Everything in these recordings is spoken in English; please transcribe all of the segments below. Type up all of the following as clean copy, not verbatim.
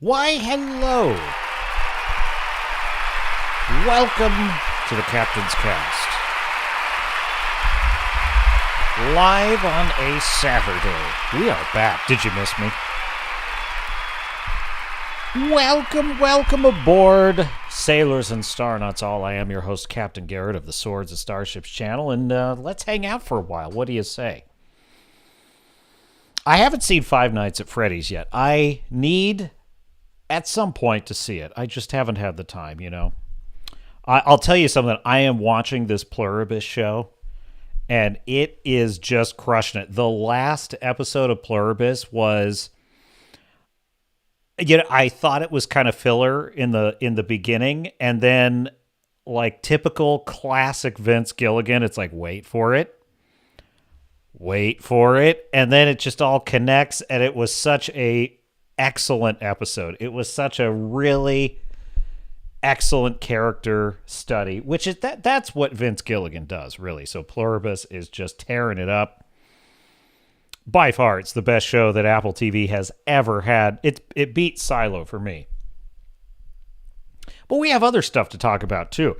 Why, hello. Welcome to the Captain's Cast. Live on a Saturday. We are back. Did you miss me? Welcome aboard, sailors and star nuts all. I am your host, Captain Garrett of the Swords of Starships channel, and let's hang out for a while. What do you say? I haven't seen Five Nights at Freddy's yet. I need, at some point, to see it. I just haven't had the time, you know. I'll tell you something. I am watching this Pluribus show, and it is just crushing it. The last episode of Pluribus was, you know, I thought it was kind of filler in the beginning, and then, like typical classic Vince Gilligan, it's like, wait for it, and then it just all connects, and it was such a excellent episode. It was such a really excellent character study, which is that's what Vince Gilligan does, really. So Pluribus is just tearing it up. By far, it's the best show that Apple TV has ever had. It beats Silo for me. But we have other stuff to talk about, too.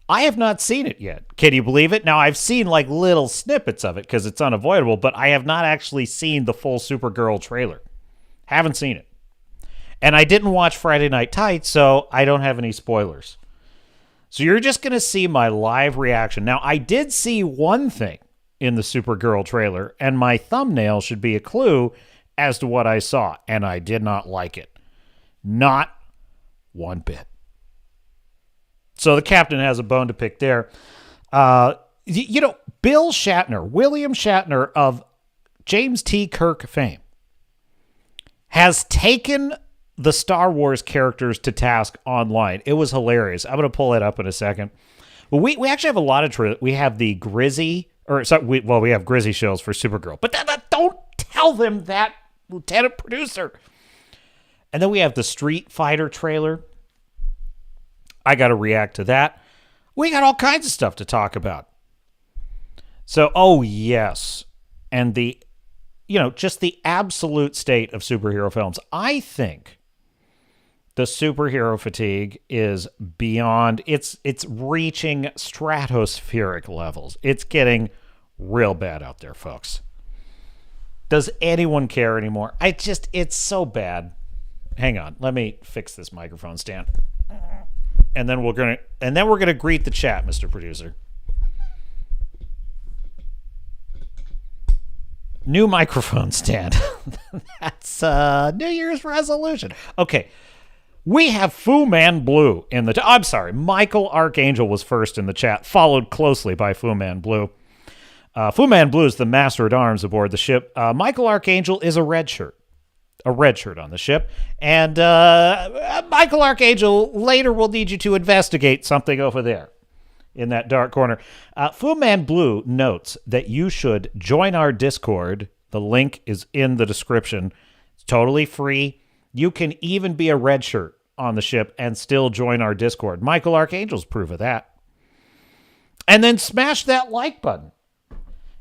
I have not seen it yet. Can you believe it? Now, I've seen like little snippets of it because it's unavoidable, but I have not actually seen the full Supergirl trailer. Haven't seen it. And I didn't watch Friday Night Tights, so I don't have any spoilers. So you're just going to see my live reaction. Now, I did see one thing in the Supergirl trailer, and my thumbnail should be a clue as to what I saw, and I did not like it. Not one bit. So the captain has a bone to pick there. You know, William Shatner of James T. Kirk fame, has taken the Star Wars characters to task online. It was hilarious. I'm going to pull it up in a second. But we actually have a lot of we have the Grizzy, we have Grizzy shows for Supergirl. But don't tell them that, Lieutenant Producer. And then we have the Street Fighter trailer. I got to react to that. We got all kinds of stuff to talk about. So, oh yes. And just the absolute state of superhero films. I think the superhero fatigue is beyond, it's reaching stratospheric levels. It's getting real bad out there, folks. Does anyone care anymore? It's so bad. Hang on, let me fix this microphone stand. And then we're gonna greet the chat, Mr. Producer. New microphone stand. That's New Year's resolution. Okay. We have Fu Man Blue in the... I'm sorry. Michael Archangel was first in the chat, followed closely by Fu Man Blue. Fu Man Blue is the master at arms aboard the ship. Michael Archangel is a red shirt. A red shirt on the ship. And Michael Archangel later will need you to investigate something over there in that dark corner. Fu Man Blue notes that you should join our Discord. The link is in the description. It's totally free. You can even be a red shirt on the ship and still join our Discord. Michael Archangel's proof of that. And then smash that like button.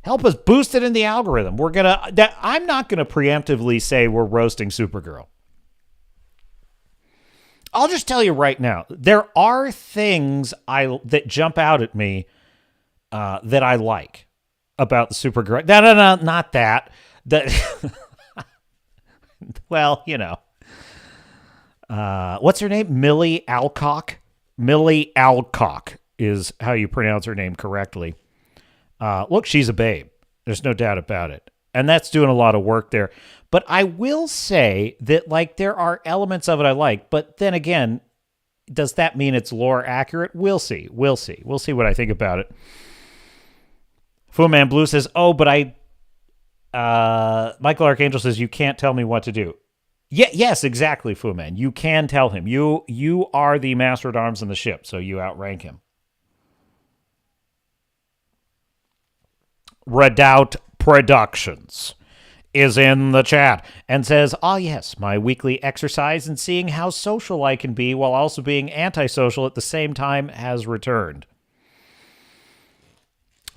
Help us boost it in the algorithm. I'm not gonna preemptively say we're roasting Supergirl. I'll just tell you right now, there are things that jump out at me that I like about the Supergirl. No, not that. Well, you know. What's her name? Millie Alcock? Millie Alcock is how you pronounce her name correctly. Look, she's a babe. There's no doubt about it. And that's doing a lot of work there. But I will say that, like, there are elements of it I like. But then again, does that mean it's lore accurate? We'll see. We'll see what I think about it. Fu Man Blue says, but Michael Archangel says, you can't tell me what to do. Yes, exactly, Fu Man. You can tell him. You are the master at arms on the ship, so you outrank him. Redoubt Productions is in the chat and says, yes, my weekly exercise in seeing how social I can be while also being antisocial at the same time has returned.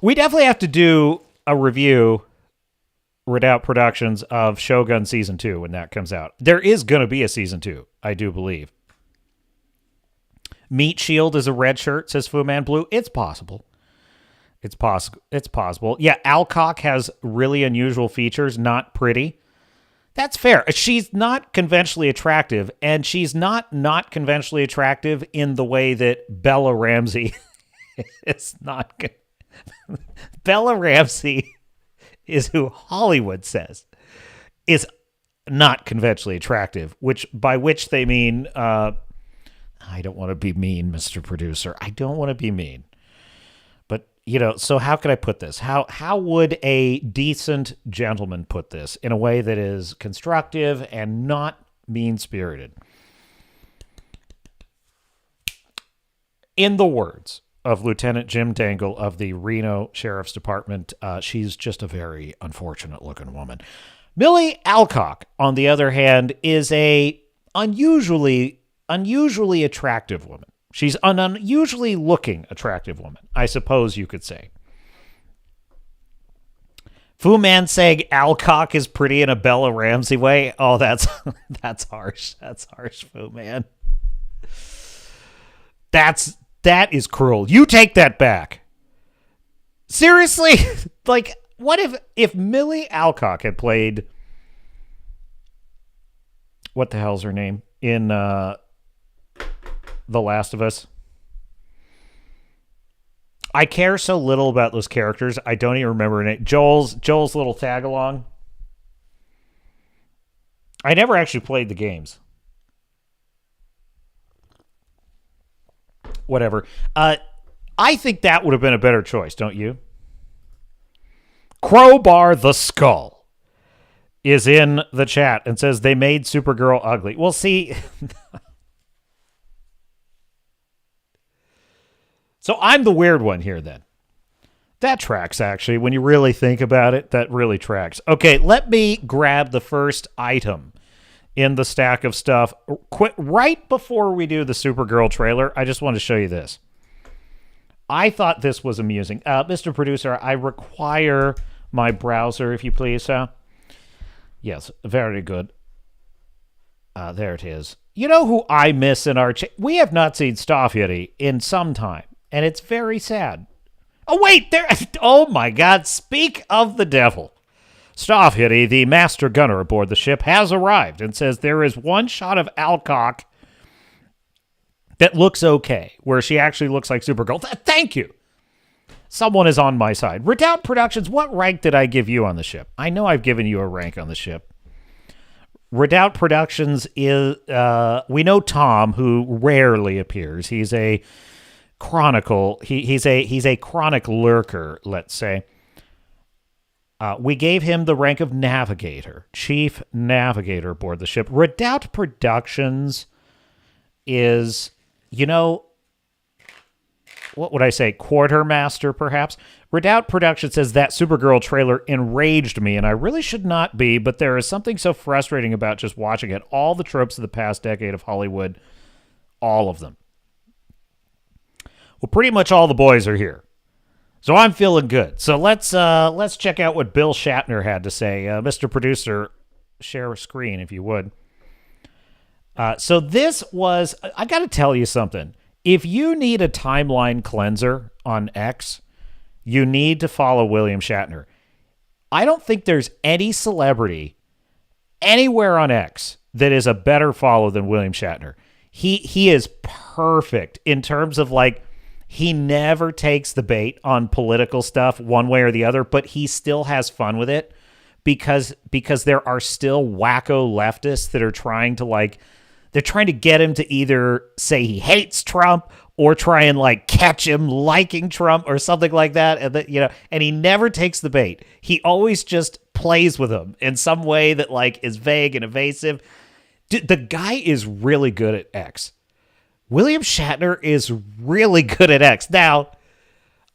We definitely have to do a review Redoubt Productions of Shogun Season 2 when that comes out. There is going to be a Season 2, I do believe. Meat Shield is a red shirt, says Fu Man Blue. It's possible. It's possible. Yeah, Alcock has really unusual features, not pretty. That's fair. She's not conventionally attractive, and she's not conventionally attractive in the way that Bella Ramsey is not. Bella Ramsey is who Hollywood says is not conventionally attractive, by which they mean, I don't want to be mean, Mr. Producer. I don't want to be mean. So how could I put this? How would a decent gentleman put this in a way that is constructive and not mean-spirited? In the words of Lieutenant Jim Dangle of the Reno Sheriff's Department, she's just a very unfortunate-looking woman. Millie Alcock, on the other hand, is a unusually attractive woman. She's an unusually looking attractive woman, I suppose you could say. Fu Man saying Alcock is pretty in a Bella Ramsey way. Oh, that's harsh. That's harsh, Fu Man. That is cruel. You take that back. Seriously? Like, what if Millie Alcock had played, what the hell's her name, in The Last of Us? I care so little about those characters. I don't even remember her name. Joel's little tag along. I never actually played the games. Whatever. I think that would have been a better choice, don't you? Crowbar the Skull is in the chat and says they made Supergirl ugly. Well, see... So I'm the weird one here, then. That tracks, actually. When you really think about it, that really tracks. Okay, let me grab the first item in the stack of stuff. Right before we do the Supergirl trailer, I just want to show you this. I thought this was amusing. Mr. Producer, I require my browser, if you please. Yes, very good. There it is. You know who I miss in our chat? We have not seen Starfleet in some time. And it's very sad. Oh, wait, there. Oh, my God. Speak of the devil. Starfleet, the master gunner aboard the ship, has arrived and says there is one shot of Alcock that looks okay, where she actually looks like Supergirl. Thank you. Someone is on my side. Redoubt Productions, what rank did I give you on the ship? I know I've given you a rank on the ship. Redoubt Productions is, we know Tom, who rarely appears. He's a chronicle. He's a chronic lurker, let's say. We gave him the rank of navigator, chief navigator aboard the ship. Redoubt Productions is, what would I say, quartermaster, perhaps? Redoubt Productions says that Supergirl trailer enraged me, and I really should not be, but there is something so frustrating about just watching it. All the tropes of the past decade of Hollywood, all of them. Well, pretty much all the boys are here. So I'm feeling good. So let's check out what Bill Shatner had to say. Mr. Producer, share a screen if you would. So this was, I got to tell you something. If you need a timeline cleanser on X, you need to follow William Shatner. I don't think there's any celebrity anywhere on X that is a better follow than William Shatner. He is perfect in terms of he never takes the bait on political stuff one way or the other, but he still has fun with it because there are still wacko leftists that are trying to they're trying to get him to either say he hates Trump or try and catch him liking Trump or something like that. And and he never takes the bait. He always just plays with him in some way that is vague and evasive. The guy is really good at X. William Shatner is really good at X. Now,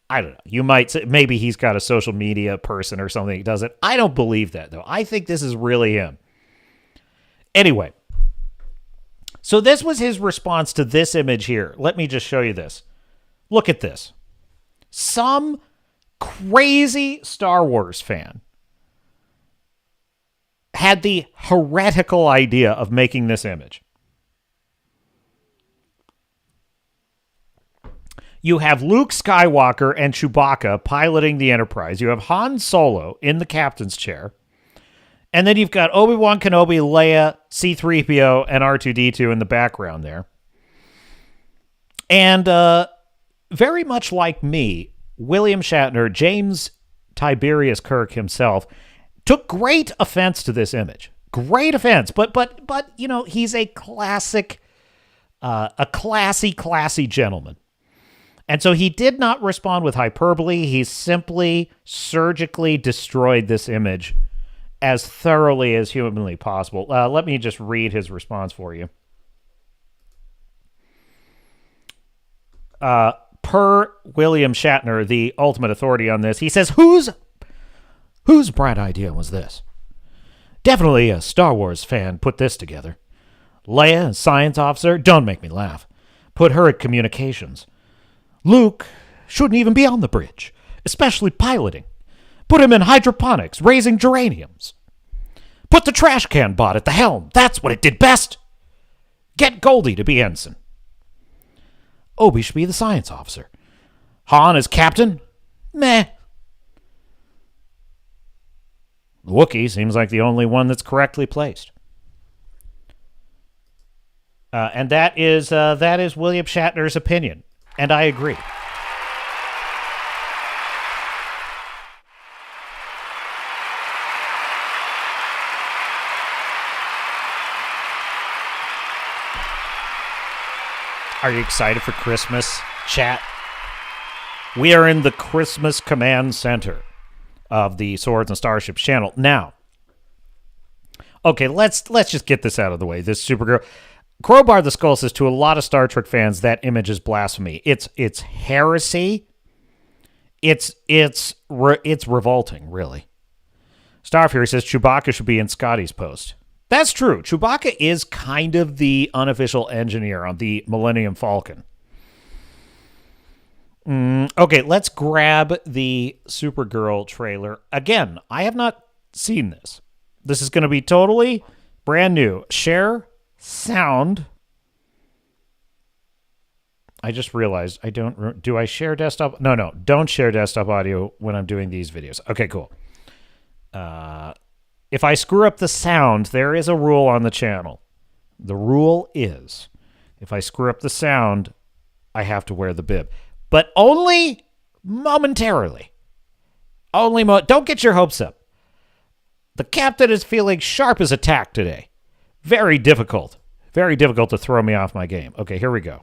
I don't know. You might say maybe he's got a social media person or something that does it. I don't believe that, though. I think this is really him. Anyway, so this was his response to this image here. Let me just show you this. Look at this. Some crazy Star Wars fan had the heretical idea of making this image. You have Luke Skywalker and Chewbacca piloting the Enterprise. You have Han Solo in the captain's chair. And then you've got Obi-Wan Kenobi, Leia, C-3PO, and R2-D2 in the background there. And very much like me, William Shatner, James Tiberius Kirk himself, took great offense to this image. Great offense. But you know, he's a classy gentleman. And so he did not respond with hyperbole. He simply surgically destroyed this image as thoroughly as humanly possible. Let me just read his response for you. Per William Shatner, the ultimate authority on this, he says, whose bright idea was this? Definitely a Star Wars fan put this together. Leia, a science officer, don't make me laugh. Put her at communications. Luke shouldn't even be on the bridge, especially piloting. Put him in hydroponics, raising geraniums. Put the trash can bot at the helm. That's what it did best. Get Goldie to be ensign. Obi should be the science officer. Han as captain? Meh. The Wookiee seems like the only one that's correctly placed. And that is William Shatner's opinion. And I agree. Are you excited for Christmas, chat? We are in the Christmas command center of the Swords and Starships channel. Now, okay, let's just get this out of the way. This Supergirl. Crowbar the Skull says, to a lot of Star Trek fans, that image is blasphemy. It's heresy. It's revolting, really. Starfury says Chewbacca should be in Scotty's post. That's true. Chewbacca is kind of the unofficial engineer on the Millennium Falcon. Okay, let's grab the Supergirl trailer. Again, I have not seen this. This is going to be totally brand new. Share sound. I just realized I don't... Do I share desktop? No, don't share desktop audio when I'm doing these videos. Okay, cool. If I screw up the sound, there is a rule on the channel. The rule is, if I screw up the sound, I have to wear the bib. But only momentarily. Don't get your hopes up. The captain is feeling sharp as a tack today. Very difficult. Very difficult to throw me off my game. Okay, here we go.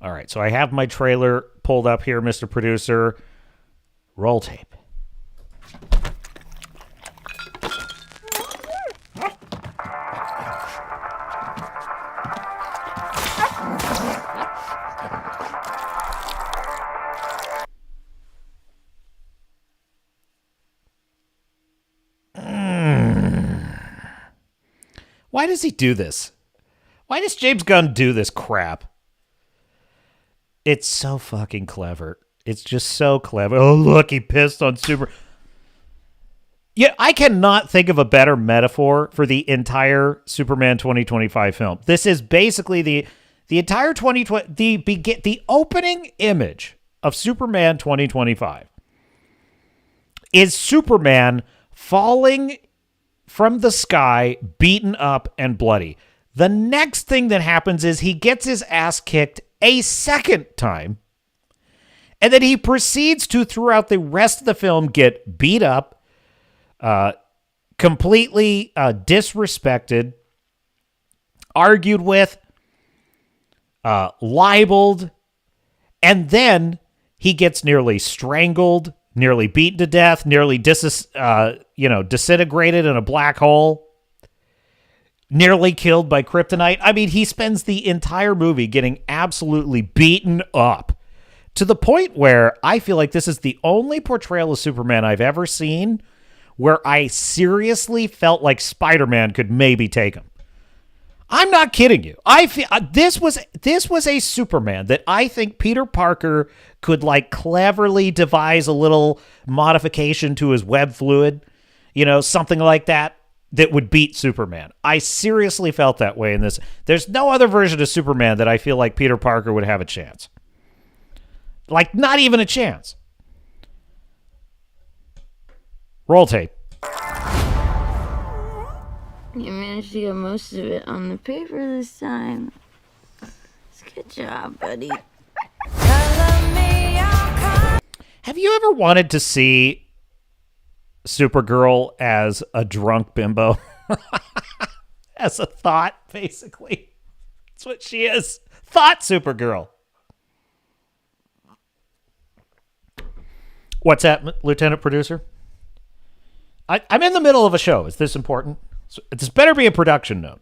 All right, so I have my trailer pulled up here, Mr. Producer. Roll tape. Why does he do this? Why does James Gunn do this crap? It's so fucking clever. It's just so clever. Oh, look, he pissed on Super. Yeah, I cannot think of a better metaphor for the entire Superman 2025 film. This is basically the entire 2020 the opening image of Superman 2025 is Superman falling from the sky, beaten up and bloody. The next thing that happens is he gets his ass kicked a second time, and then he proceeds to, throughout the rest of the film, get beat up, completely disrespected, argued with, libeled, and then he gets nearly strangled, nearly beaten to death, nearly disintegrated in a black hole, nearly killed by kryptonite. I mean, he spends the entire movie getting absolutely beaten up to the point where I feel like this is the only portrayal of Superman I've ever seen where I seriously felt like Spider-Man could maybe take him. I'm not kidding you. I feel this was a Superman that I think Peter Parker could like cleverly devise a little modification to his web fluid. something like that would beat Superman. I seriously felt that way in this. There's no other version of Superman that I feel like Peter Parker would have a chance. Like, not even a chance. Roll tape. You managed to get most of it on the paper this time. Good job, buddy. Have you ever wanted to see Supergirl as a drunk bimbo? As a thought, basically. That's what she is. Thought Supergirl. What's that, Lieutenant Producer? I'm in the middle of a show. Is this important? This better be a production note.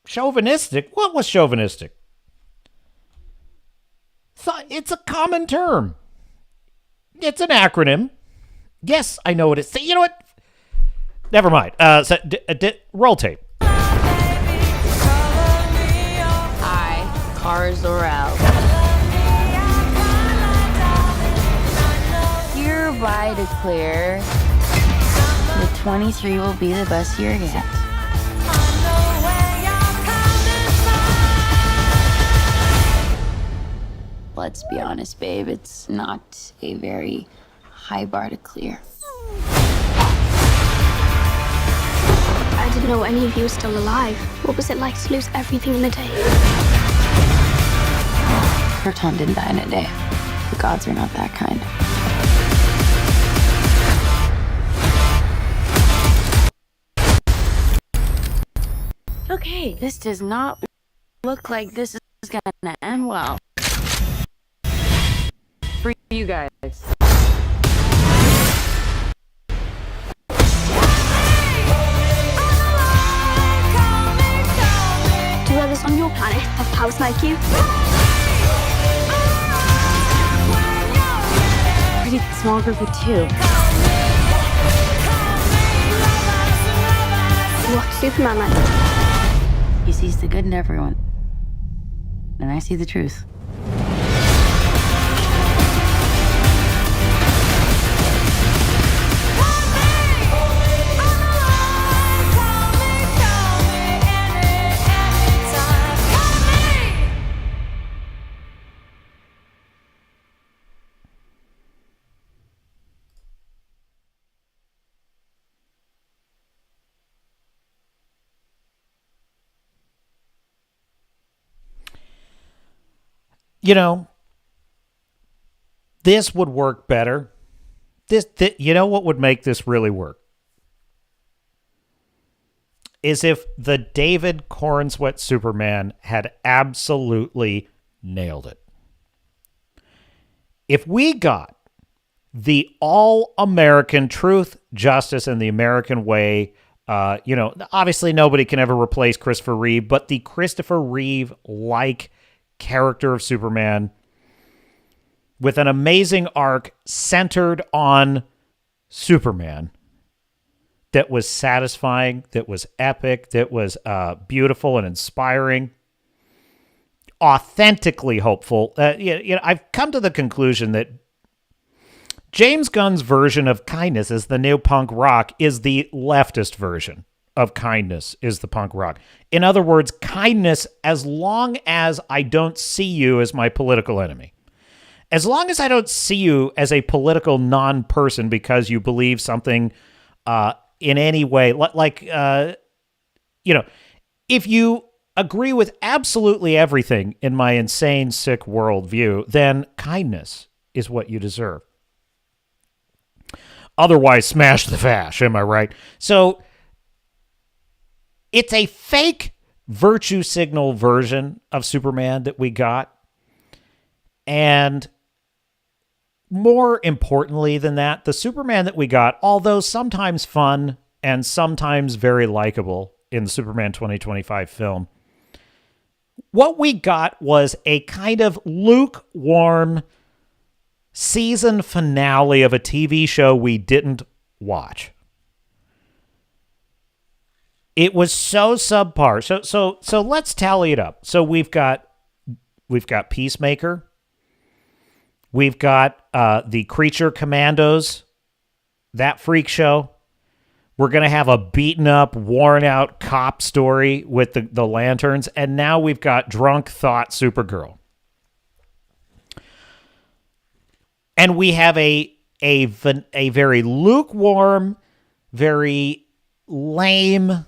Chauvinistic? What was chauvinistic? It's a common term. It's an acronym. Yes, I know what it's. You know what? Never mind. Roll tape. Hi, cars are out. Hereby declare the 23 will be the best year yet. Let's be honest, babe, it's not a very high bar to clear. I didn't know any of you were still alive. What was it like to lose everything in a day? Proton didn't die in a day. The gods are not that kind. Okay, this does not look like this is gonna end well. For you guys. Do others on your planet have powers like you? Pretty small group of two. What's Superman like? He sees the good in everyone. And I see the truth. This would work better. You know what would make this really work? Is if the David Cornsweet Superman had absolutely nailed it. If we got the all-American truth, justice, and the American way, obviously nobody can ever replace Christopher Reeve, but the Christopher Reeve-like character of Superman with an amazing arc centered on Superman that was satisfying, that was epic, that was beautiful and inspiring, authentically hopeful. I've come to the conclusion that James Gunn's version of kindness as the new punk rock is the leftist version of kindness is the punk rock. In other words, kindness as long as I don't see you as my political enemy. As long as I don't see you as a political non-person because you believe something in any way, if you agree with absolutely everything in my insane, sick worldview, then kindness is what you deserve. Otherwise, smash the fash, am I right? So, it's a fake virtue signal version of Superman that we got. And more importantly than that, the Superman that we got, although sometimes fun and sometimes very likable in the Superman 2025 film, what we got was a kind of lukewarm season finale of a TV show we didn't watch. It was so subpar. So let's tally it up. So we've got Peacemaker. We've got the Creature Commandos that freak show. We're going to have a beaten up, worn out cop story with the lanterns. And now we've got drunk thought Supergirl. And we have a very lukewarm, very lame,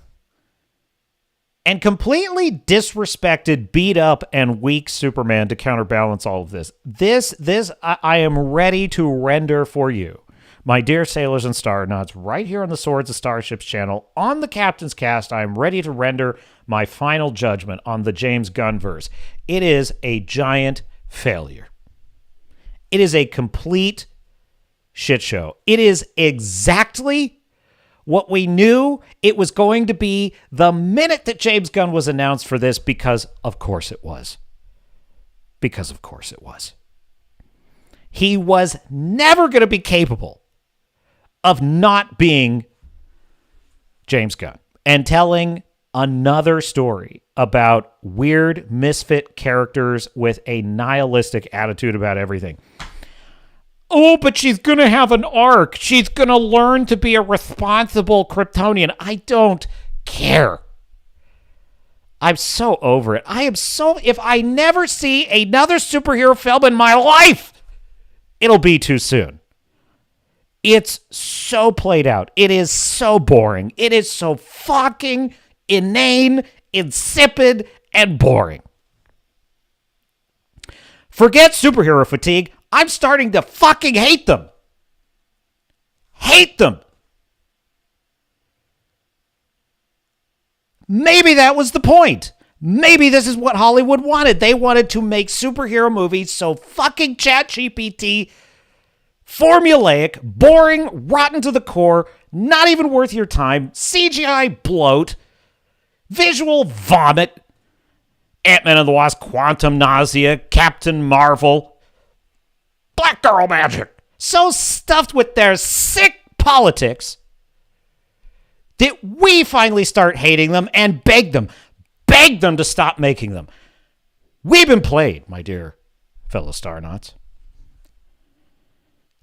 and completely disrespected, beat up, and weak Superman to counterbalance all of this. I am ready to render for you, my dear sailors and star nuts, right here on the Swords of Starships channel, on the Captain's Cast. I am ready to render my final judgment on the James Gunn verse. It is a giant failure. It is a complete shit show. It is exactly what we knew it was going to be the minute that James Gunn was announced for this, because of course it was. Because of course it was. He was never going to be capable of not being James Gunn and telling another story about weird misfit characters with a nihilistic attitude about everything. Oh, but she's going to have an arc. She's going to learn to be a responsible Kryptonian. I don't care. I'm so over it. If I never see another superhero film in my life, it'll be too soon. It's so played out. It is so boring. It is so fucking inane, insipid, and boring. Forget superhero fatigue. I'm starting to fucking hate them. Hate them. Maybe that was the point. Maybe this is what Hollywood wanted. They wanted to make superhero movies so fucking ChatGPT, formulaic, boring, rotten to the core, not even worth your time, CGI bloat, visual vomit, Ant-Man and the Wasp, Quantum Nausea, Captain Marvel, Black Girl Magic. So stuffed with their sick politics that we finally start hating them and beg them to stop making them. We've been played, my dear fellow Starnauts.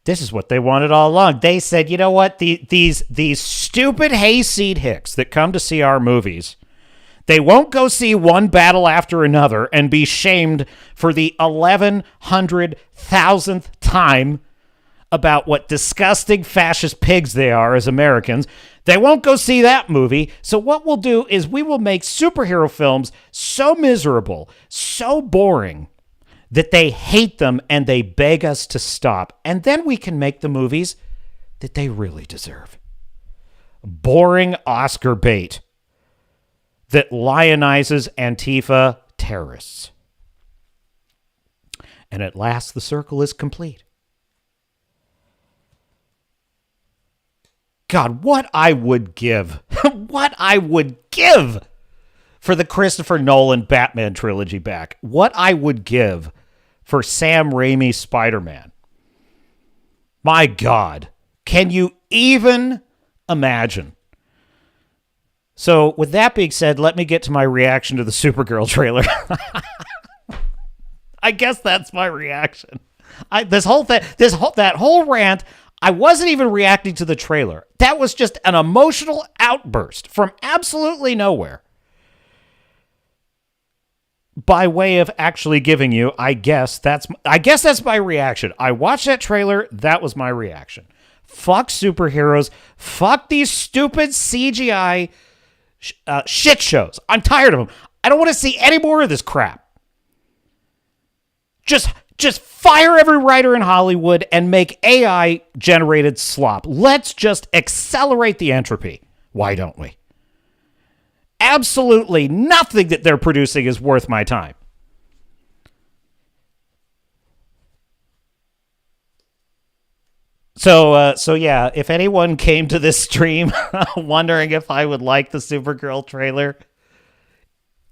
This is what they wanted all along. They said, you know what? These stupid hayseed hicks that come to see our movies, they won't go see one battle after another and be shamed for the 1,100,000th time about what disgusting fascist pigs they are as Americans. They won't go see that movie. So what we'll do is we will make superhero films so miserable, so boring, that they hate them and they beg us to stop. And then we can make the movies that they really deserve. Boring Oscar bait that lionizes Antifa terrorists. And at last the circle is complete. God, what I would give, what I would give for the Christopher Nolan Batman trilogy back. What I would give for Sam Raimi's Spider-Man. My God, can you even imagine? So with that being said, let me get to my reaction to the Supergirl trailer. I guess that's my reaction. That whole rant, I wasn't even reacting to the trailer. That was just an emotional outburst from absolutely nowhere. By way of actually giving you, I guess that's my reaction. I watched that trailer, that was my reaction. Fuck superheroes, fuck these stupid CGI shit shows. I'm tired of them. I don't want to see any more of this crap. Just fire every writer in Hollywood and make AI generated slop. Let's just accelerate the entropy. Why don't we? Absolutely nothing that they're producing is worth my time. So yeah, if anyone came to this stream wondering if I would like the Supergirl trailer,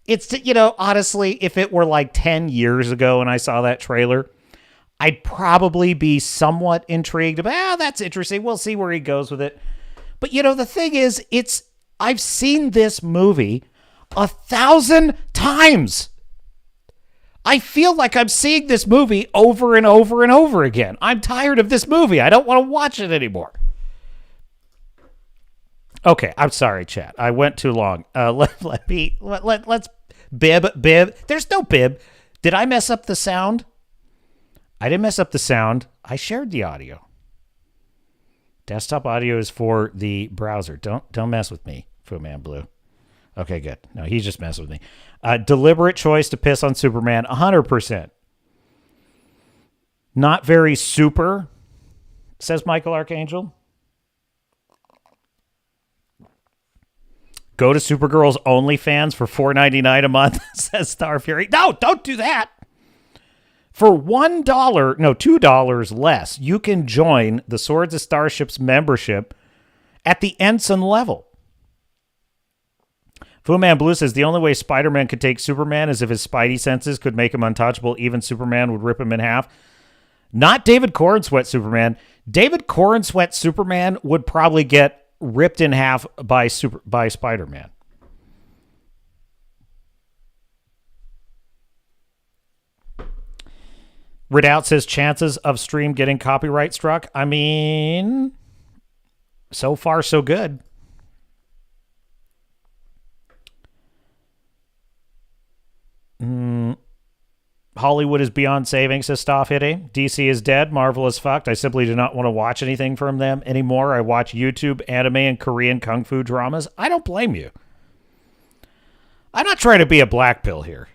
it's, honestly, if it were like 10 years ago and I saw that trailer, I'd probably be somewhat intrigued about, that's interesting. We'll see where he goes with it. But the thing is, I've seen this movie 1,000 times. I feel like I'm seeing this movie over and over and over again. I'm tired of this movie. I don't want to watch it anymore. Okay, I'm sorry, chat. I went too long. Let's bib. There's no bib. Did I mess up the sound? I didn't mess up the sound. I shared the audio. Desktop audio is for the browser. Don't mess with me, Fu Man Blue. Okay, good. No, he's just messing with me. Deliberate choice to piss on Superman, 100%. Not very super, says Michael Archangel. Go to Supergirl's OnlyFans for $4.99 a month, says Star Fury. No, don't do that. For $2 less, you can join the Swords of Starships membership at the ensign level. Fu Man Blue says the only way Spider-Man could take Superman is if his spidey senses could make him untouchable. Even Superman would rip him in half. Not David Cornsweet Superman. David Cornsweet Superman would probably get ripped in half by Spider-Man. Redoubt says chances of stream getting copyright struck. I mean, so far so good. Hollywood is beyond saving, says Staff Hitting. DC is dead. Marvel is fucked. I simply do not want to watch anything from them anymore. I watch YouTube, anime, and Korean kung fu dramas. I don't blame you. I'm not trying to be a black pill here.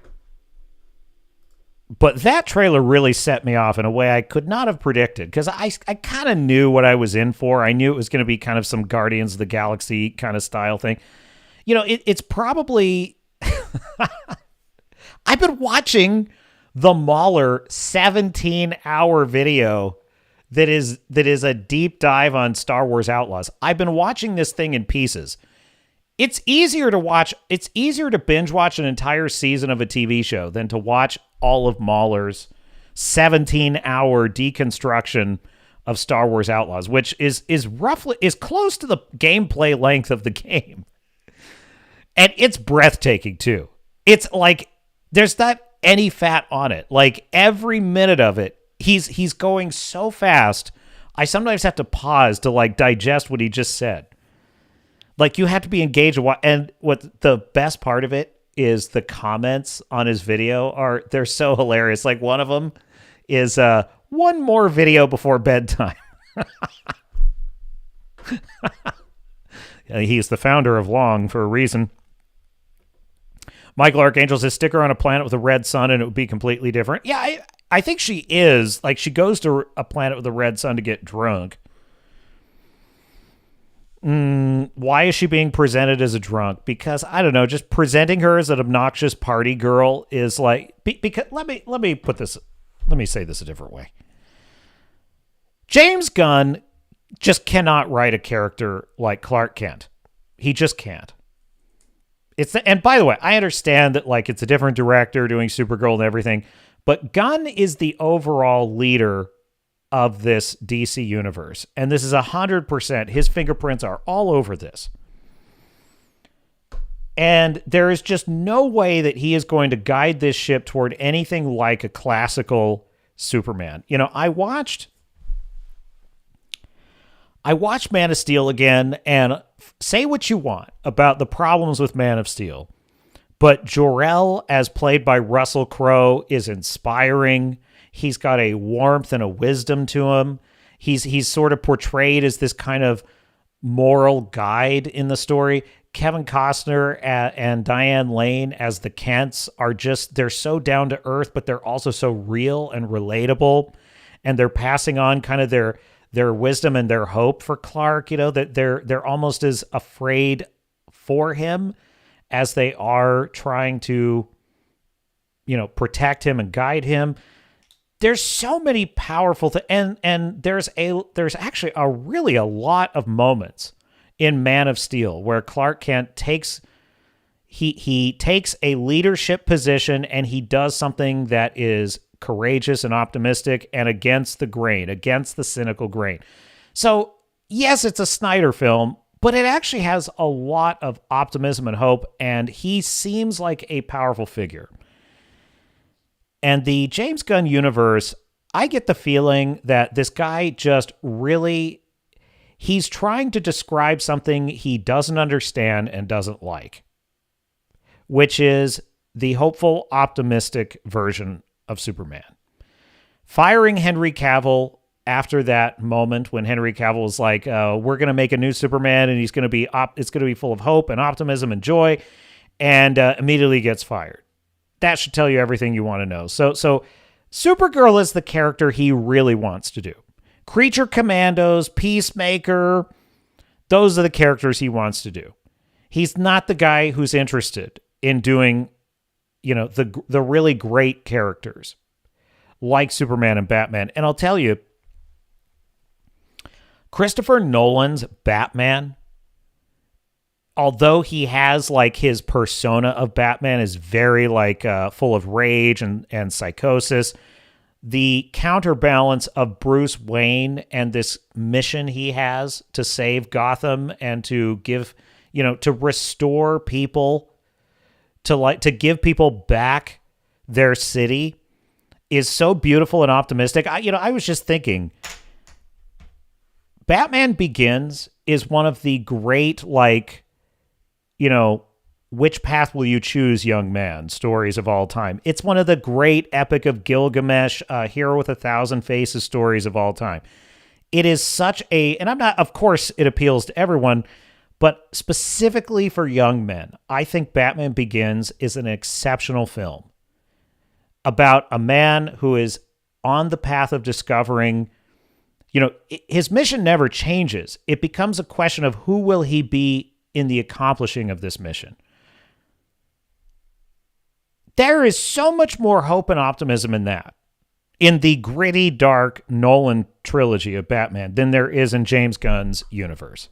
But that trailer really set me off in a way I could not have predicted, because I kind of knew what I was in for. I knew it was going to be kind of some Guardians of the Galaxy kind of style thing. You know, it's probably... I've been watching the Mahler 17-hour video that is a deep dive on Star Wars Outlaws. I've been watching this thing in pieces. It's easier to binge watch an entire season of a TV show than to watch all of Mahler's 17-hour deconstruction of Star Wars Outlaws, which is close to the gameplay length of the game. And it's breathtaking too. It's like there's not any fat on it. Like every minute of it, he's going so fast. I sometimes have to pause to like digest what he just said. Like you have to be engaged. And what the best part of it is the comments on his video they're so hilarious. Like one of them is one more video before bedtime. He's the founder of Long for a reason. Michael Archangel says, stick her on a planet with a red sun and it would be completely different. Yeah, I think she is. Like, she goes to a planet with a red sun to get drunk. Why is she being presented as a drunk? Because, I don't know, just presenting her as an obnoxious party girl is like... Because let me say this a different way. James Gunn just cannot write a character like Clark Kent. He just can't. And by the way, I understand that like it's a different director doing Supergirl and everything, but Gunn is the overall leader of this DC universe. And this is 100%. His fingerprints are all over this. And there is just no way that he is going to guide this ship toward anything like a classical Superman. You know, I watched Man of Steel again, and say what you want about the problems with Man of Steel, but Jor-El, as played by Russell Crowe, is inspiring. He's got a warmth and a wisdom to him. He's sort of portrayed as this kind of moral guide in the story. Kevin Costner and Diane Lane as the Kents are they're so down to earth, but they're also so real and relatable, and they're passing on kind of their wisdom and their hope for Clark, you know, that they're almost as afraid for him as they are trying to, you know, protect him and guide him. There's so many powerful things, and there's actually a lot of moments in Man of Steel where Clark Kent takes a leadership position and he does something that is courageous and optimistic and against the grain, against the cynical grain. So, yes, it's a Snyder film, but it actually has a lot of optimism and hope, and he seems like a powerful figure. And the James Gunn universe, I get the feeling that this guy just really... He's trying to describe something he doesn't understand and doesn't like, which is the hopeful, optimistic version of Superman. Firing Henry Cavill after that moment when Henry Cavill was like, we're going to make a new Superman and he's going to be it's going to be full of hope and optimism and joy, and immediately gets fired. That should tell you everything you want to know. So Supergirl is the character he really wants to do. Creature Commandos, Peacemaker, those are the characters he wants to do. He's not the guy who's interested in doing, the really great characters like Superman and Batman. And I'll tell you, Christopher Nolan's Batman, although he has like his persona of Batman is very like full of rage and psychosis, the counterbalance of Bruce Wayne and this mission he has to save Gotham and to give, to restore people, to give people back their city is so beautiful and optimistic. I was just thinking, Batman Begins is one of the great, which path will you choose, young man, stories of all time. It's one of the great Epic of Gilgamesh, Hero with 1,000 Faces stories of all time. It is such and I'm not, of course, it appeals to everyone, but specifically for young men, I think Batman Begins is an exceptional film about a man who is on the path of discovering, his mission never changes. It becomes a question of who will he be in the accomplishing of this mission. There is so much more hope and optimism in that, in the gritty, dark Nolan trilogy of Batman, than there is in James Gunn's universe.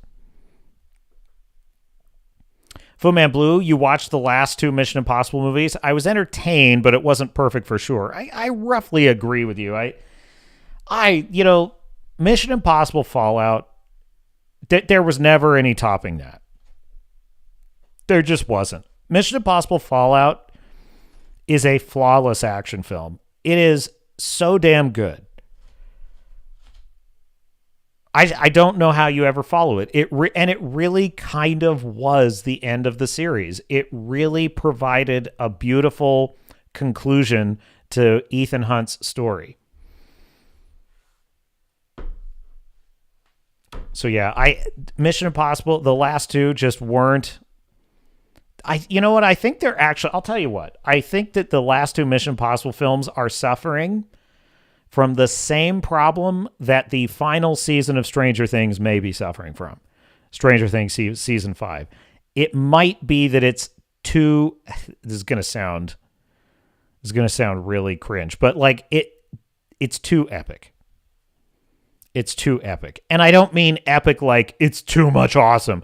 Fu Man Blue, you watched the last two Mission Impossible movies. I was entertained, but it wasn't perfect for sure. I roughly agree with you. Mission Impossible Fallout, there was never any topping that. There just wasn't. Mission Impossible Fallout is a flawless action film. It is so damn good. I don't know how you ever follow it. It really kind of was the end of the series. It really provided a beautiful conclusion to Ethan Hunt's story. So yeah, Mission Impossible, the last two just weren't. You know what? I think they're actually, I'll tell you what. I think that the last two Mission Impossible films are suffering from the same problem that the final season of Stranger Things may be suffering from. Stranger Things season 5. It might be that it's too, this is going to sound really cringe, but it's too epic. It's too epic. And I don't mean epic like it's too much awesome.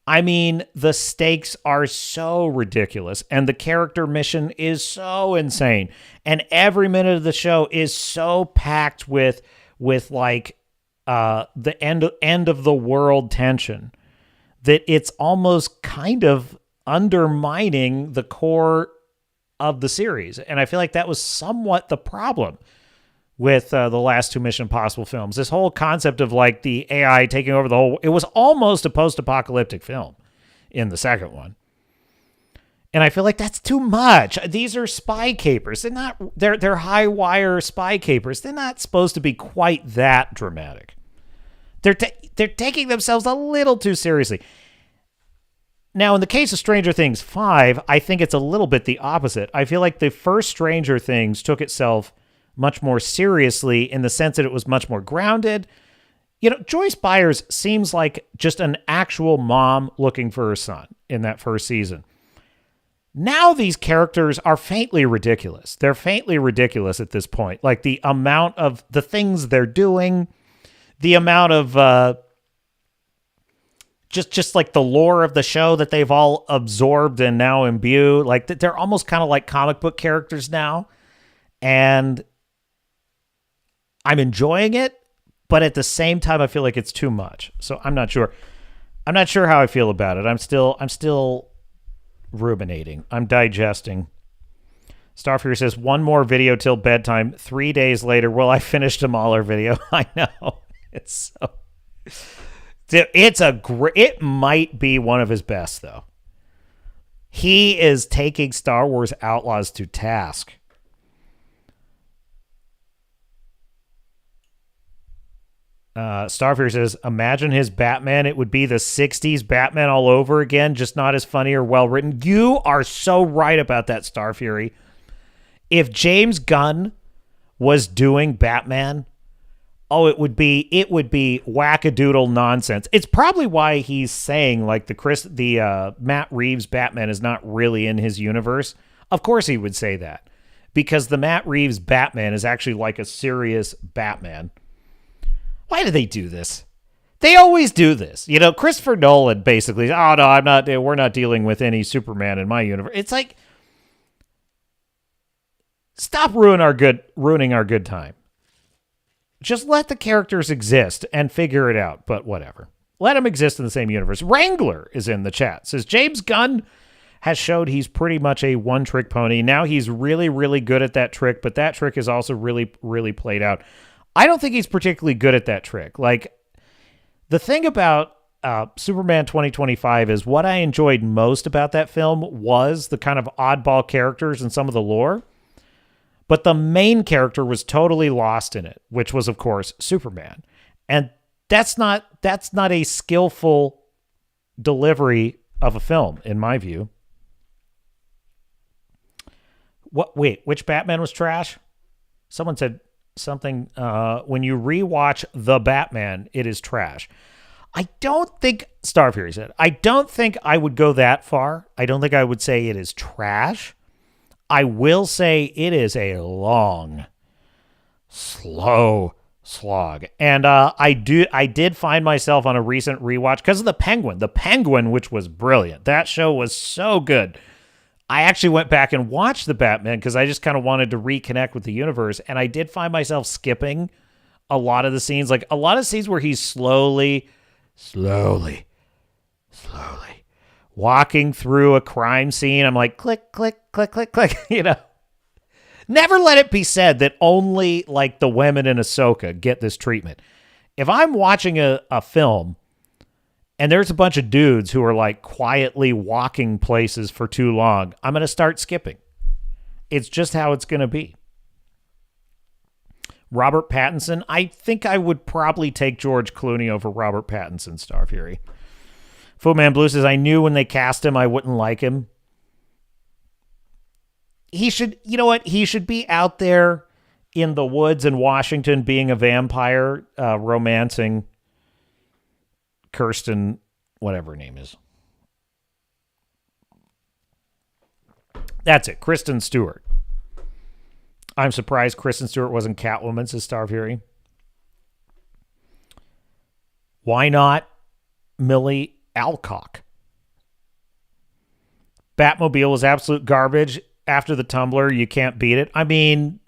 I mean, the stakes are so ridiculous and the character mission is so insane. And every minute of the show is so packed with the end of the world tension that it's almost kind of undermining the core of the series. And I feel like that was somewhat the problem with the last two Mission Impossible films. This whole concept of the AI taking over the whole, it was almost a post-apocalyptic film in the second one. And I feel like that's too much. These are spy capers. They're high wire spy capers. They're not supposed to be quite that dramatic. They're taking themselves a little too seriously. Now, in the case of Stranger Things 5, I think it's a little bit the opposite. I feel like the first Stranger Things took itself much more seriously in the sense that it was much more grounded. Joyce Byers seems like just an actual mom looking for her son in that first season. Now these characters are faintly ridiculous. They're faintly ridiculous at this point. Like the amount of the things they're doing, the amount of just like the lore of the show that they've all absorbed and now imbue. Like they're almost kind of like comic book characters now. And I'm enjoying it, but at the same time, I feel like it's too much. So I'm not sure. I'm not sure how I feel about it. I'm still ruminating. I'm digesting. Starfear says, one more video till bedtime. 3 days later, well, I finished a Mahler video. I know. It's It might be one of his best, though. He is taking Star Wars Outlaws to task. Starfear says, imagine his Batman. It would be the 60s Batman all over again, just not as funny or well written. You are so right about that, Starfury. If James Gunn was doing Batman, it would be wackadoodle nonsense. It's probably why he's saying like the Matt Reeves Batman is not really in his universe. Of course he would say that, because the Matt Reeves Batman is actually like a serious Batman. Why do they do this? They always do this. You know, Christopher Nolan basically, oh no, we're not dealing with any Superman in my universe. It's like, stop ruining our good time. Just let the characters exist and figure it out, but whatever. Let them exist in the same universe. Wrangler is in the chat. Says, James Gunn has showed he's pretty much a one-trick pony. Now he's really, really good at that trick, but that trick is also really, really played out. I don't think he's particularly good at that trick. Like, the thing about Superman 2025 is what I enjoyed most about that film was the kind of oddball characters and some of the lore. But the main character was totally lost in it, which was, of course, Superman. And that's not a skillful delivery of a film, in my view. Wait, which Batman was trash? Someone said something, when you rewatch The Batman, it is trash. I don't think, Starfury said, I don't think I would go that far. I don't think I would say it is trash. I will say it is a long, slow slog. And I did find myself on a recent rewatch because of The Penguin. The Penguin, which was brilliant. That show was so good. I actually went back and watched The Batman because I just kind of wanted to reconnect with the universe. And I did find myself skipping a lot of the scenes. Like a lot of scenes where he's slowly walking through a crime scene. I'm like, click, click, click, click, click, you know. Never let it be said that only like the women in Ahsoka get this treatment. If I'm watching a film and there's a bunch of dudes who are like quietly walking places for too long, I'm going to start skipping. It's just how it's going to be. Robert Pattinson, I think I would probably take George Clooney over Robert Pattinson, Starfury. Footman Blue says, I knew when they cast him I wouldn't like him. He should, you know what? He should be out there in the woods in Washington being a vampire, romancing Kirsten, whatever her name is. That's it. Kristen Stewart. I'm surprised Kristen Stewart wasn't Catwoman, says Starfury. Why not Millie Alcock? Batmobile was absolute garbage. After the Tumbler, you can't beat it. I mean,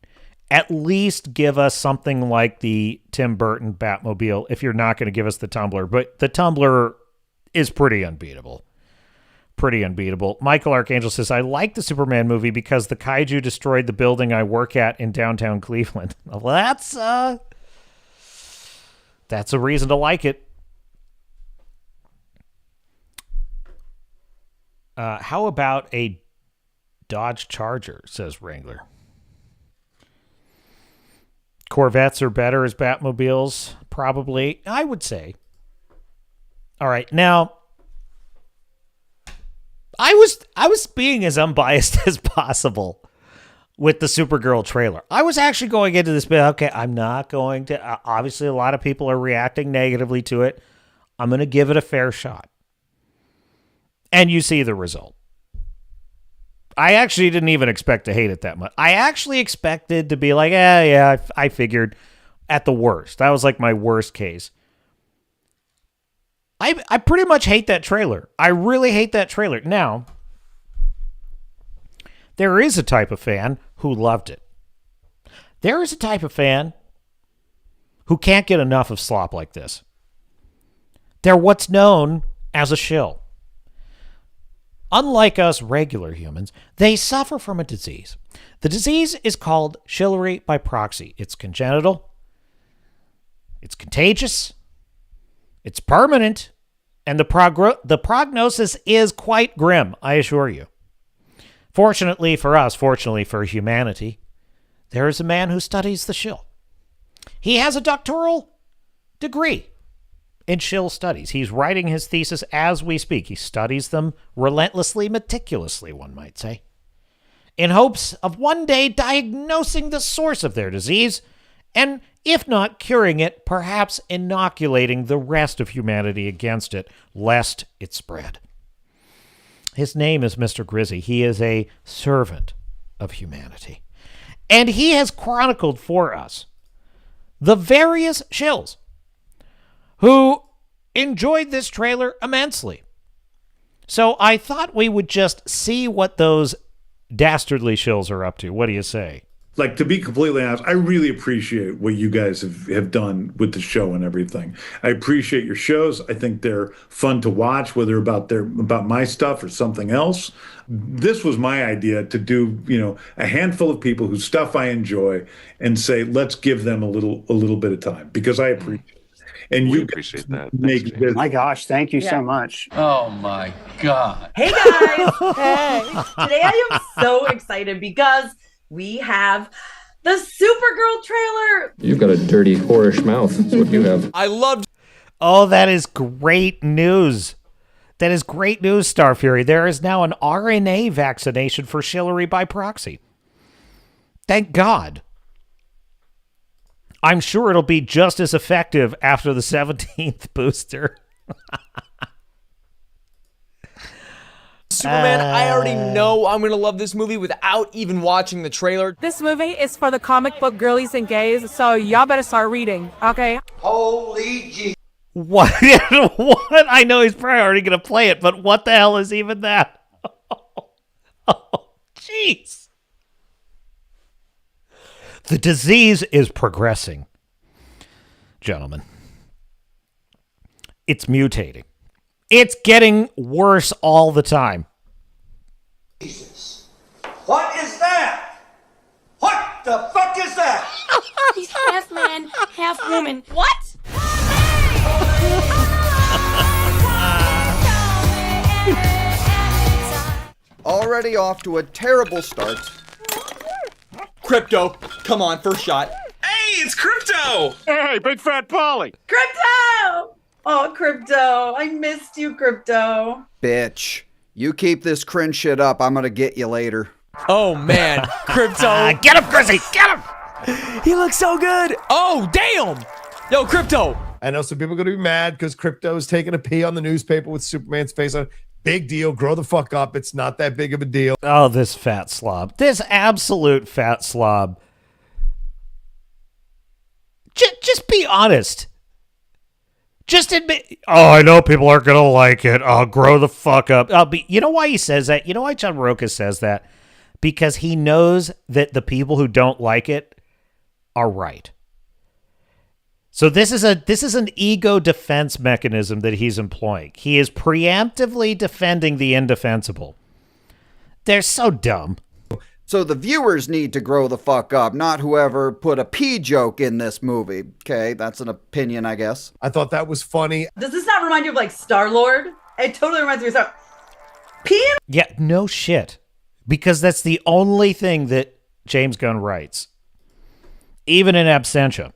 at least give us something like the Tim Burton Batmobile if you're not going to give us the Tumbler. But the Tumbler is pretty unbeatable. Pretty unbeatable. Michael Archangel says, I like the Superman movie because the kaiju destroyed the building I work at in downtown Cleveland. Well, that's a reason to like it. How about a Dodge Charger, says Wrangler. Corvettes are better as Batmobiles, probably. I would say. All right, now I was being as unbiased as possible with the Supergirl trailer. I was actually going into this, but okay, I'm not going to. Obviously, a lot of people are reacting negatively to it. I'm going to give it a fair shot. And you see the result. I actually didn't even expect to hate it that much. I actually expected to be like, I figured at the worst. That was like my worst case. I pretty much hate that trailer. I really hate that trailer. Now, there is a type of fan who loved it. There is a type of fan who can't get enough of slop like this. They're what's known as a shill. Unlike us regular humans, they suffer from a disease. The disease is called shillery by proxy. It's congenital. It's contagious. It's permanent, and the prognosis is quite grim, I assure you. Fortunately for us, fortunately for humanity, there is a man who studies the shill. He has a doctoral degree in shill studies. He's writing his thesis as we speak. He studies them relentlessly, meticulously, one might say, in hopes of one day diagnosing the source of their disease, and if not curing it, perhaps inoculating the rest of humanity against it, lest it spread. His name is Mr. Grizzy. He is a servant of humanity. And he has chronicled for us the various shills who enjoyed this trailer immensely. So I thought we would just see what those dastardly shills are up to. What do you say? Like, to be completely honest, I really appreciate what you guys have done with the show and everything. I appreciate your shows. I think they're fun to watch, whether about my stuff or something else. This was my idea to do, a handful of people whose stuff I enjoy and say, let's give them a little bit of time, because I appreciate it. And We you appreciate that. make Thanks, this. My gosh, thank you so much. Oh my God. Hey guys! Hey! Today I am so excited because we have the Supergirl trailer. You've got a dirty, whorish mouth. That's what you have. I loved. Oh, that is great news. That is great news, Starfury. There is now an RNA vaccination for shillery by proxy. Thank God. I'm sure it'll be just as effective after the 17th booster. Superman, I already know I'm going to love this movie without even watching the trailer. This movie is for the comic book girlies and gays, so y'all better start reading, okay? Holy G. What? What? I know he's probably already going to play it, but what the hell is even that? Oh, jeez. The disease is progressing, gentlemen. It's mutating. It's getting worse all the time. Jesus. What is that? What the fuck is that? He's half man, half woman. What? Already off to a terrible start. Crypto, come on, first shot. Hey, it's Crypto! Hey, big fat Polly! Crypto! Oh, Crypto. I missed you, Crypto. Bitch. You keep this cringe shit up, I'm gonna get you later. Oh man, Crypto. Get him, Grizzy! Get him! He looks so good. Oh, damn. Yo, Crypto. I know some people are going to be mad because Crypto is taking a pee on the newspaper with Superman's face on it. Big deal. Grow the fuck up. It's not that big of a deal. Oh, this fat slob. This absolute fat slob. Just be honest. Just admit. Oh, I know people aren't going to like it. Oh, grow the fuck up. You know why he says that? You know why John Roca says that? Because he knows that the people who don't like it are right. So this is an ego defense mechanism that he's employing. He is preemptively defending the indefensible. They're so dumb. So the viewers need to grow the fuck up, not whoever put a pee joke in this movie. Okay, that's an opinion, I guess. I thought that was funny. Does this not remind you of like Star-Lord? It totally reminds me of Star. Peeing? Yeah, no shit. Because that's the only thing that James Gunn writes. Even in absentia.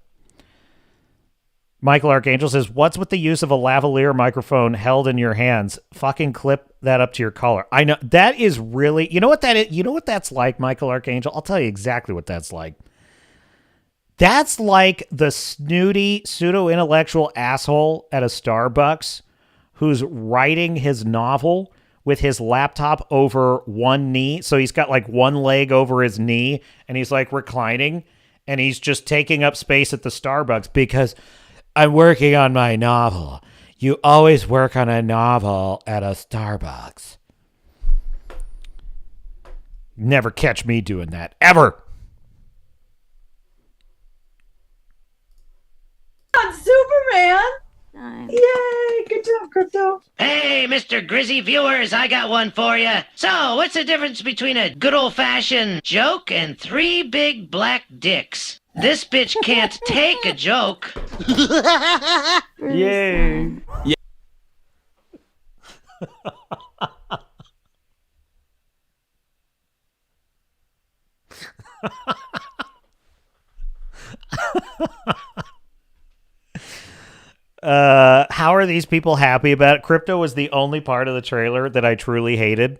Michael Archangel says, what's with the use of a lavalier microphone held in your hands? Fucking clip that up to your collar. I know. That is really... You know what that is? You know what that's like, Michael Archangel? I'll tell you exactly what that's like. That's like the snooty, pseudo-intellectual asshole at a Starbucks who's writing his novel with his laptop over one knee. So he's got like one leg over his knee and he's like reclining and he's just taking up space at the Starbucks because... I'm working on my novel. You always work on a novel at a Starbucks. Never catch me doing that. Ever. On Superman. Time. Yay, good Good job, Crypto. Hey, Mr. Grizzy viewers, I got one for you. So, what's the difference between a good old-fashioned joke and 3 big black dicks? This bitch can't take a joke. Yay. Yeah. How are these people happy about it? Crypto was the only part of the trailer that I truly hated.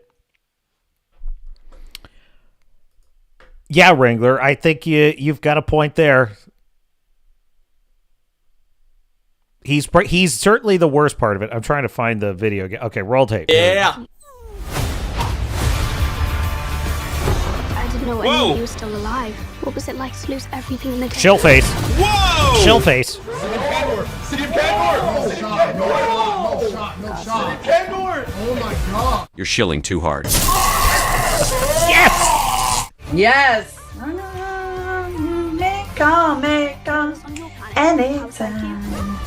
Yeah, Wrangler, I think you've got a point there. He's certainly the worst part of it. I'm trying to find the video again. Okay, roll tape. Yeah. I didn't know any of you were still alive. What was it like to lose everything in the Chill face. Whoa! Chill face. City of Candor! No shot, no shot, no shot. City of Candor! Oh my god. You're shilling too hard. Yes! Yes. Make anytime.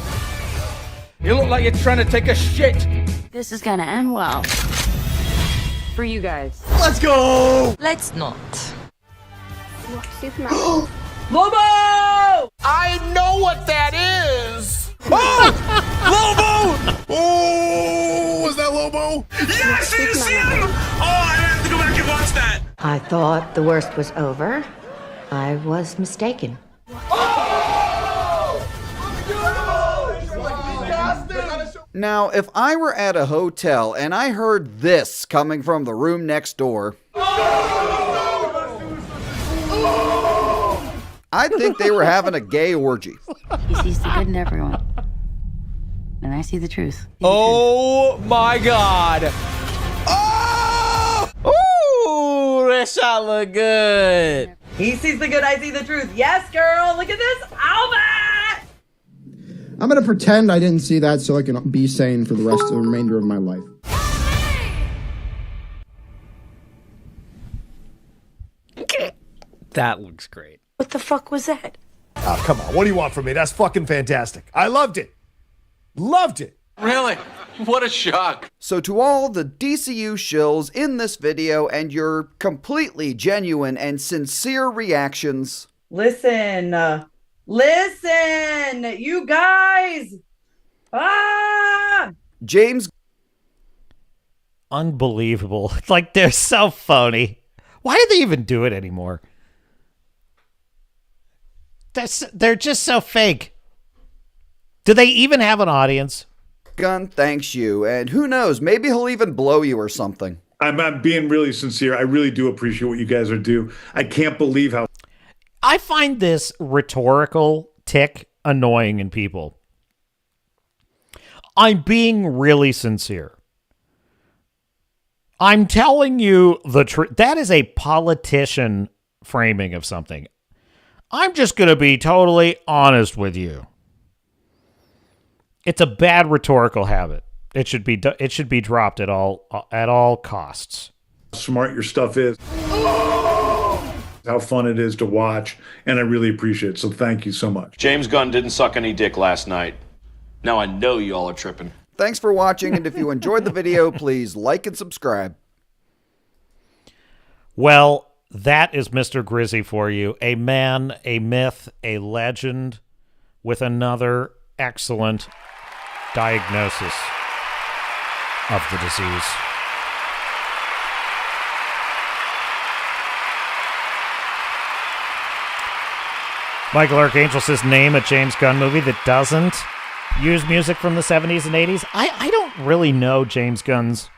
You look like you're trying to take a shit. This is gonna end well. For you guys. Let's go! Let's not. What, Superman? Lobo! I know what that is. Oh! Lobo! Oh, was that Lobo? Yes, it's him! Oh, I have to go back and watch that. I thought the worst was over. I was mistaken. Now, if I were at a hotel and I heard this coming from the room next door, I'd think they were having a gay orgy. He sees the good in everyone. And I see the truth. Oh my god. Oh! Ooh, that shot look good. He sees the good, I see the truth. Yes, girl. Look at this outfit. I'm going to pretend I didn't see that so I can be sane for the rest of the remainder of my life. That looks great. What the fuck was that? Oh, come on. What do you want from me? That's fucking fantastic. I loved it. Loved it. Really? What a shock. So to all the DCU shills in this video and your completely genuine and sincere reactions, Listen, you guys. James. Unbelievable. Like, they're so phony. Why do they even do it anymore? They're just so fake. Do they even have an audience? Gunn thanks you, and who knows, maybe he'll even blow you or something. I'm being really sincere. I really do appreciate what you guys are doing. I can't believe how... I find this rhetorical tick annoying in people. I'm being really sincere. I'm telling you the truth. That is a politician framing of something. I'm just going to be totally honest with you. It's a bad rhetorical habit. It should be dropped at all costs. Smart your stuff is. How fun it is to watch, and I really appreciate it. So thank you so much. James Gunn didn't suck any dick last night. Now I know you all are tripping. Thanks for watching, and if you enjoyed the video, please like and subscribe. Well, that is Mr. Grizzy for you. A man, a myth, a legend with another excellent diagnosis of the disease. Michael Archangel says, name a James Gunn movie that doesn't use music from the 70s and 80s. I don't really know James Gunn's...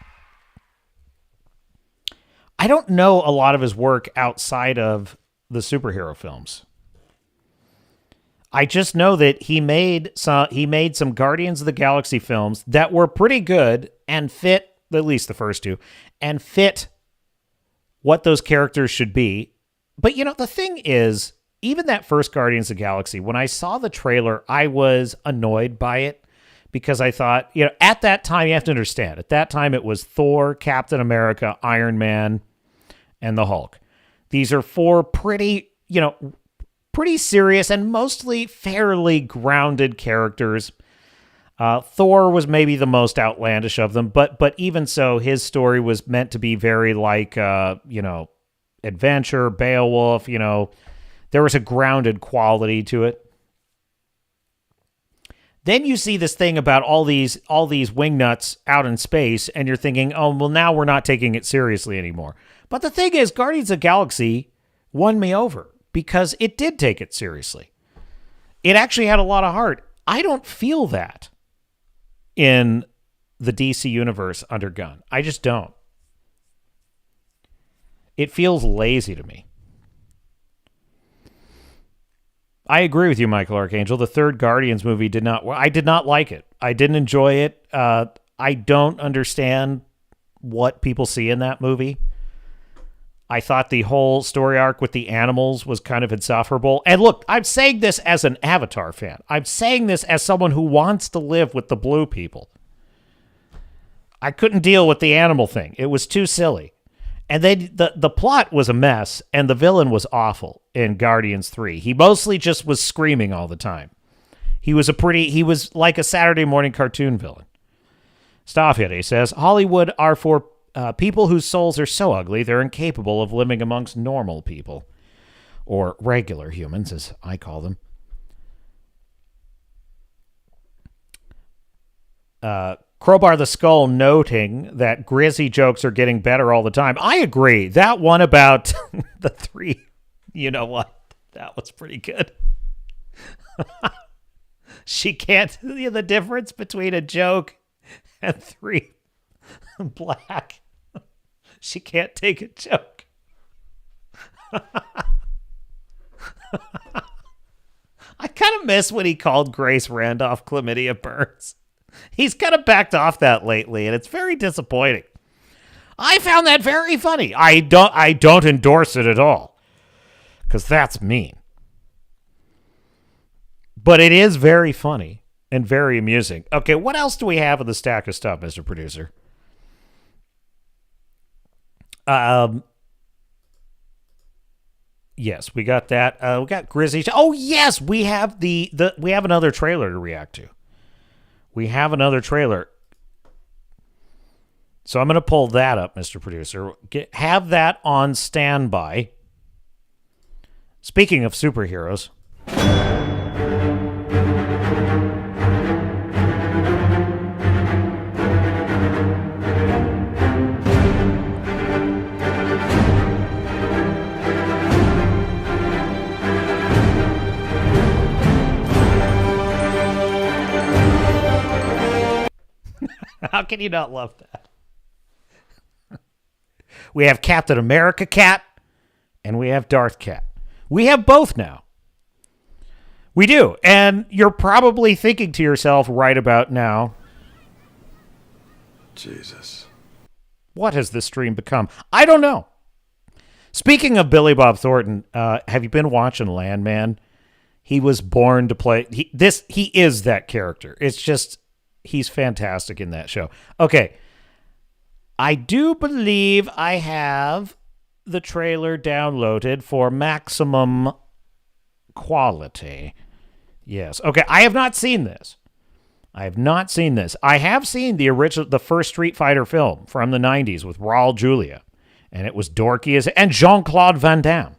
I don't know a lot of his work outside of the superhero films. I just know that he made some Guardians of the Galaxy films that were pretty good and fit, at least the first two, and fit what those characters should be. But, you know, the thing is, even that first Guardians of the Galaxy, when I saw the trailer, I was annoyed by it because I thought, you know, at that time, you have to understand, at that time it was Thor, Captain America, Iron Man, and the Hulk. These are four pretty serious and mostly fairly grounded characters. Thor was maybe the most outlandish of them, but even so, his story was meant to be very like, adventure, Beowulf, there was a grounded quality to it. Then you see this thing about all these wingnuts out in space, and you're thinking, oh, well, now we're not taking it seriously anymore. But the thing is, Guardians of the Galaxy won me over because it did take it seriously. It actually had a lot of heart. I don't feel that in the DC universe under Gunn. I just don't. It feels lazy to me. I agree with you, Michael Archangel. The third Guardians movie I did not like it. I didn't enjoy it. I don't understand what people see in that movie. I thought the whole story arc with the animals was kind of insufferable. And look, I'm saying this as an Avatar fan. I'm saying this as someone who wants to live with the blue people. I couldn't deal with the animal thing. It was too silly. And then the plot was a mess, and the villain was awful in Guardians 3. He mostly just was screaming all the time. He was like a Saturday morning cartoon villain. Staffleet says, Hollywood are for people whose souls are so ugly they're incapable of living amongst normal people. Or regular humans, as I call them. Crowbar the Skull noting that Grizzy jokes are getting better all the time. I agree. That one about the three, you know what? That was pretty good. She can't, the difference between a joke and three black. She can't take a joke. I kind of miss when he called Grace Randolph Chlamydia Burns. He's kind of backed off that lately, and it's very disappointing. I found that very funny. I don't endorse it at all, because that's mean. But it is very funny and very amusing. Okay, what else do we have in the stack of stuff, Mr. Producer? Yes, we got that. We got Grizzy. Oh yes, we have we have another trailer to react to. We have another trailer. So I'm going to pull that up, Mr. Producer. Have that on standby. Speaking of superheroes. How can you not love that? We have Captain America Cat, and we have Darth Cat. We have both now. We do. And you're probably thinking to yourself right about now, Jesus. What has this stream become? I don't know. Speaking of Billy Bob Thornton, have you been watching Landman? He was born to play. He is that character. It's just, he's fantastic in that show. Okay. I do believe I have the trailer downloaded for maximum quality. Yes. Okay. I have not seen this. I have seen the first Street Fighter film from the 90s with Raul Julia. And it was dorky and Jean-Claude Van Damme.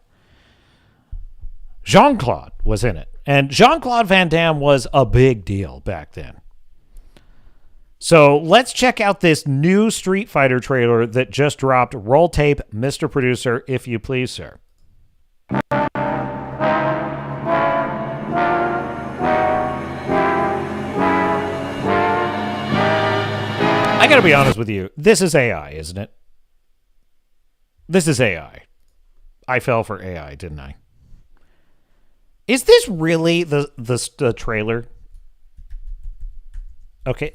Jean-Claude was in it. And Jean-Claude Van Damme was a big deal back then. So let's check out this new Street Fighter trailer that just dropped. Roll tape, Mr. Producer, if you please, sir. I gotta be honest with you. This is AI, isn't it? This is AI. I fell for AI, didn't I? Is this really the trailer? Okay,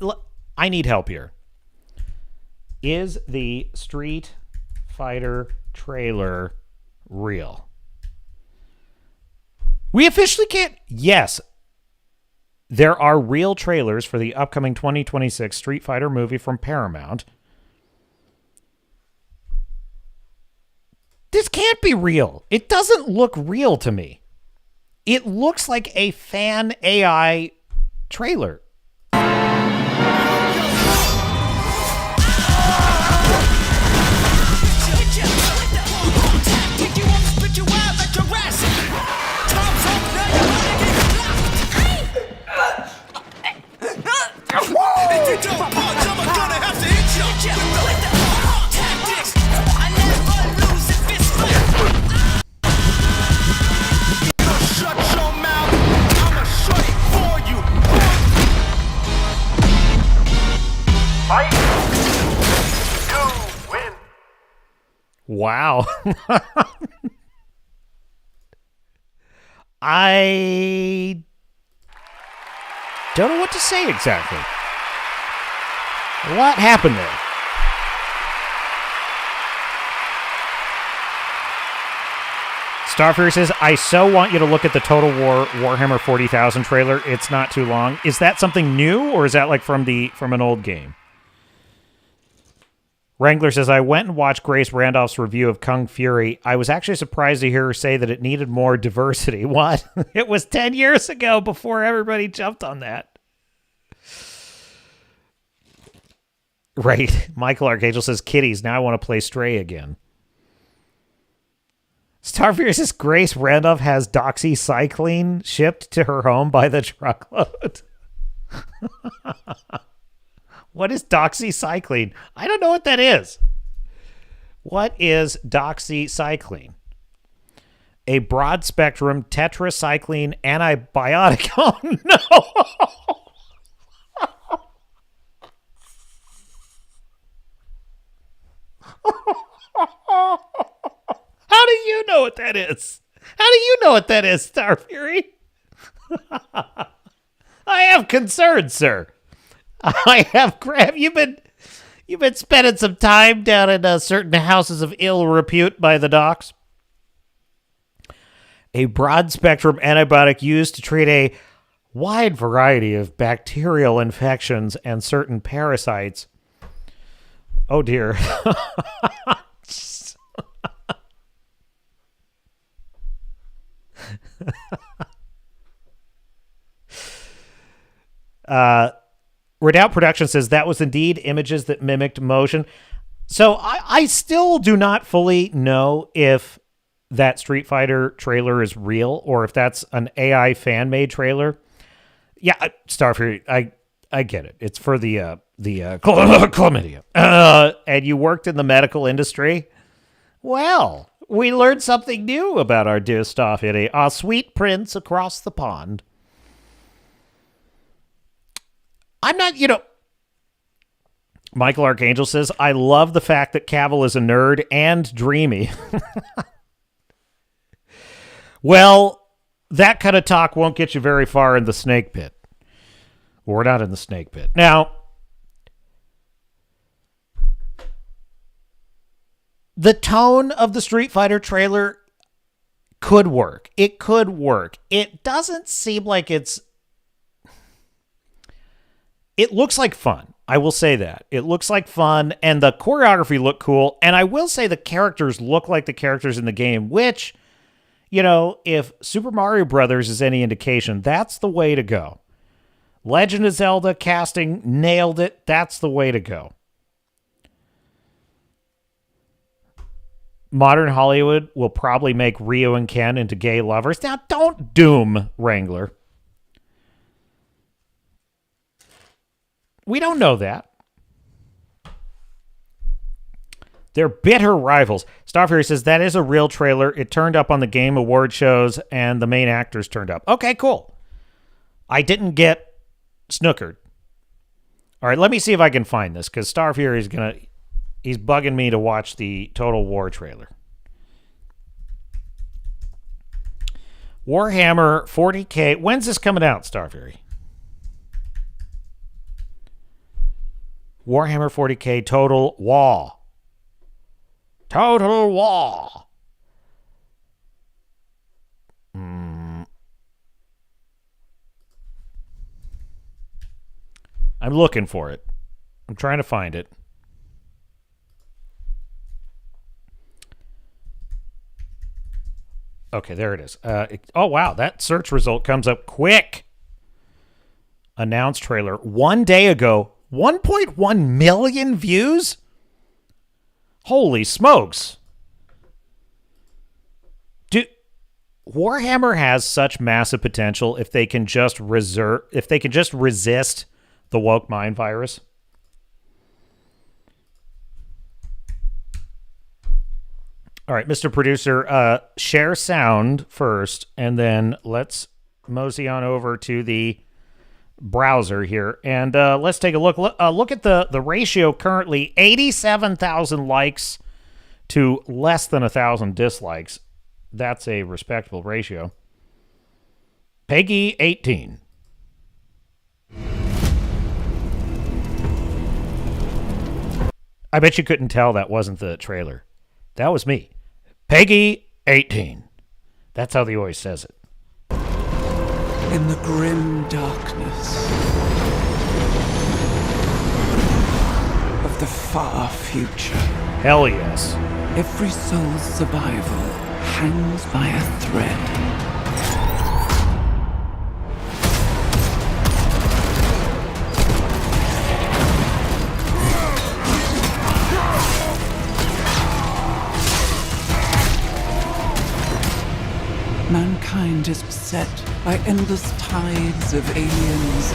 I need help here. Is the Street Fighter trailer real? We officially can't. Yes. There are real trailers for the upcoming 2026 Street Fighter movie from Paramount. This can't be real. It doesn't look real to me. It looks like a fan AI trailer. Wow. I don't know what to say exactly. What happened there? Starfire says, I so want you to look at the Total War Warhammer 40,000 trailer. It's not too long. Is that something new, or is that like from an old game? Wrangler says, I went and watched Grace Randolph's review of Kung Fury. I was actually surprised to hear her say that it needed more diversity. What? It was 10 years ago before everybody jumped on that. Right. Michael Archangel says, kitties, now I want to play Stray again. Starfire says, Grace Randolph has doxycycline shipped to her home by the truckload. What is doxycycline? I don't know what that is. What is doxycycline? A broad-spectrum tetracycline antibiotic. Oh, no! How do you know what that is? How do you know what that is, Starfury? I have concerns, sir. You've been spending some time down in certain houses of ill repute by the docks. A broad-spectrum antibiotic used to treat a wide variety of bacterial infections and certain parasites. Oh, dear. Redoubt Production says that was indeed images that mimicked motion. So I still do not fully know if that Street Fighter trailer is real or if that's an AI fan-made trailer. Yeah, Starfire, I get it. It's for the chlamydia. And you worked in the medical industry? Well, we learned something new about our dear Starfire, our sweet prince across the pond. I'm not, Michael Archangel says, I love the fact that Cavill is a nerd and dreamy. Well, that kind of talk won't get you very far in the snake pit. We're not in the snake pit. Now, the tone of the Street Fighter trailer could work. It could work. It doesn't seem like it looks like fun. I will say that. It looks like fun, and the choreography looked cool, and I will say the characters look like the characters in the game, which, if Super Mario Brothers is any indication, that's the way to go. Legend of Zelda casting nailed it. That's the way to go. Modern Hollywood will probably make Ryu and Ken into gay lovers. Now, don't doom Wrangler. We don't know that. They're bitter rivals. Starfire says that is a real trailer. It turned up on the Game Award shows, and the main actors turned up. Okay, cool. I didn't get snookered. All right, let me see if I can find this, because Starfire he's bugging me to watch the Total War trailer. Warhammer 40K. When's this coming out, Starfire? Warhammer 40K Total War. Total War. I'm looking for it. I'm trying to find it. Okay, there it is. Oh, wow. That search result comes up quick. Announced trailer. 1 day ago, 1.1 million views? Holy smokes. Warhammer has such massive potential if they can just resist the woke mind virus. All right, Mr. Producer, share sound first, and then let's mosey on over to the browser here, and let's take a look. Look at the ratio currently: 87,000 likes to less than 1,000 dislikes. That's a respectable ratio. Peggy 18. I bet you couldn't tell that wasn't the trailer. That was me. Peggy 18. That's how he always says it. In the grim darkness of the far future. Hell yes. Every soul's survival hangs by a thread. Mankind is beset by endless tides of aliens,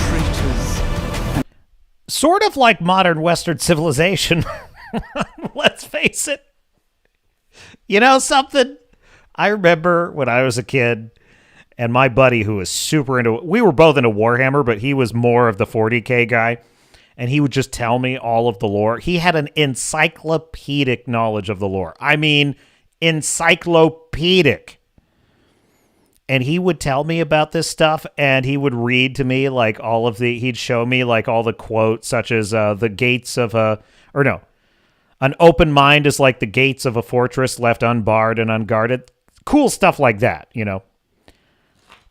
traitors. Sort of like modern Western civilization. Let's face it. You know something? I remember when I was a kid and my buddy who was super into, we were both into Warhammer, but he was more of the 40K guy. And he would just tell me all of the lore. He had an encyclopedic knowledge of the lore. I mean, encyclopedic. And he would tell me about this stuff, and he would read to me like all of the, he'd show me like all the quotes, such as the gates of an open mind is like the gates of a fortress left unbarred and unguarded. Cool stuff like that, you know.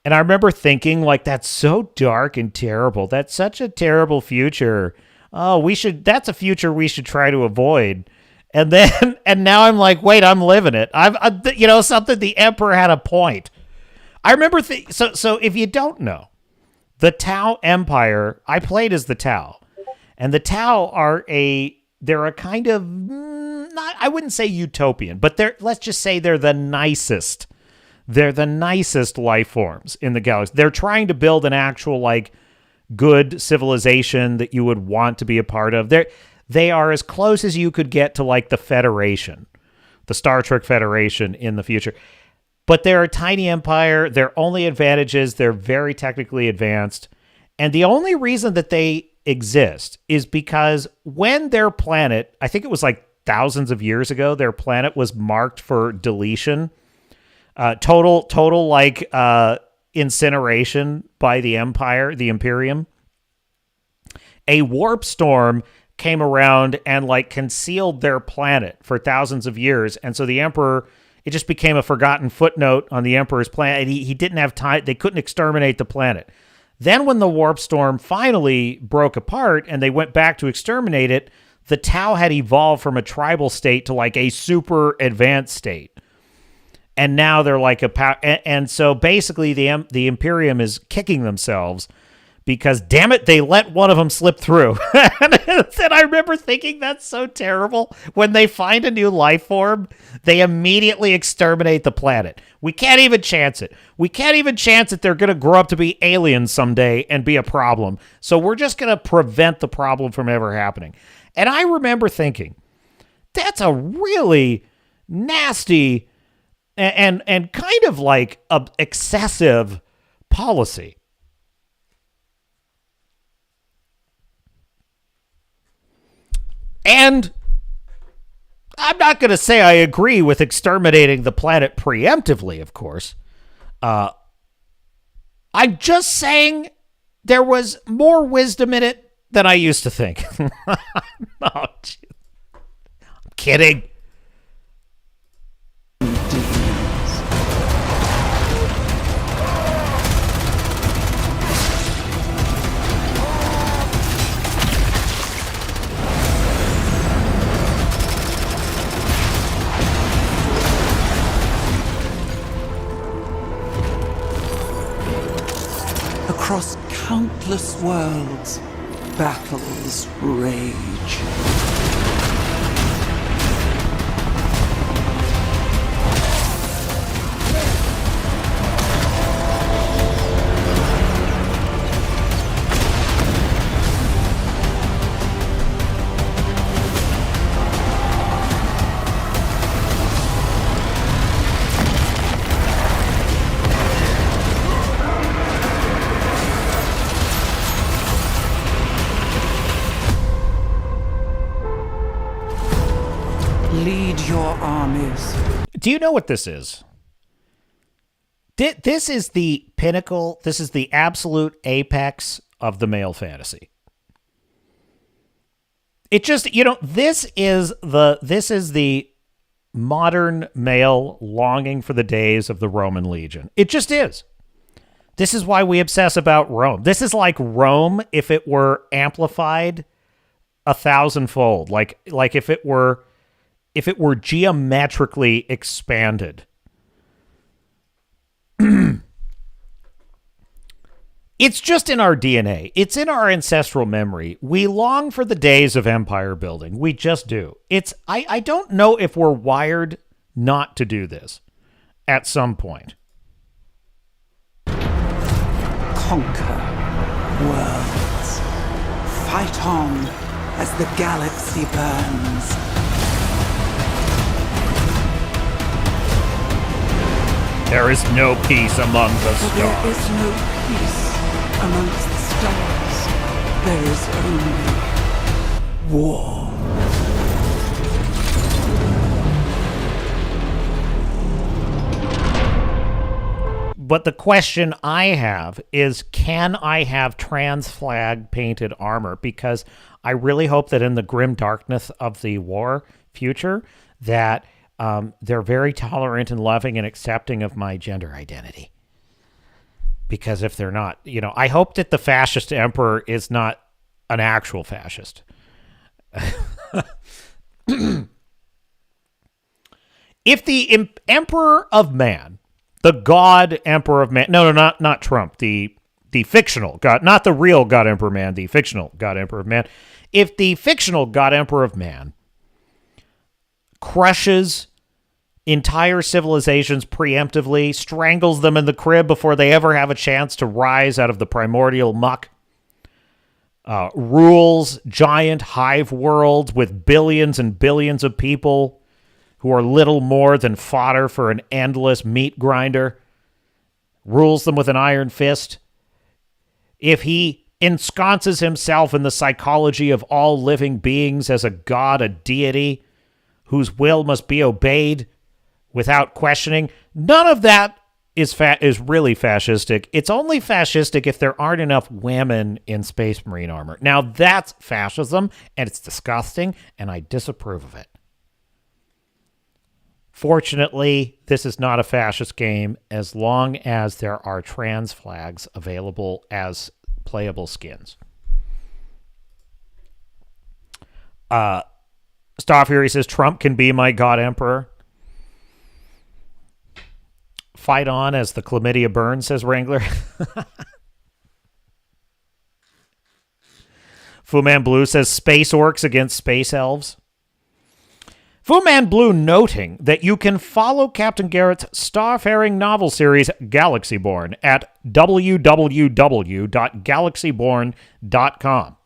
And I remember thinking, like, that's so dark and terrible. That's such a terrible future. Oh, that's a future we should try to avoid. And then, and now I'm like, wait, I'm living it. You know, something, the Emperor had a point. I remember, so if you don't know, the Tau Empire, I played as the Tau. And the Tau they're a kind of, I wouldn't say utopian, but let's just say they're the nicest. They're the nicest life forms in the galaxy. They're trying to build an actual, like, good civilization that you would want to be a part of. They are as close as you could get to, like, the Federation, the Star Trek Federation in the future. But they're a tiny empire. Their only advantage is they're very technically advanced. And the only reason that they exist is because when their planet, I think it was like thousands of years ago, their planet was marked for deletion. Total like incineration by the Empire, the Imperium. A warp storm came around and like concealed their planet for thousands of years. And so the Emperor, it just became a forgotten footnote on the Emperor's planet. He didn't have time. They couldn't exterminate the planet. Then when the warp storm finally broke apart and they went back to exterminate it, the Tau had evolved from a tribal state to like a super advanced state. And now they're like and so basically the Imperium is kicking themselves because, damn it, they let one of them slip through. And I remember thinking that's so terrible. When they find a new life form, they immediately exterminate the planet. We can't even chance it. We can't even chance that they're going to grow up to be aliens someday and be a problem. So we're just going to prevent the problem from ever happening. And I remember thinking, that's a really nasty and kind of like excessive policy. And I'm not going to say I agree with exterminating the planet preemptively, of course. I'm just saying there was more wisdom in it than I used to think. I'm kidding. Across countless worlds, battles rage. armies. Do you know what this is? This is the pinnacle. This is the absolute apex of the male fantasy. It just, this is the modern male longing for the days of the Roman legion. It just is. This is why we obsess about Rome. This is like Rome if it were amplified 1,000-fold. Like if it were geometrically expanded. It's just in our DNA. It's in our ancestral memory. We long for the days of empire building. We just do. I don't know if we're wired not to do this at some point. Conquer worlds. Fight on as the galaxy burns. There is no peace among the stars. There is no peace amongst the stars. There is only war. But the question I have is, can I have trans flag painted armor? Because I really hope that in the grim darkness of the war future that they're very tolerant and loving and accepting of my gender identity. Because if they're not, I hope that the fascist emperor is not an actual fascist. If the emperor of man, the god emperor of man, no, not Trump, the fictional god, not the real god emperor of man, the fictional god emperor of man. If the fictional god emperor of man crushes entire civilizations preemptively, strangles them in the crib before they ever have a chance to rise out of the primordial muck, rules giant hive worlds with billions and billions of people who are little more than fodder for an endless meat grinder, rules them with an iron fist. If he ensconces himself in the psychology of all living beings as a god, a deity, whose will must be obeyed without questioning, none of that is really fascistic. It's only fascistic if there aren't enough women in Space Marine armor. Now that's fascism, and it's disgusting, and I disapprove of it. Fortunately, this is not a fascist game as long as there are trans flags available as playable skins. Star Fury says, Trump can be my god emperor. Fight on as the chlamydia burns, says Wrangler. Fu Man Blue says, space orcs against space elves. Fu Man Blue noting that you can follow Captain Garrett's starfaring novel series Galaxyborn at www.galaxyborn.com.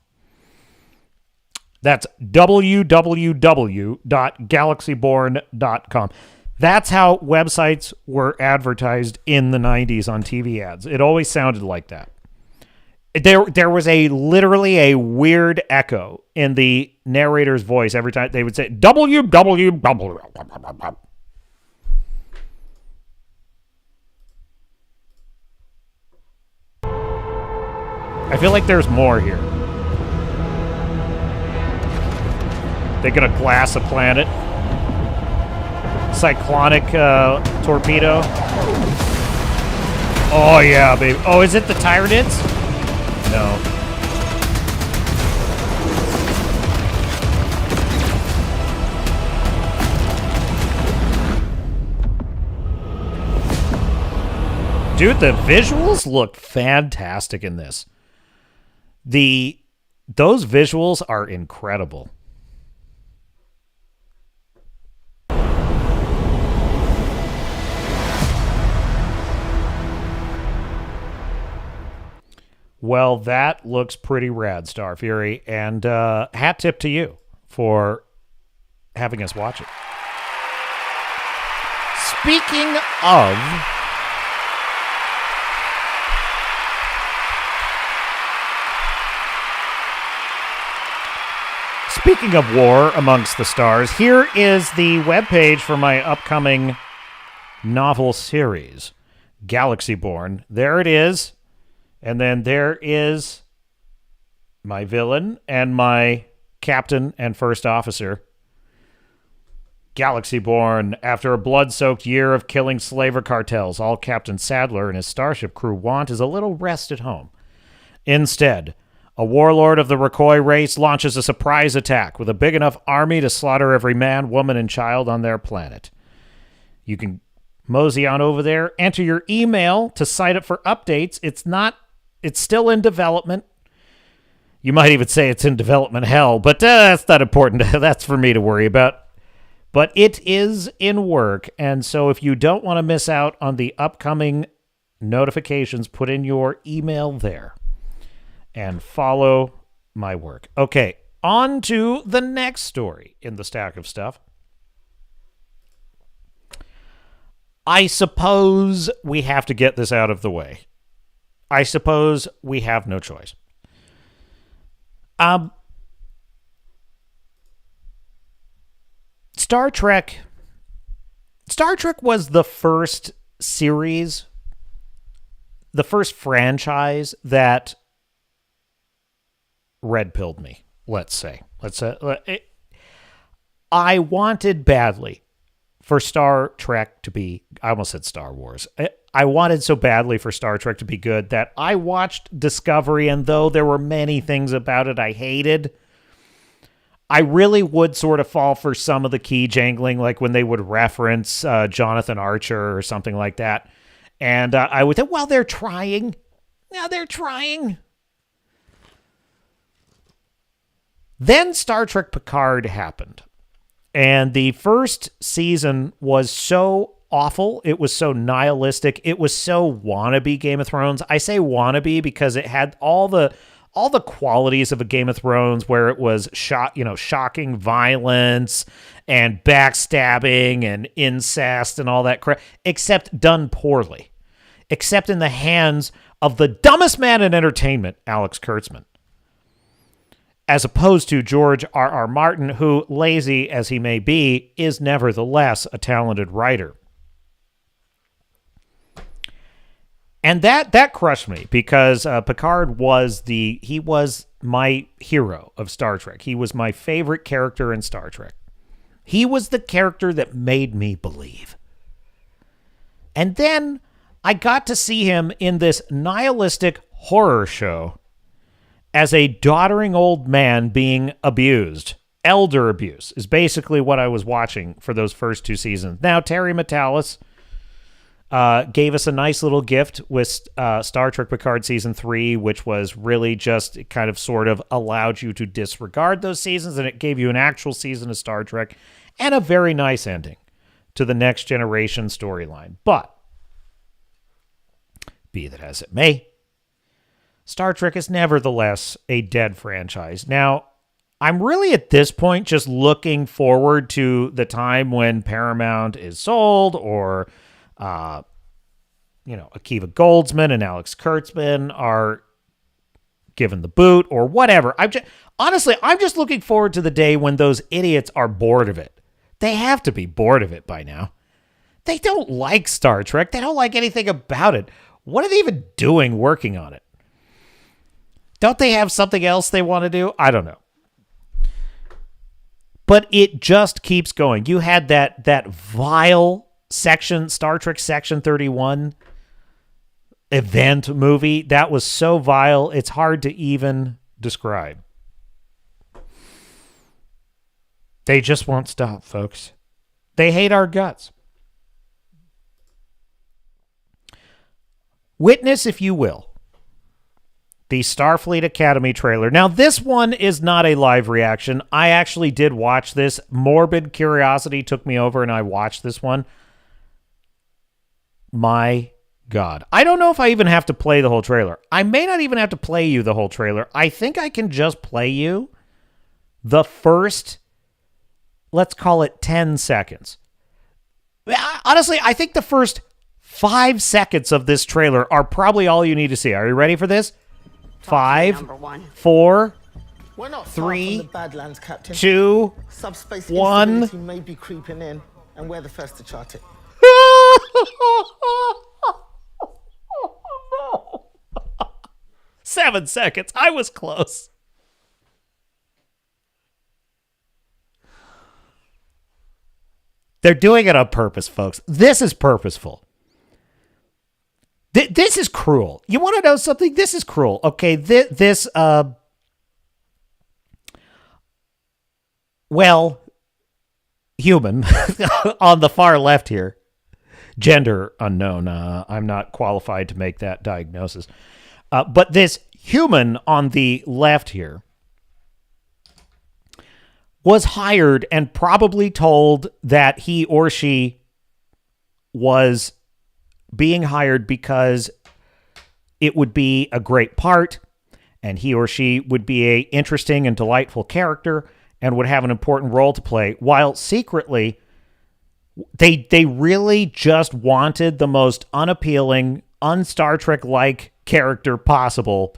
That's www.galaxyborn.com. That's how websites were advertised in the 90s on TV ads. It always sounded like that. There was literally a weird echo in the narrator's voice every time they would say www. I feel like there's more here. They're gonna glass a planet. Cyclonic torpedo. Oh yeah, baby. Oh, is it the Tyranids? No. Dude, the visuals look fantastic in this. Those visuals are incredible. Well, that looks pretty rad, Star Fury, and hat tip to you for having us watch it. Speaking speaking of war amongst the stars, here is the webpage for my upcoming novel series, Galaxy-Born. There it is. And then there is my villain and my captain and first officer. Galaxy-Born. After a blood-soaked year of killing slaver cartels, all Captain Sadler and his starship crew want is a little rest at home. Instead, a warlord of the Rokoi race launches a surprise attack with a big enough army to slaughter every man, woman, and child on their planet. You can mosey on over there, enter your email to sign up for updates. It's still in development. You might even say it's in development hell, but that's not important. That's for me to worry about. But it is in work, and so if you don't want to miss out on the upcoming notifications, put in your email there and follow my work. Okay, on to the next story in the stack of stuff. I suppose we have to get this out of the way. I suppose we have no choice. Star Trek was the first series, the first franchise that red-pilled me, let's say. I wanted badly for Star Trek to be, I almost said Star Wars. I wanted so badly for Star Trek to be good that I watched Discovery, and though there were many things about it I hated, I really would sort of fall for some of the key jangling, like when they would reference Jonathan Archer or something like that. And I would think, well, they're trying. Yeah, they're trying. Then Star Trek Picard happened. And the first season was so awful. It was so nihilistic. It was so wannabe Game of Thrones. I say wannabe because it had all the qualities of a Game of Thrones, where it was shocking violence and backstabbing and incest and all that crap, except done poorly, except in the hands of the dumbest man in entertainment, Alex Kurtzman, as opposed to George R.R. Martin, who, lazy as he may be, is nevertheless a talented writer. And that crushed me because Picard was my hero of Star Trek. He was my favorite character in Star Trek. He was the character that made me believe. And then I got to see him in this nihilistic horror show as a doddering old man being abused. Elder abuse is basically what I was watching for those first two seasons. Now, Terry Matalas gave us a nice little gift with Star Trek Picard Season 3, which was really just, it kind of sort of allowed you to disregard those seasons, and it gave you an actual season of Star Trek and a very nice ending to the Next Generation storyline. But, be that as it may, Star Trek is nevertheless a dead franchise. Now, I'm really at this point just looking forward to the time when Paramount is sold, or Akiva Goldsman and Alex Kurtzman are given the boot, or whatever. I'm just looking forward to the day when those idiots are bored of it. They have to be bored of it by now. They don't like Star Trek. They don't like anything about it. What are they even doing working on it? Don't they have something else they want to do? I don't know. But it just keeps going. You had that vile Star Trek Section 31 event movie. That was so vile, it's hard to even describe. They just won't stop, folks. They hate our guts. Witness, if you will, the Starfleet Academy trailer. Now, this one is not a live reaction. I actually did watch this. Morbid curiosity took me over, and I watched this one. My God. I don't know if I even have to play the whole trailer. I may not even have to play you the whole trailer. I think I can just play you the first, let's call it 10 seconds. Honestly, I think the first 5 seconds of this trailer are probably all you need to see. Are you ready for this? 5, 4, We're not 3, far from the Badlands, Captain. 2, Subspace 1. instability may be creeping in, and we're the first to chart it. 7 seconds. I was close. They're doing it on purpose, folks. This is purposeful. This is cruel. You want to know something? This is cruel. Okay, human on the far left here, gender unknown. I'm not qualified to make that diagnosis. But this human on the left here was hired and probably told that he or she was being hired because it would be a great part and he or she would be a interesting and delightful character and would have an important role to play, while secretly they really just wanted the most unappealing, un-Star Trek-like character possible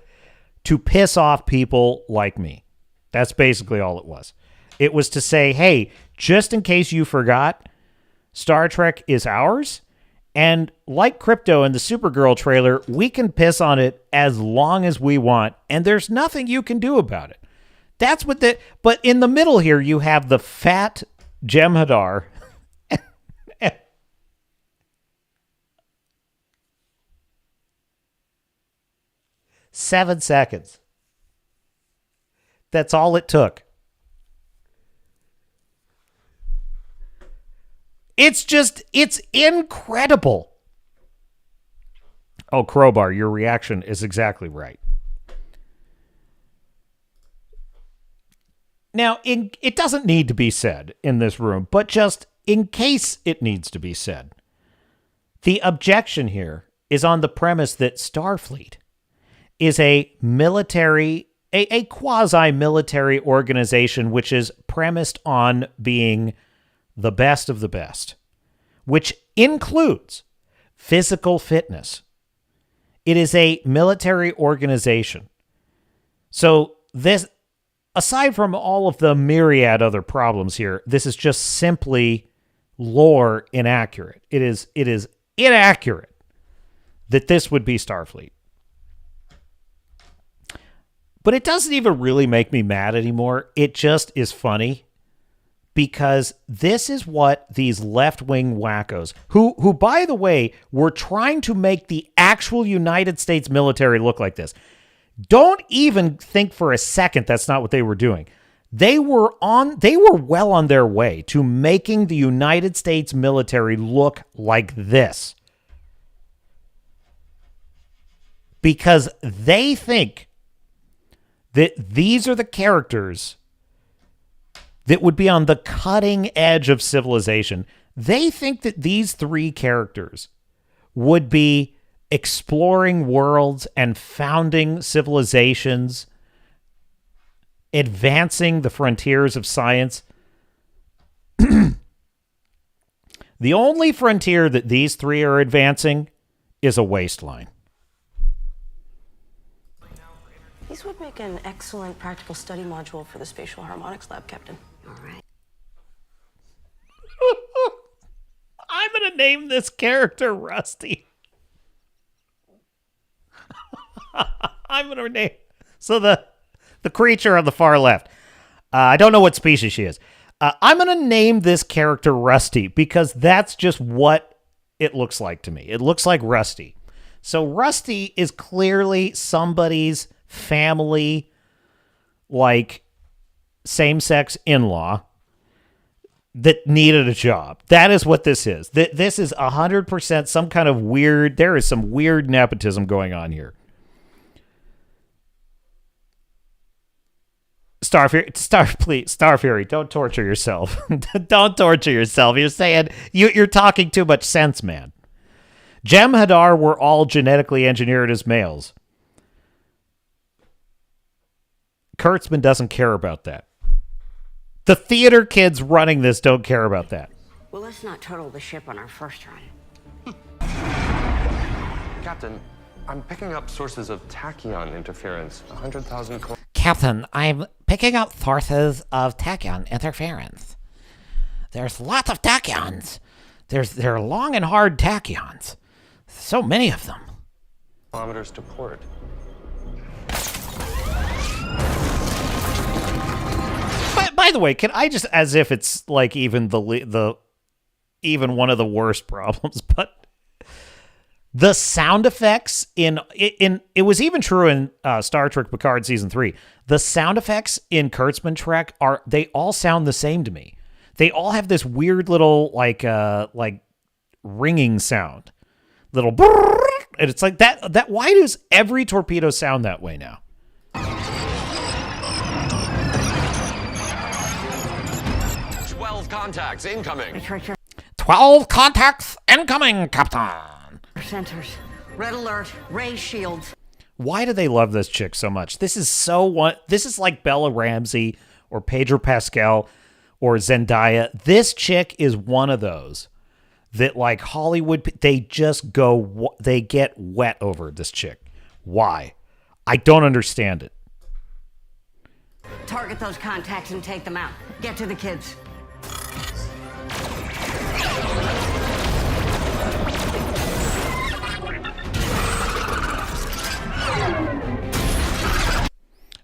to piss off people like me. That's basically all it was. It was to say, hey, just in case you forgot, Star Trek is ours, and like Crypto in the Supergirl trailer, we can piss on it as long as we want, and there's nothing you can do about it. That's what but in the middle here, you have the fat Jem'Hadar. 7 seconds. That's all it took. It's incredible. Oh, Crowbar, your reaction is exactly right. Now, it doesn't need to be said in this room, but just in case it needs to be said, the objection here is on the premise that Starfleet is a military, a quasi-military organization which is premised on being the best of the best, which includes physical fitness. It is a military organization. So this, aside from all of the myriad other problems here, this is just simply lore inaccurate. It is inaccurate that this would be Starfleet. But it doesn't even really make me mad anymore. It just is funny. Because this is what these left-wing wackos, who, by the way, were trying to make the actual United States military look like this. Don't even think for a second that's not what they were doing. They were well on their way to making the United States military look like this. Because they think that these are the characters that would be on the cutting edge of civilization. They think that these 3 characters would be exploring worlds and founding civilizations, advancing the frontiers of science. The only frontier that these 3 are advancing is a waistline. These would make an excellent practical study module for the Spatial Harmonics Lab, Captain. All right. I'm going to name this character Rusty. I'm going to name... So the creature on the far left. I don't know what species she is. I'm going to name this character Rusty because that's just what it looks like to me. It looks like Rusty. So Rusty is clearly somebody's family, like same-sex in-law that needed a job. That is what this is. This is 100% some kind of weird... There is some weird nepotism going on here. Starfury, don't torture yourself. Don't torture yourself. You're saying... You're talking too much sense, man. Jem'Hadar were all genetically engineered as males. Kurtzman doesn't care about that. The theater kids running this don't care about that. Well, let's not total the ship on our first run. Captain, I'm picking up sources of tachyon interference. 100,000... Captain, I'm picking up sources of tachyon interference. There's lots of tachyons. They're long and hard tachyons. So many of them. Kilometers to port. By the way, can I just, as if it's like even even one of the worst problems, but the sound effects in it was even true in Star Trek Picard season 3. The sound effects in Kurtzman Trek they all sound the same to me. They all have this weird little like ringing sound, little brrr, and it's like that. Why does every torpedo sound that way now? 12 contacts incoming. 12 contacts incoming, Captain. Centers. Red alert. Ray shields. Why do they love this chick so much? This is like Bella Ramsey or Pedro Pascal or Zendaya. This chick is one of those that, like, Hollywood, they get wet over this chick. Why? I don't understand it. Target those contacts and take them out. Get to the kids.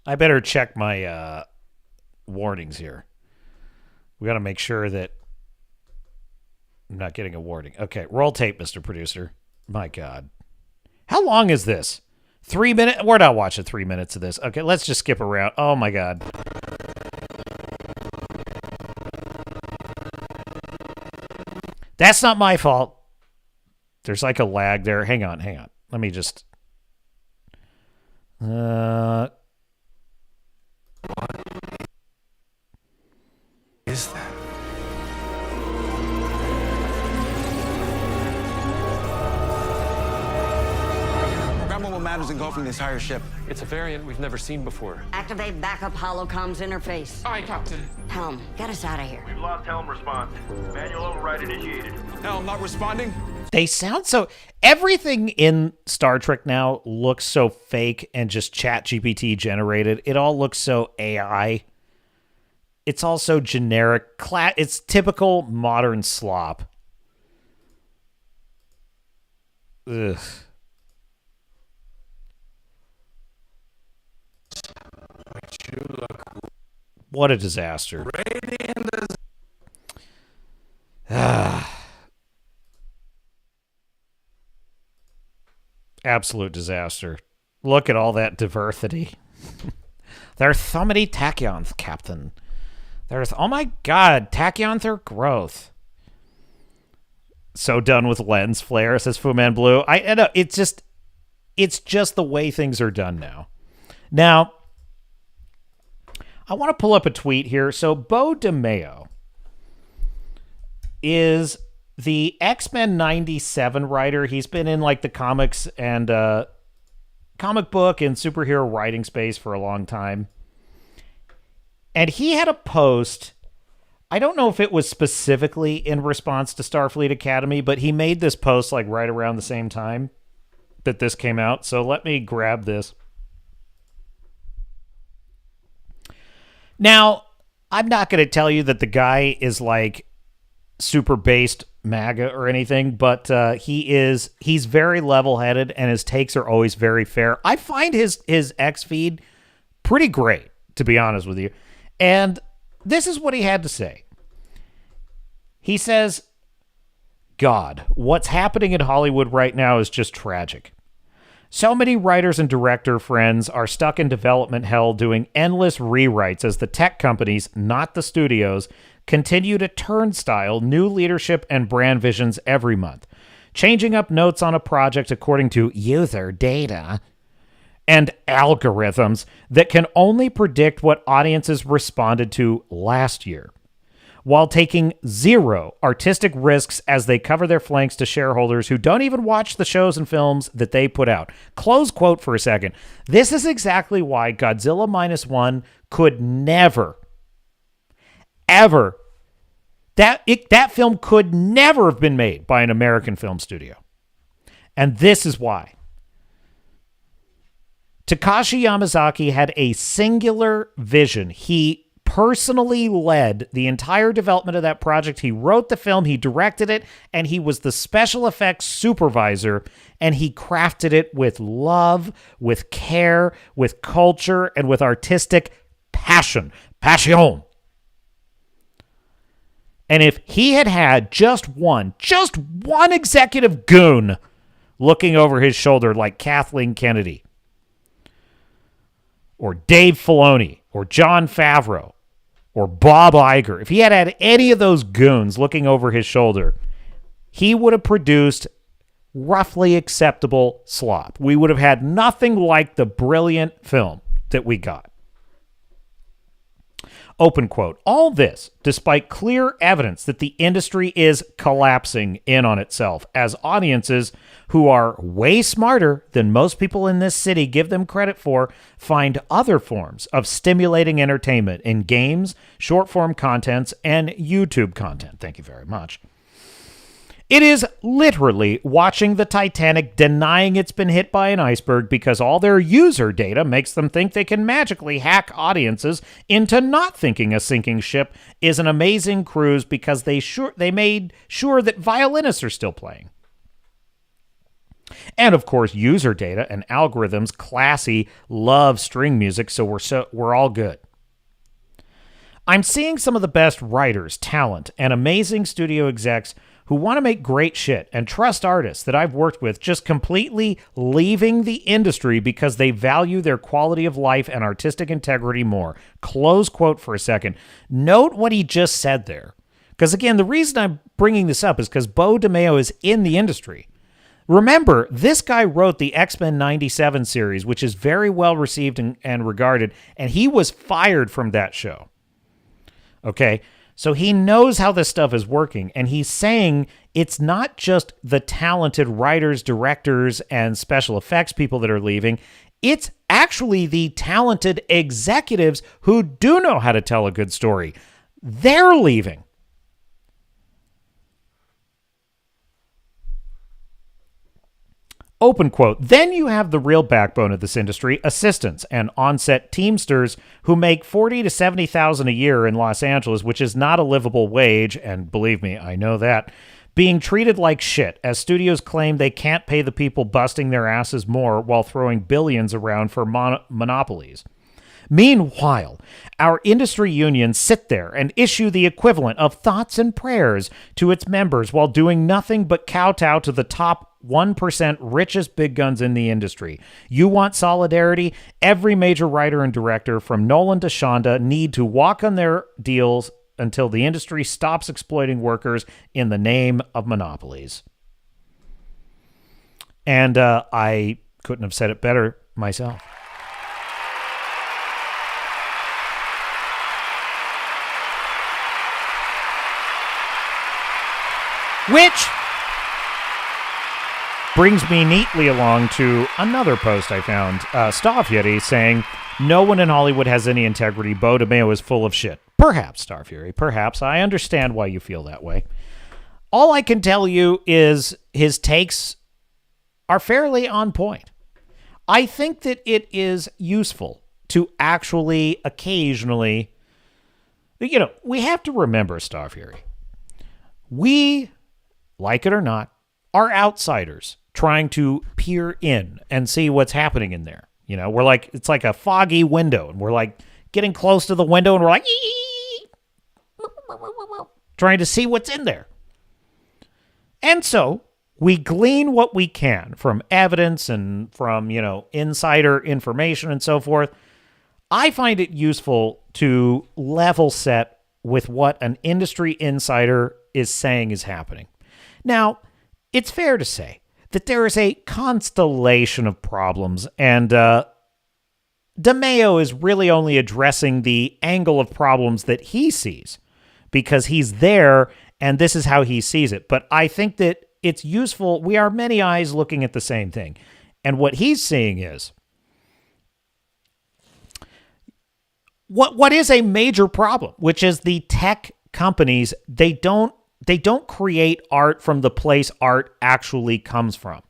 I better check my warnings here. We got to make sure that I'm not getting a warning. Okay, roll tape, Mr. Producer. My God. How long is this? 3 minutes? We're not watching 3 minutes of this. Okay, let's just skip around. Oh, my God. That's not my fault. There's like a lag there. Hang on. Let me just... What is that? Programmable matters engulfing the entire ship. It's a variant we've never seen before. Activate backup holocomms interface. Aye, Captain. Helm, get us out of here. We've lost Helm response. Manual override initiated. Helm, not responding? They sound so... Everything in Star Trek now looks so fake and just ChatGPT generated. It all looks so AI. It's all so generic. It's typical modern slop. Ugh. What a disaster. Absolute disaster. Look at all that diversity. There's so many tachyons, Captain. Oh my God, tachyons are gross. So done with lens flare, says Fu Man Blue. I know, it's just the way things are done now. Now, I want to pull up a tweet here. So Bo DeMeo is the X-Men 97 writer. He's been in like the comics and comic book and superhero writing space for a long time. And he had a post. I don't know if it was specifically in response to Starfleet Academy, but he made this post like right around the same time that this came out. So let me grab this. Now, I'm not going to tell you that the guy is like super based MAGA or anything, but he's very level-headed and his takes are always very fair. I find his X feed pretty great, to be honest with you. And this is what he had to say. He says, God, what's happening in Hollywood right now is just tragic. So many writers and director friends are stuck in development hell doing endless rewrites as the tech companies, not the studios, continue to turnstile new leadership and brand visions every month, changing up notes on a project according to user data and algorithms that can only predict what audiences responded to last year, while taking zero artistic risks as they cover their flanks to shareholders who don't even watch the shows and films that they put out. Close quote for a second. This is exactly why Godzilla Minus One could never, ever, that film could never have been made by an American film studio. And this is why. Takashi Yamazaki had a singular vision. He personally led the entire development of that project. He wrote the film, he directed it, and he was the special effects supervisor, and he crafted it with love, with care, with culture, and with artistic passion. Passion. And if he had had just one executive goon looking over his shoulder like Kathleen Kennedy, or Dave Filoni, or Jon Favreau, or Bob Iger, if he had had any of those goons looking over his shoulder, he would have produced roughly acceptable slop. We would have had nothing like the brilliant film that we got. Open quote. All this, despite clear evidence that the industry is collapsing in on itself, as audiences who are way smarter than most people in this city give them credit for find other forms of stimulating entertainment in games, short-form contents, and YouTube content. Thank you very much. It is literally watching the Titanic denying it's been hit by an iceberg because all their user data makes them think they can magically hack audiences into not thinking a sinking ship is an amazing cruise because they made sure that violinists are still playing. And of course, user data and algorithms classy love string music, so we're all good. I'm seeing some of the best writers, talent, and amazing studio execs who want to make great shit and trust artists that I've worked with just completely leaving the industry because they value their quality of life and artistic integrity more. Close quote for a second. Note what he just said there. Because again, the reason I'm bringing this up is because Beau DeMayo is in the industry. Remember, this guy wrote the X-Men 97 series, which is very well received and regarded, and he was fired from that show. Okay? So he knows how this stuff is working, and he's saying it's not just the talented writers, directors, and special effects people that are leaving. It's actually the talented executives who do know how to tell a good story. They're leaving. Open quote. Then you have the real backbone of this industry, assistants and on-set teamsters who make $40,000 to $70,000 a year in Los Angeles, which is not a livable wage, and believe me, I know that, being treated like shit as studios claim they can't pay the people busting their asses more while throwing billions around for monopolies. Meanwhile, our industry unions sit there and issue the equivalent of thoughts and prayers to its members while doing nothing but kowtow to the top 1% richest big guns in the industry. You want solidarity? Every major writer and director, from Nolan to Shonda, need to walk on their deals until the industry stops exploiting workers in the name of monopolies. And I couldn't have said it better myself. Which brings me neatly along to another post I found. Starfury saying, no one in Hollywood has any integrity. Beau DeMayo is full of shit. Perhaps, Starfury, perhaps. I understand why you feel that way. All I can tell you is his takes are fairly on point. I think that it is useful to actually occasionally, we have to remember, Starfury. We, like it or not, are outsiders trying to peer in and see what's happening in there. We're like, it's like a foggy window, and we're like getting close to the window, and we're like, trying to see what's in there. And so we glean what we can from evidence and from, insider information and so forth. I find it useful to level set with what an industry insider is saying is happening. Now, it's fair to say that there is a constellation of problems, and DeMayo is really only addressing the angle of problems that he sees because he's there and this is how he sees it. But I think that it's useful. We are many eyes looking at the same thing. And what he's seeing is what is a major problem, which is the tech companies, they don't create art from the place art actually comes from.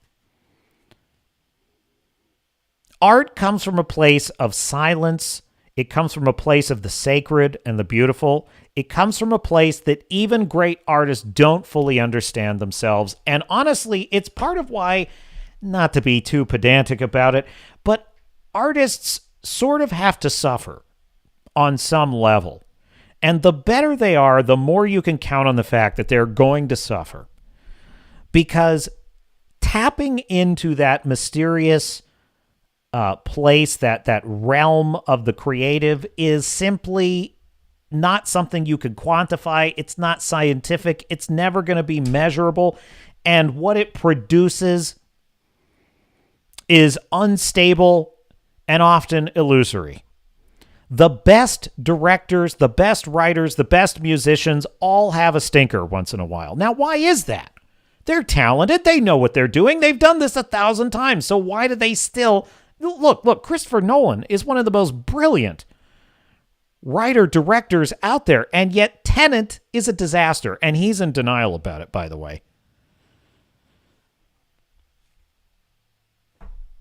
Art comes from a place of silence. It comes from a place of the sacred and the beautiful. It comes from a place that even great artists don't fully understand themselves. And honestly, it's part of why, not to be too pedantic about it, but artists sort of have to suffer on some level. And the better they are, the more you can count on the fact that they're going to suffer. Because tapping into that mysterious place, that realm of the creative, is simply not something you can quantify. It's not scientific. It's never going to be measurable. And what it produces is unstable and often illusory. The best directors, the best writers, the best musicians all have a stinker once in a while. Now, why is that? They're talented. They know what they're doing. They've done this 1,000 times. So why do they still... Look, Christopher Nolan is one of the most brilliant writer-directors out there, and yet Tenet is a disaster, and he's in denial about it, by the way.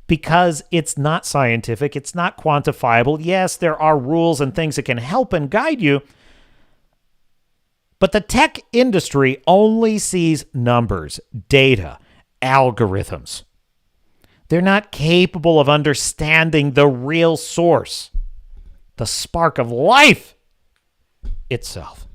Because it's not scientific, it's not quantifiable. Yes, there are rules and things that can help and guide you, but the tech industry only sees numbers, data, algorithms. They're not capable of understanding the real source, the spark of life itself.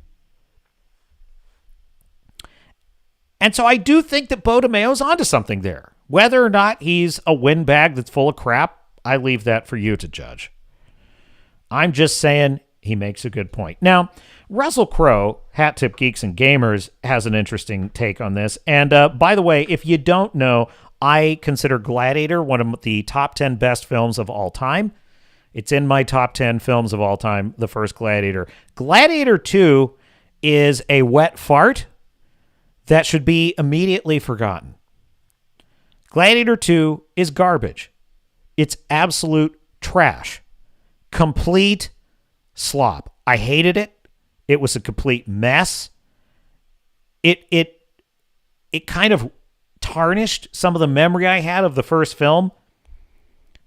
And so I do think that Beau DeMayo's onto something there. Whether or not he's a windbag that's full of crap, I leave that for you to judge. I'm just saying he makes a good point. Now, Russell Crowe, Hat Tip Geeks and Gamers, has an interesting take on this. And by the way, if you don't know, I consider Gladiator one of the top 10 best films of all time. It's in my top 10 films of all time, the first Gladiator. Gladiator 2 is a wet fart that should be immediately forgotten. Gladiator 2 is garbage. It's absolute trash. Complete slop. I hated it. It was a complete mess. It kind of tarnished some of the memory I had of the first film.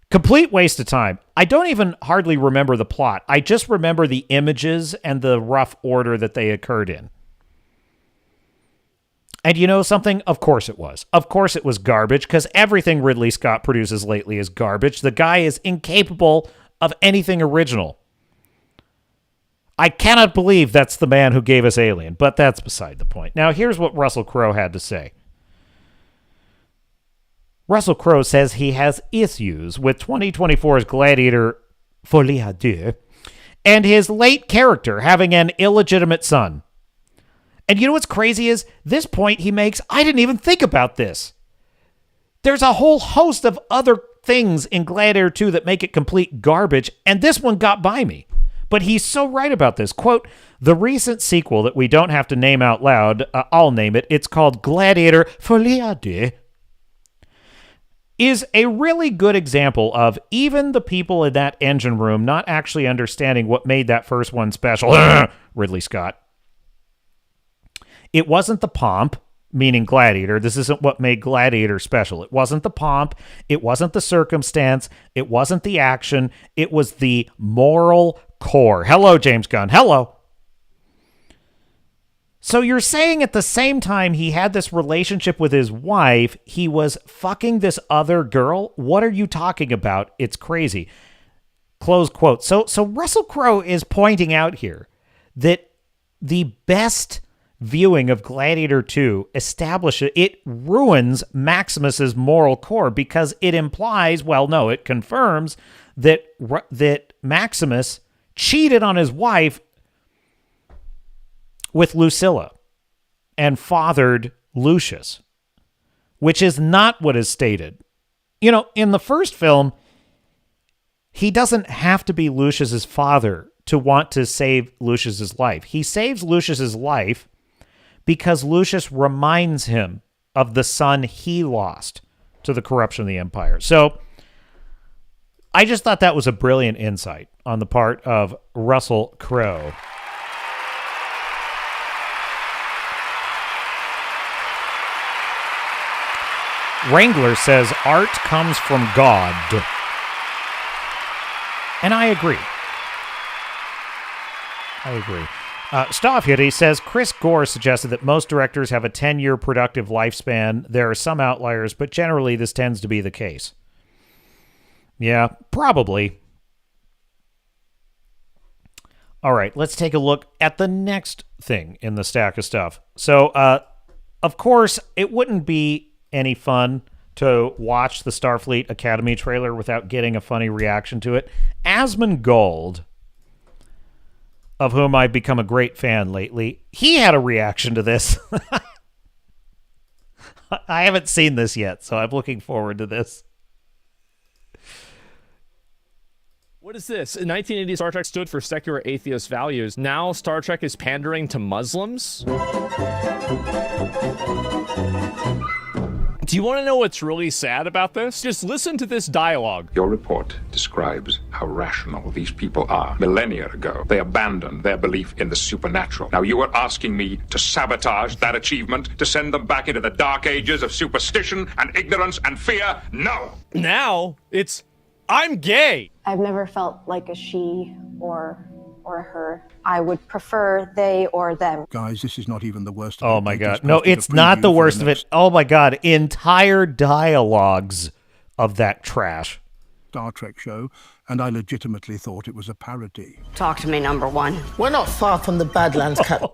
Complete waste of time. I don't even hardly remember the plot. I just remember the images and the rough order that they occurred in. And you know something? Of course it was. Of course it was garbage, because everything Ridley Scott produces lately is garbage. The guy is incapable of anything original. I cannot believe that's the man who gave us Alien, but that's beside the point. Now, here's what Russell Crowe had to say. Russell Crowe says he has issues with 2024's Gladiator Folie à Deux and his late character having an illegitimate son. And you know what's crazy is this point he makes, I didn't even think about this. There's a whole host of other things in Gladiator 2 that make it complete garbage, and this one got by me. But he's so right about this. Quote, the recent sequel that we don't have to name out loud, I'll name it, it's called Gladiator Folie à Deux, is a really good example of even the people in that engine room not actually understanding what made that first one special. Ridley Scott. It wasn't the pomp, meaning Gladiator. This isn't what made Gladiator special. It wasn't the pomp. It wasn't the circumstance. It wasn't the action. It was the moral core. Hello, James Gunn. Hello. So you're saying at the same time he had this relationship with his wife, he was fucking this other girl? What are you talking about? It's crazy. Close quote. So Russell Crowe is pointing out here that the best viewing of Gladiator 2 it ruins Maximus's moral core because it implies, well, no, it confirms that Maximus cheated on his wife with Lucilla and fathered Lucius, which is not what is stated. You know, in the first film, he doesn't have to be Lucius's father to want to save Lucius's life. He saves Lucius's life because Lucius reminds him of the son he lost to the corruption of the Empire. So I just thought that was a brilliant insight on the part of Russell Crowe. Wrangler says art comes from God. And I agree. Stoff Hitty says, Chris Gore suggested that most directors have a 10-year productive lifespan. There are some outliers, but generally this tends to be the case. Yeah, probably. All right, let's take a look at the next thing in the stack of stuff. So, of course, it wouldn't be any fun to watch the Starfleet Academy trailer without getting a funny reaction to it. Asmongold, of whom I've become a great fan lately, he had a reaction to this. I haven't seen this yet, so I'm looking forward to this. What is this? In 1980, Star Trek stood for secular atheist values. Now Star Trek is pandering to Muslims? Do you want to know what's really sad about this? Just listen to this dialogue. Your report describes how rational these people are. Millennia ago, they abandoned their belief in the supernatural. Now you are asking me to sabotage that achievement, to send them back into the dark ages of superstition and ignorance and fear? No! Now, it's, I'm gay! I've never felt like a she or a her. I would prefer they or them. Guys, this is not even the worst of it. Oh my God. No, it's not the worst of it. Oh my God. Entire dialogues of that trash. Star Trek show, and I legitimately thought it was a parody. Talk to me, number one. We're not far from the Badlands, Captain.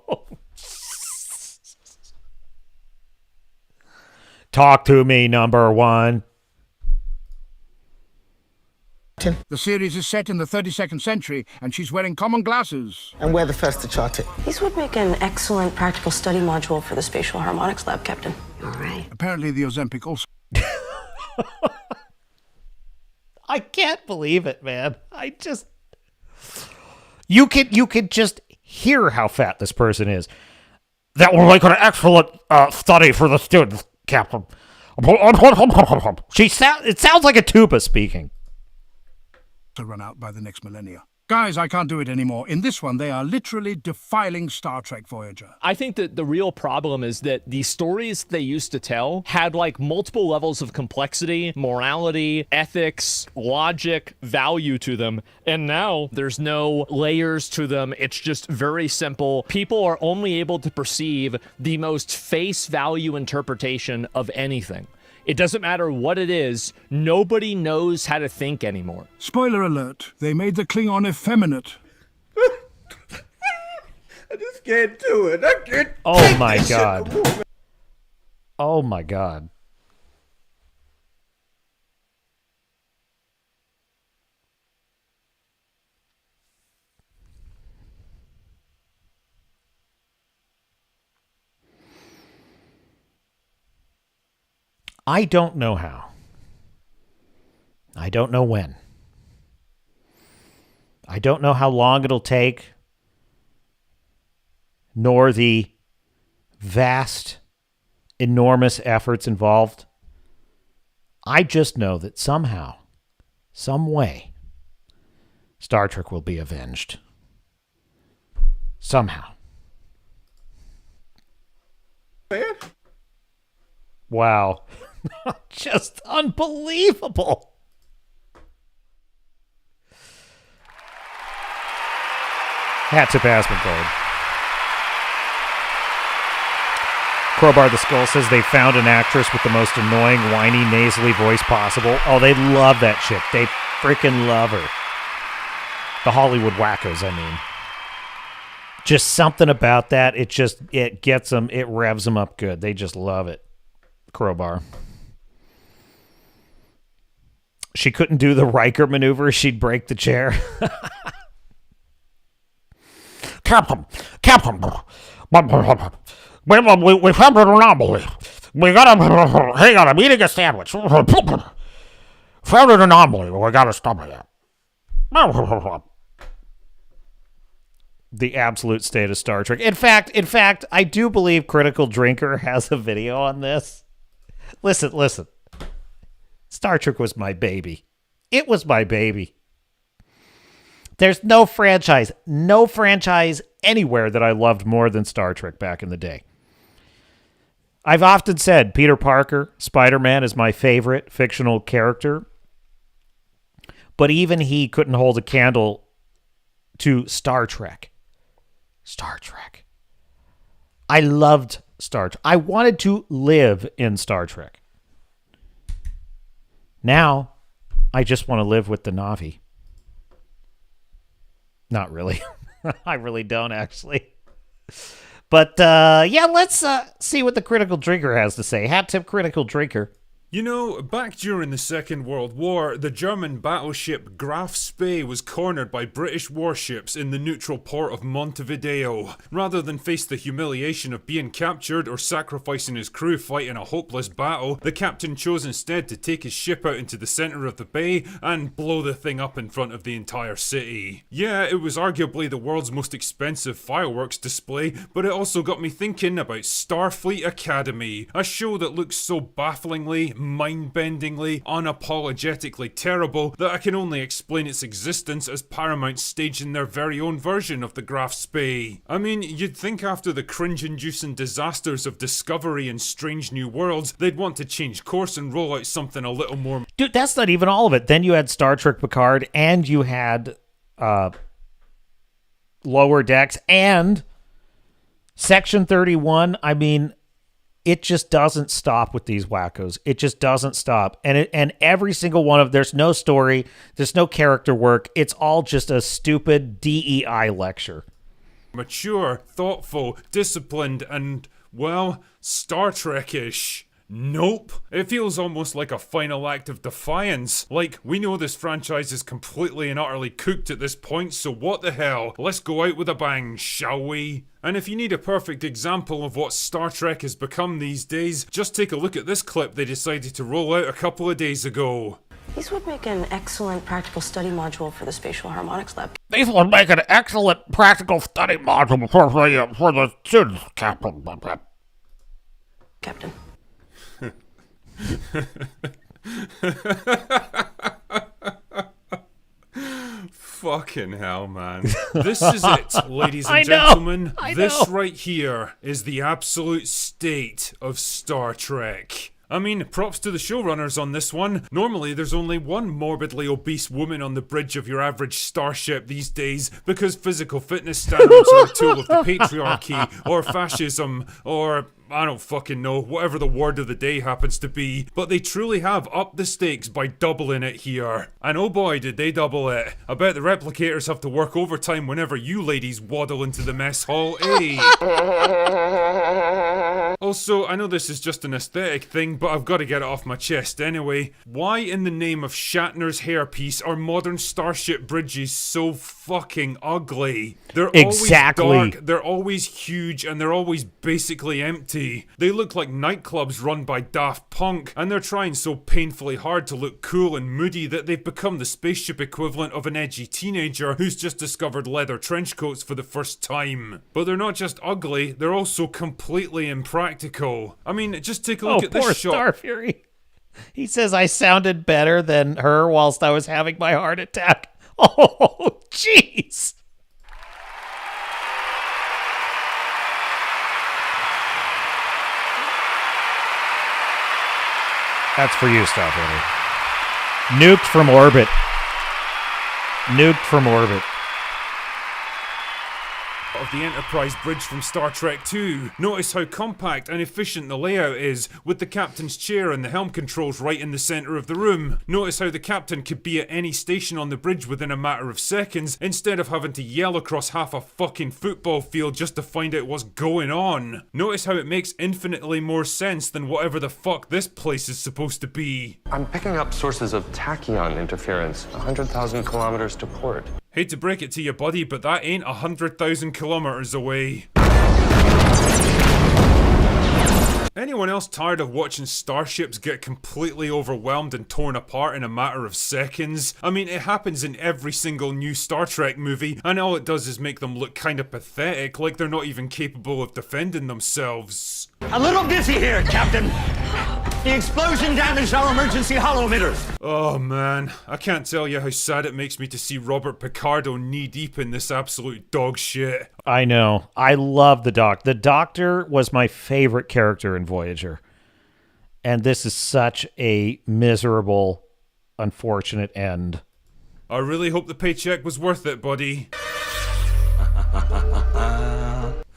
Talk to me, number one. The series is set in the 32nd century, and she's wearing common glasses. And we're the first to chart it. These would make an excellent practical study module for the Spatial Harmonics Lab, Captain. All right. Apparently the Ozempic also... I can't believe it, man. I just... You could just hear how fat this person is. That will make an excellent study for the students, Captain. It sounds like a tuba speaking. To run out by the next millennia. Guys, I can't do it anymore. In this one, they are literally defiling Star Trek Voyager. I think that the real problem is that the stories they used to tell had like multiple levels of complexity, morality, ethics, logic, value to them. And now there's no layers to them. It's just very simple. People are only able to perceive the most face value interpretation of anything. It doesn't matter what it is, nobody knows how to think anymore. Spoiler alert, they made the Klingon effeminate. I just can't do it. I can't. Oh my God. Oh my God. I don't know how. I don't know when. I don't know how long it'll take, nor the vast, enormous efforts involved. I just know that somehow, some way, Star Trek will be avenged. Somehow. Wow. Just unbelievable. Hat tip Asmongold. Crowbar the Skull says they found an actress with the most annoying, whiny, nasally voice possible. Oh, they love that chick. They freaking love her. The Hollywood wackos, I mean. Just something about that. It gets them, it revs them up good. They just love it. Crowbar. She couldn't do the Riker maneuver. She'd break the chair. Captain, we found an anomaly. We gotta, hang on, I'm eating a sandwich. Found an anomaly. We gotta stop it. The absolute state of Star Trek. In fact, I do believe Critical Drinker has a video on this. Listen. Star Trek was my baby. It was my baby. There's no franchise anywhere that I loved more than Star Trek back in the day. I've often said Peter Parker, Spider-Man, is my favorite fictional character. but even he couldn't hold a candle to Star Trek. Star Trek. I loved Star Trek. I wanted to live in Star Trek. Now, I just want to live with the Na'vi. Not really. I really don't, actually. But, yeah, let's see what the Critical Drinker has to say. Hat tip Critical Drinker. You know, back during the Second World War, the German battleship Graf Spee was cornered by British warships in the neutral port of Montevideo. Rather than face the humiliation of being captured or sacrificing his crew fighting a hopeless battle, the captain chose instead to take his ship out into the center of the bay and blow the thing up in front of the entire city. Yeah, it was arguably the world's most expensive fireworks display, but it also got me thinking about Starfleet Academy, a show that looks so bafflingly, mind-bendingly, unapologetically terrible that I can only explain its existence as Paramount staging their very own version of the Graf Spee. I mean, you'd think after the cringe-inducing disasters of Discovery and Strange New Worlds, they'd want to change course and roll out something a little more... Dude, that's not even all of it. Then you had Star Trek Picard, and you had Lower Decks, and Section 31. I mean... It just doesn't stop with these wackos. It just doesn't stop. And every single one of, there's no story, there's no character work. It's all just a stupid DEI lecture. Mature, thoughtful, disciplined, and, well, Star Trek-ish. Nope. It feels almost like a final act of defiance. Like, we know this franchise is completely and utterly cooked at this point, so what the hell? Let's go out with a bang, shall we? And if you need a perfect example of what Star Trek has become these days, just take a look at this clip they decided to roll out a couple of days ago. These would make an excellent practical study module for the Spatial Harmonics Lab. These would make an excellent practical study module for the students, Captain. Captain. Fucking hell, man. This is it, ladies and gentlemen. This right here is the absolute state of Star Trek. I mean, props to the showrunners on this one. Normally, there's only one morbidly obese woman on the bridge of your average starship these days because physical fitness standards are a tool of the patriarchy, or fascism, or... I don't fucking know, whatever the word of the day happens to be, but they truly have upped the stakes by doubling it here. And oh boy, did they double it. I bet the replicators have to work overtime whenever you ladies waddle into the mess hall, eh? Also, I know this is just an aesthetic thing, but I've got to get it off my chest anyway. Why in the name of Shatner's hairpiece are modern starship bridges so fucking ugly? They're always dark, they're always huge, and they're always basically empty. They look like nightclubs run by Daft Punk, and they're trying so painfully hard to look cool and moody that they've become the spaceship equivalent of an edgy teenager who's just discovered leather trench coats for the first time. But they're not just ugly, they're also completely impractical. I mean, just take a look at this shot. Star Fury. He says I sounded better than her whilst I was having my heart attack. Oh, jeez. That's for you, Star Fury. Nuked from orbit. Nuked from orbit. Of the Enterprise bridge from Star Trek 2. Notice how compact and efficient the layout is, with the captain's chair and the helm controls right in the center of the room. Notice how the captain could be at any station on the bridge within a matter of seconds, instead of having to yell across half a fucking football field just to find out what's going on. Notice how it makes infinitely more sense than whatever the fuck this place is supposed to be. I'm picking up sources of tachyon interference, 100,000 kilometers to port. Hate to break it to you, buddy, but that ain't 100,000 kilometers away. Anyone else tired of watching starships get completely overwhelmed and torn apart in a matter of seconds? I mean, it happens in every single new Star Trek movie, and all it does is make them look kinda pathetic, like they're not even capable of defending themselves. A little busy here, Captain. The explosion damaged our emergency holo emitters. Oh man, I can't tell you how sad it makes me to see Robert Picardo knee-deep in this absolute dog shit. I know. I love the Doc. The Doctor was my favorite character in Voyager. And this is such a miserable, unfortunate end I really hope the paycheck was worth it, buddy.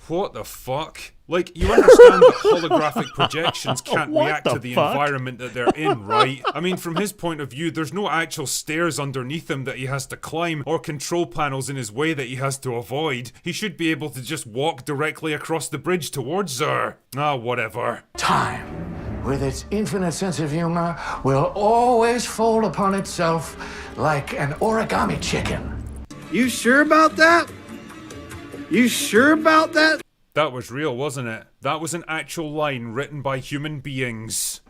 What the fuck? Like, you understand that holographic projections can't react to the environment that they're in, right? I mean, from his point of view, there's no actual stairs underneath him that he has to climb, or control panels in his way that he has to avoid. He should be able to just walk directly across the bridge towards her. Ah, whatever. Time, with its infinite sense of humor, will always fold upon itself like an origami chicken. You sure about that? You sure about that? That was real, wasn't it? That was an actual line written by human beings.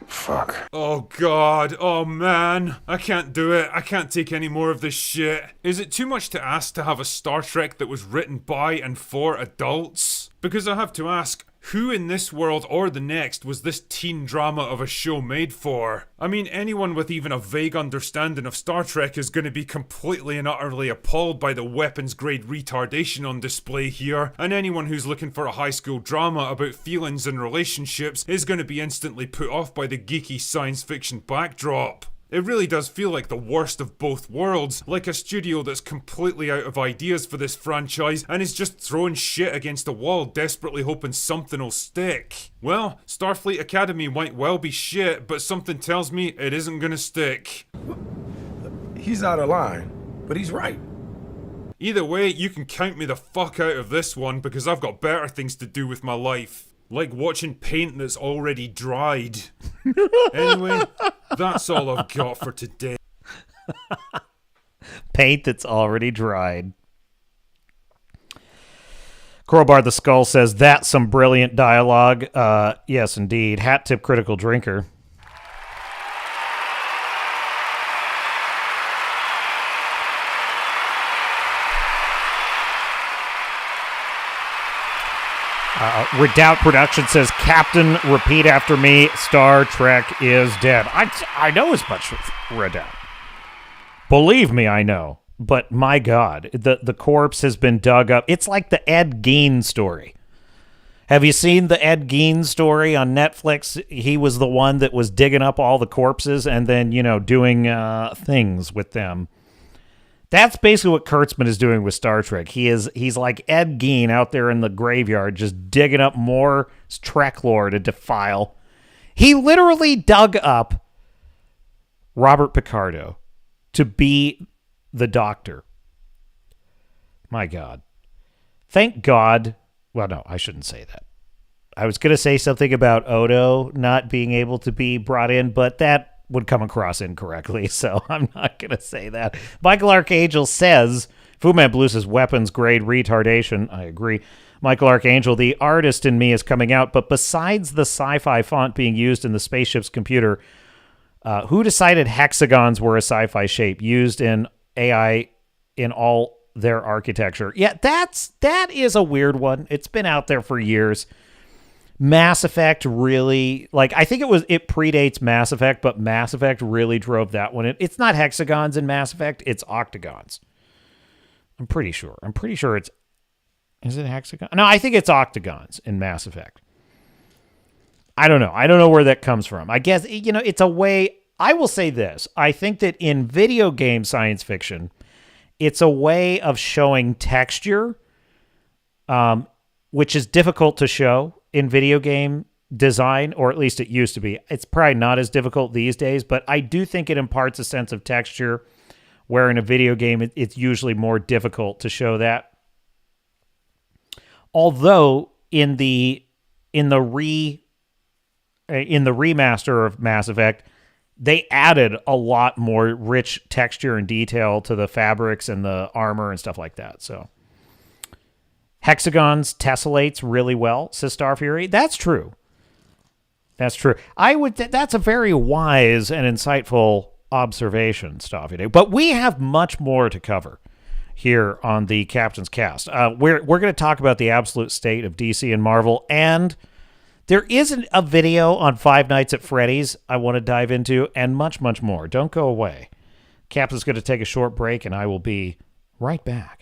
Fuck. Oh god, oh man, I can't do it. I can't take any more of this shit. Is it too much to ask to have a Star Trek that was written by and for adults? Because I have to ask, who in this world or the next was this teen drama of a show made for? I mean, anyone with even a vague understanding of Star Trek is going to be completely and utterly appalled by the weapons-grade retardation on display here, and anyone who's looking for a high school drama about feelings and relationships is going to be instantly put off by the geeky science fiction backdrop. It really does feel like the worst of both worlds, like a studio that's completely out of ideas for this franchise and is just throwing shit against a wall, desperately hoping something will stick. Well, Starfleet Academy might well be shit, but something tells me it isn't gonna stick. He's out of line, but he's right. Either way, you can count me the fuck out of this one because I've got better things to do with my life. Like watching paint that's already dried. Anyway, that's all I've got for today. Paint that's already dried. Crowbar the Skull says, that's some brilliant dialogue. Yes, indeed. Hat tip critical drinker. Redoubt Production says, Captain, repeat after me, Star Trek is dead. I know as much, Redoubt. Believe me, I know. But my God, the corpse has been dug up. It's like the Ed Gein story. Have you seen the Ed Gein story on Netflix? He was the one that was digging up all the corpses and then, doing things with them. That's basically what Kurtzman is doing with Star Trek. He's like Ed Gein out there in the graveyard, just digging up more Trek lore to defile. He literally dug up Robert Picardo to be the Doctor. My God. Thank God. Well, no, I shouldn't say that. I was going to say something about Odo not being able to be brought in, but that would come across incorrectly, so I'm not going to say that. Michael Archangel says, Fu Manchu says, weapons grade retardation. I agree. Michael Archangel, the artist in me is coming out, but besides the sci-fi font being used in the spaceship's computer, who decided hexagons were a sci-fi shape used in AI in all their architecture? Yeah, that is a weird one. It's been out there for years. Mass Effect really, I think it predates Mass Effect, but Mass Effect really drove that one. It's not hexagons in Mass Effect, it's octagons. I'm pretty sure is it hexagon? No, I think it's octagons in Mass Effect. I don't know where that comes from. I guess, it's a way, I will say this. I think that in video game science fiction, it's a way of showing texture, which is difficult to show in video game design, or at least it used to be. It's probably not as difficult these days, but I do think it imparts a sense of texture where in a video game it's usually more difficult to show that. Although in the remaster of Mass Effect, they added a lot more rich texture and detail to the fabrics and the armor and stuff like that. So hexagons tessellates really well, says Starfury. That's true. That's true. That's a very wise and insightful observation, Starfury. But we have much more to cover here on the Captain's Cast. We're going to talk about the absolute state of DC and Marvel, and there isn't a video on Five Nights at Freddy's I want to dive into, and much, much more. Don't go away. Captain's going to take a short break, and I will be right back.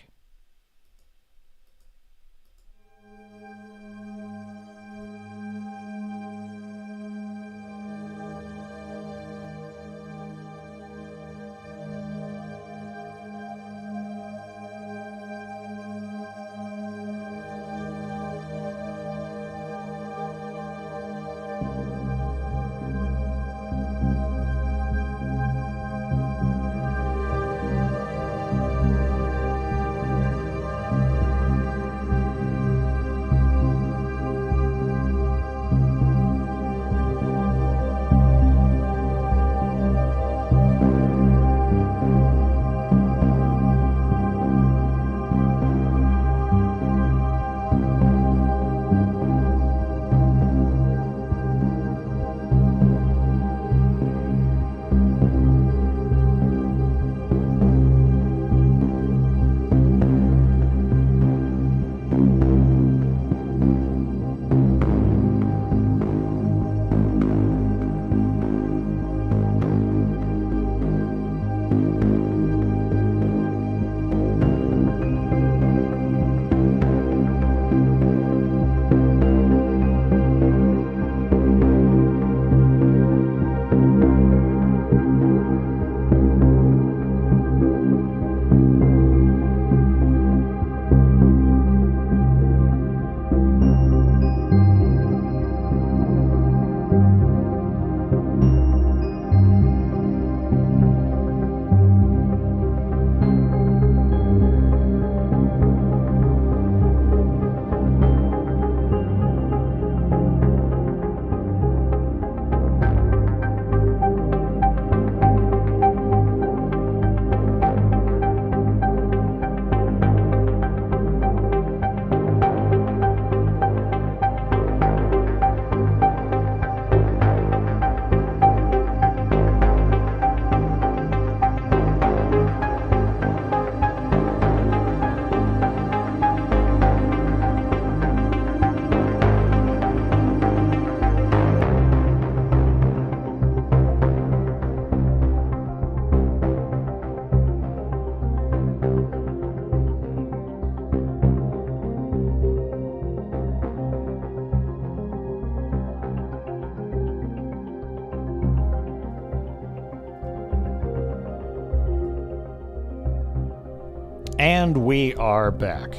And we are back.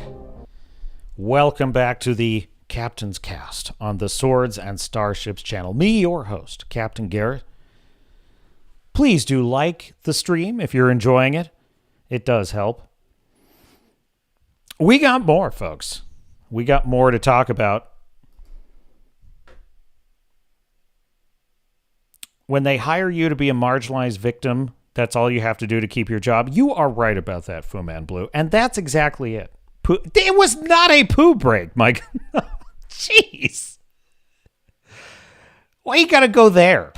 Welcome back to the Captain's Cast on the Swords and Starships channel. Me, your host, Captain Garrett. Please do like the stream if you're enjoying it. It does help. We got more, folks. We got more to talk about. When they hire you to be a marginalized victim, that's all you have to do to keep your job. You are right about that, Fu Man Blue. And that's exactly it. It was not a poo break, Mike. Jeez. Why you gotta go there?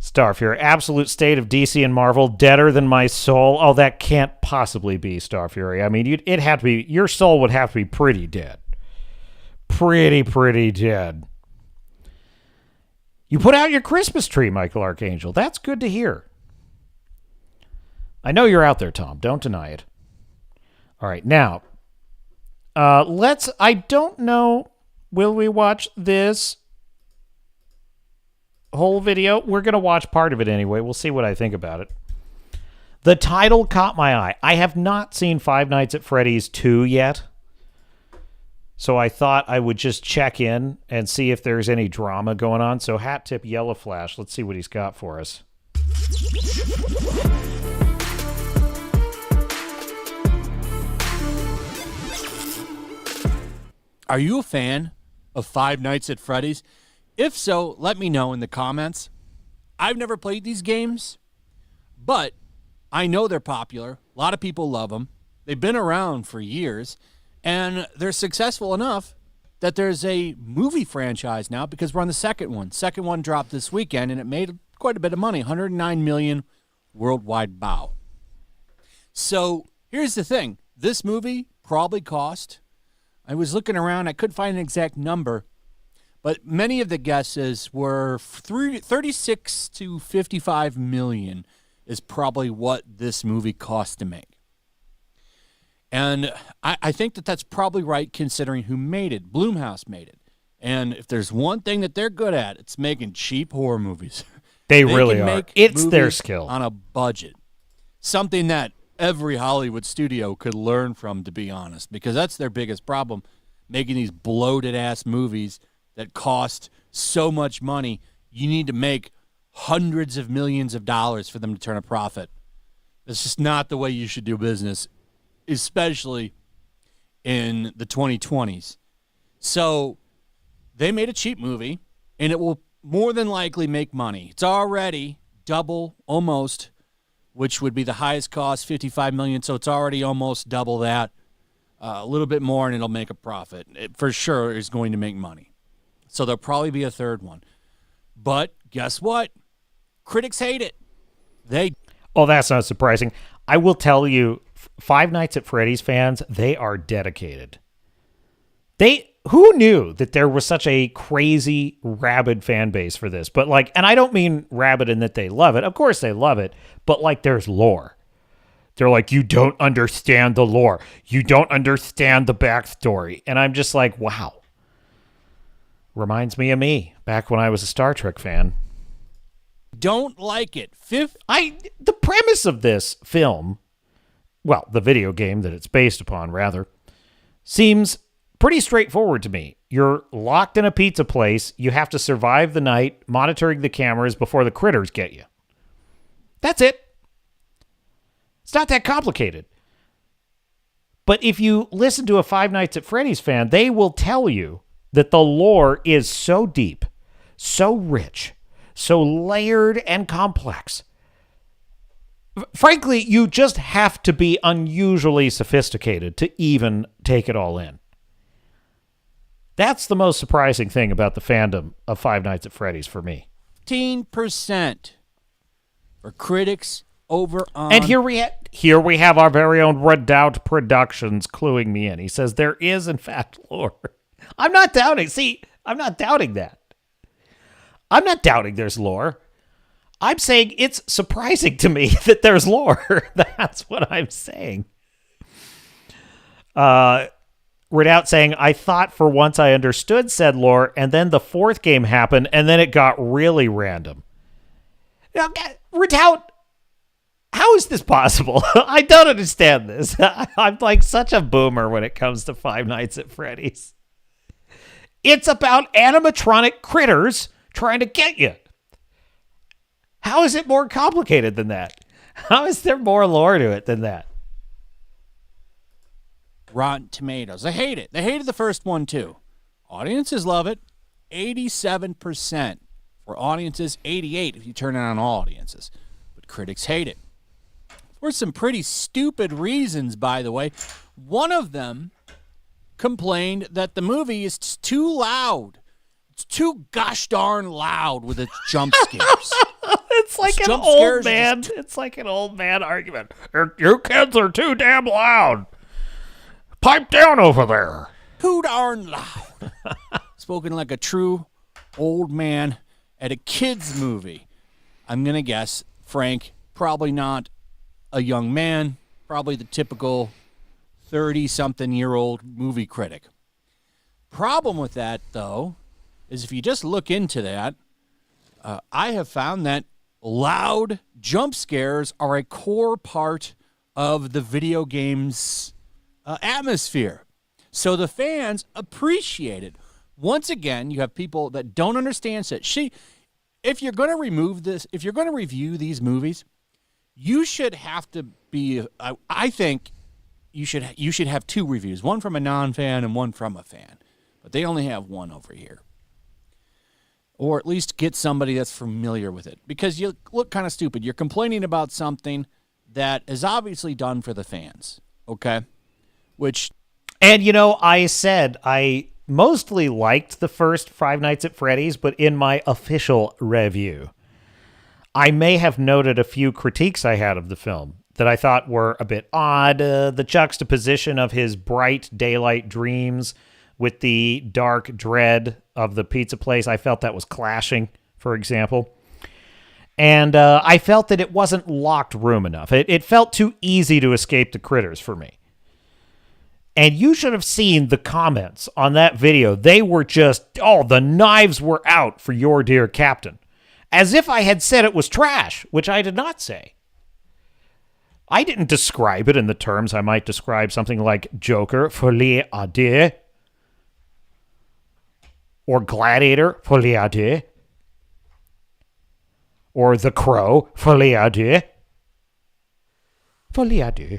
Starfury, absolute state of DC and Marvel, deader than my soul. Oh, that can't possibly be Starfury. I mean, it had to be, your soul would have to be pretty dead. Pretty dead. You put out your Christmas tree, Michael Archangel. That's good to hear. I know you're out there, Tom. Don't deny it. All right, now, I don't know, will we watch this whole video? We're going to watch part of it anyway. We'll see what I think about it. The title caught my eye. I have not seen Five Nights at Freddy's 2 yet. So I thought I would just check in and see if there's any drama going on. So Hat Tip Yellow Flash, let's see what he's got for us. Are you a fan of Five Nights at Freddy's? If so, let me know in the comments. I've never played these games, but I know they're popular. A lot of people love them. They've been around for years. And they're successful enough that there's a movie franchise now because we're on the second one. Second one dropped this weekend, and it made quite a bit of money, 109 million worldwide bow. So here's the thing. This movie probably cost, I was looking around, I couldn't find an exact number, but many of the guesses were 36 to 55 million is probably what this movie cost to make. And I think that that's probably right considering who made it. Blumhouse made it. And if there's one thing that they're good at, it's making cheap horror movies. They really are. It's their skill. On a budget. Something that every Hollywood studio could learn from, to be honest, because that's their biggest problem, making these bloated-ass movies that cost so much money. You need to make hundreds of millions of dollars for them to turn a profit. That's just not the way you should do business, especially in the 2020s. So they made a cheap movie, and it will more than likely make money. It's already double, almost, which would be the highest cost, $55 million, so it's already almost double that. A little bit more, and it'll make a profit. It for sure is going to make money. So there'll probably be a third one. But guess what? Critics hate it. Oh, that's not surprising. I will tell you, Five Nights at Freddy's fans, they are dedicated. Who knew that there was such a crazy, rabid fan base for this? But and I don't mean rabid in that they love it. Of course they love it, but there's lore. They're like, you don't understand the lore. You don't understand the backstory. And I'm just like, wow. Reminds me of me back when I was a Star Trek fan. Don't like it. The premise of this film, well, the video game that it's based upon, rather, seems pretty straightforward to me. You're locked in a pizza place. You have to survive the night, monitoring the cameras before the critters get you. That's it. It's not that complicated. But if you listen to a Five Nights at Freddy's fan, they will tell you that the lore is so deep, so rich, so layered and complex. Frankly, you just have to be unusually sophisticated to even take it all in. That's the most surprising thing about the fandom of Five Nights at Freddy's for me. 15% for critics over on... And here we have our very own Redoubt Productions cluing me in. He says there is, in fact, lore. I'm not doubting. See, I'm not doubting that. I'm not doubting there's lore. I'm saying it's surprising to me that there's lore. That's what I'm saying. Redoubt saying, I thought for once I understood said lore, and then the fourth game happened, and then it got really random. Now, Redoubt, How is this possible? I don't understand this. I'm like such a boomer when it comes to Five Nights at Freddy's. It's about animatronic critters trying to get you. How is it more complicated than that? How is there more lore to it than that? Rotten Tomatoes. They hate it. They hated the first one too. Audiences love it. 87% for audiences, 88% if you turn it on all audiences. But critics hate it. For some pretty stupid reasons, by the way. One of them complained that the movie is too loud. It's too gosh darn loud with its jump scares. It's like an old man. It's like an old man argument. You kids are too damn loud. Pipe down over there. Too darn loud. Spoken like a true old man at a kid's movie. I'm going to guess, Frank, probably not a young man, probably the typical 30-something-year-old movie critic. Problem with that, though, is if you just look into that, I have found that loud jump scares are a core part of the video game's atmosphere. So the fans appreciate it. Once again, you have people that don't understand it. If you're going to remove this, if you're going to review these movies, you should have to be, I think you should have two reviews, one from a non-fan and one from a fan. But they only have one over here. Or at least get somebody that's familiar with it. Because you look kind of stupid. You're complaining about something that is obviously done for the fans. Okay? And, you know, I said I mostly liked the first Five Nights at Freddy's, but in my official review, I may have noted a few critiques I had of the film that I thought were a bit odd. The juxtaposition of his bright daylight dreams with the dark dread of the pizza place, I felt that was clashing, for example. And I felt that it wasn't locked room enough. It felt too easy to escape the critters for me. And you should have seen the comments on that video. They were just, the knives were out for your dear captain. As if I had said it was trash, which I did not say. I didn't describe it in the terms I might describe something like Joker, folie à deux, or Gladiator, folie à deux, or The Crow, folie à deux. Folie à deux.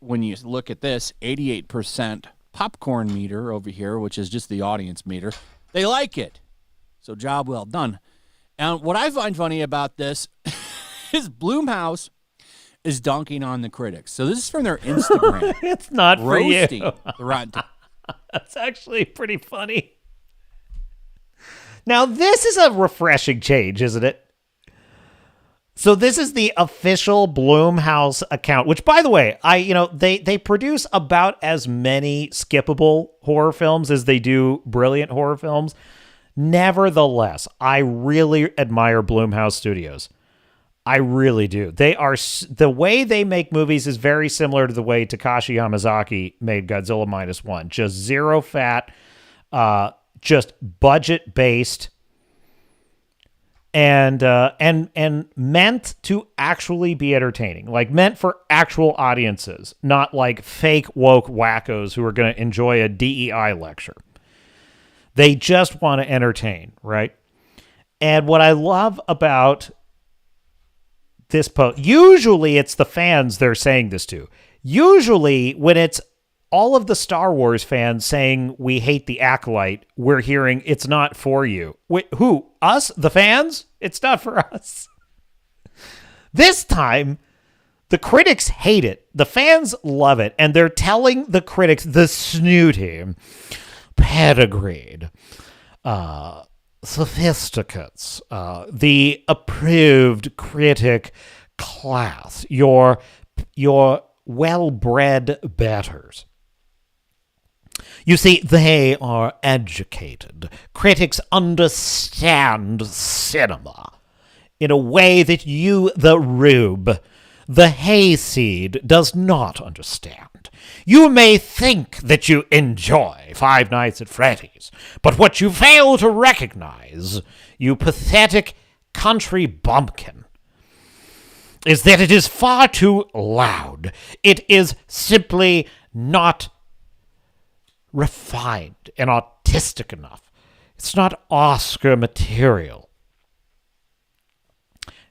When you look at this, 88% popcorn meter over here, which is just the audience meter, they like it. So job well done. And what I find funny about this is Blumhouse is dunking on the critics. So this is from their Instagram. It's not for you. Roasting the Rotten. That's actually pretty funny. Now, this is a refreshing change, isn't it? So this is the official Blumhouse account, which, by the way, they produce about as many skippable horror films as they do brilliant horror films. Nevertheless, I really admire Blumhouse Studios. I really do. The way they make movies is very similar to the way Takashi Yamazaki made Godzilla -1. Just zero fat, just budget based. And meant to actually be entertaining, like meant for actual audiences, not like fake woke wackos who are going to enjoy a DEI lecture. They just want to entertain, right? And what I love about this post, usually it's the fans they're saying this to. Usually when it's all of the Star Wars fans saying we hate the Acolyte, we're hearing it's not for you. Wait, who? Us? The fans? It's not for us. This time, the critics hate it. The fans love it. And they're telling the critics, the snooty, pedigreed, sophisticates, the approved critic class, your well-bred betters. You see, they are educated. Critics understand cinema in a way that you, the rube, the hayseed, does not understand. You may think that you enjoy Five Nights at Freddy's, but what you fail to recognize, you pathetic country bumpkin, is that it is far too loud. It is simply not refined and artistic enough. It's not Oscar material.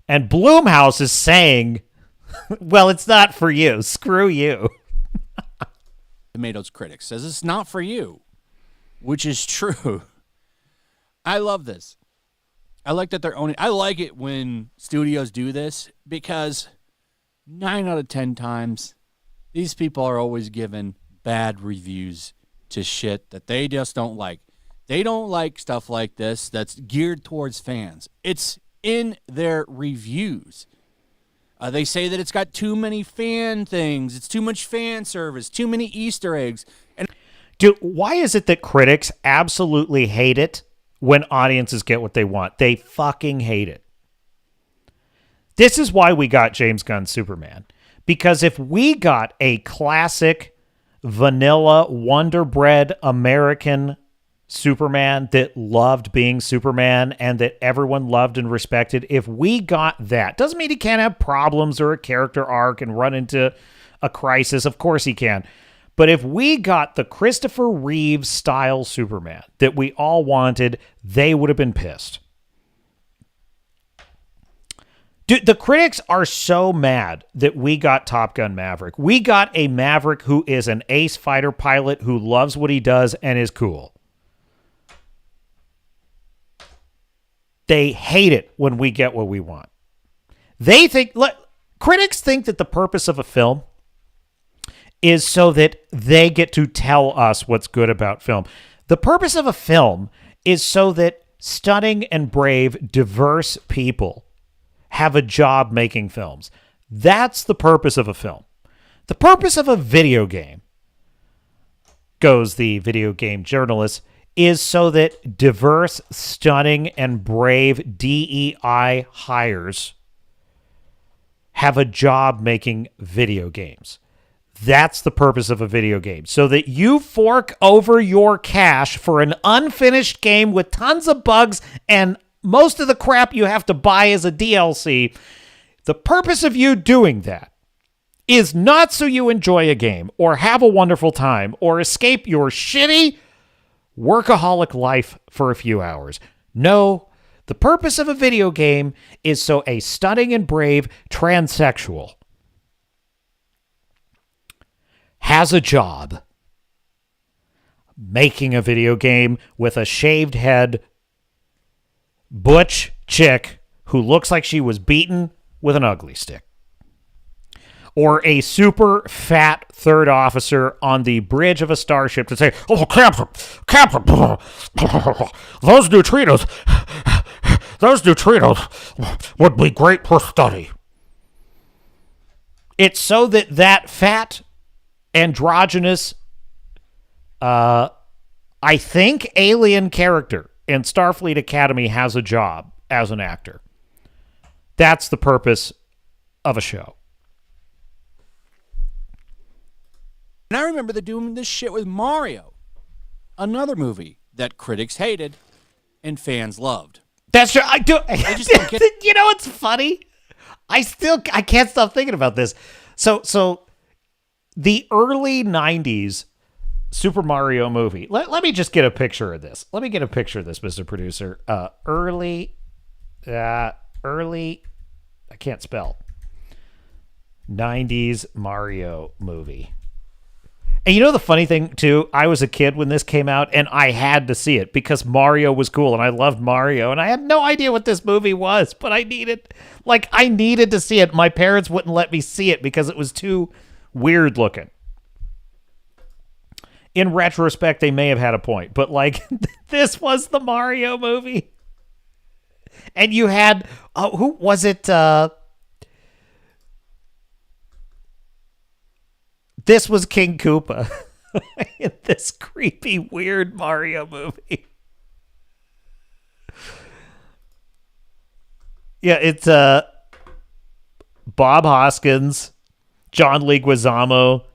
And Blumhouse is saying, well, it's not for you. Screw you. Tomatoes critics says it's not for you, which is true. I love this. I like that they're owning. I like it when studios do this because 9 out of 10 times, these people are always given bad reviews to shit that they just don't like. They don't like stuff like this that's geared towards fans. It's in their reviews. They say that it's got too many fan things. It's too much fan service, too many Easter eggs. And Dude, why is it that critics absolutely hate it when audiences get what they want? They fucking hate it. This is why we got James Gunn's Superman. Because if we got a classic, vanilla, Wonder Bread American Superman that loved being Superman and that everyone loved and respected, if we got that, doesn't mean he can't have problems or a character arc and run into a crisis. Of course he can. But if we got the Christopher Reeve style Superman that we all wanted, they would have been pissed. Dude, the critics are so mad that we got Top Gun Maverick. We got a Maverick who is an ace fighter pilot who loves what he does and is cool. They hate it when we get what we want. They think, critics think that the purpose of a film is so that they get to tell us what's good about film. The purpose of a film is so that stunning and brave, diverse people have a job making films. That's the purpose of a film. The purpose of a video game, goes the video game journalist, is so that diverse, stunning, and brave DEI hires have a job making video games. That's the purpose of a video game. So that you fork over your cash for an unfinished game with tons of bugs and most of the crap you have to buy as a DLC. The purpose of you doing that is not so you enjoy a game or have a wonderful time or escape your shitty workaholic life for a few hours. No, the purpose of a video game is so a stunning and brave transsexual has a job making a video game with a shaved head, butch chick who looks like she was beaten with an ugly stick. Or a super fat third officer on the bridge of a starship to say, "Oh, Captain, those neutrinos would be great for study." It's so that fat, androgynous, I think, alien character in Starfleet Academy has a job as an actor. That's the purpose of a show. And I remember them doing this shit with Mario, another movie that critics hated and fans loved. That's true. I do. I just don't get You know what's funny? I can't stop thinking about this. So the early 90s Super Mario movie. Let me just get a picture of this. Let me get a picture of this, Mr. Producer. Early, I can't spell. 90s Mario movie. And you know the funny thing, too? I was a kid when this came out, and I had to see it because Mario was cool, and I loved Mario, and I had no idea what this movie was, but I needed to see it. My parents wouldn't let me see it because it was too weird looking. In retrospect, they may have had a point, but, this was the Mario movie. And you had, who was it? This was King Koopa in this creepy, weird Mario movie. Yeah, it's Bob Hoskins, John Leguizamo,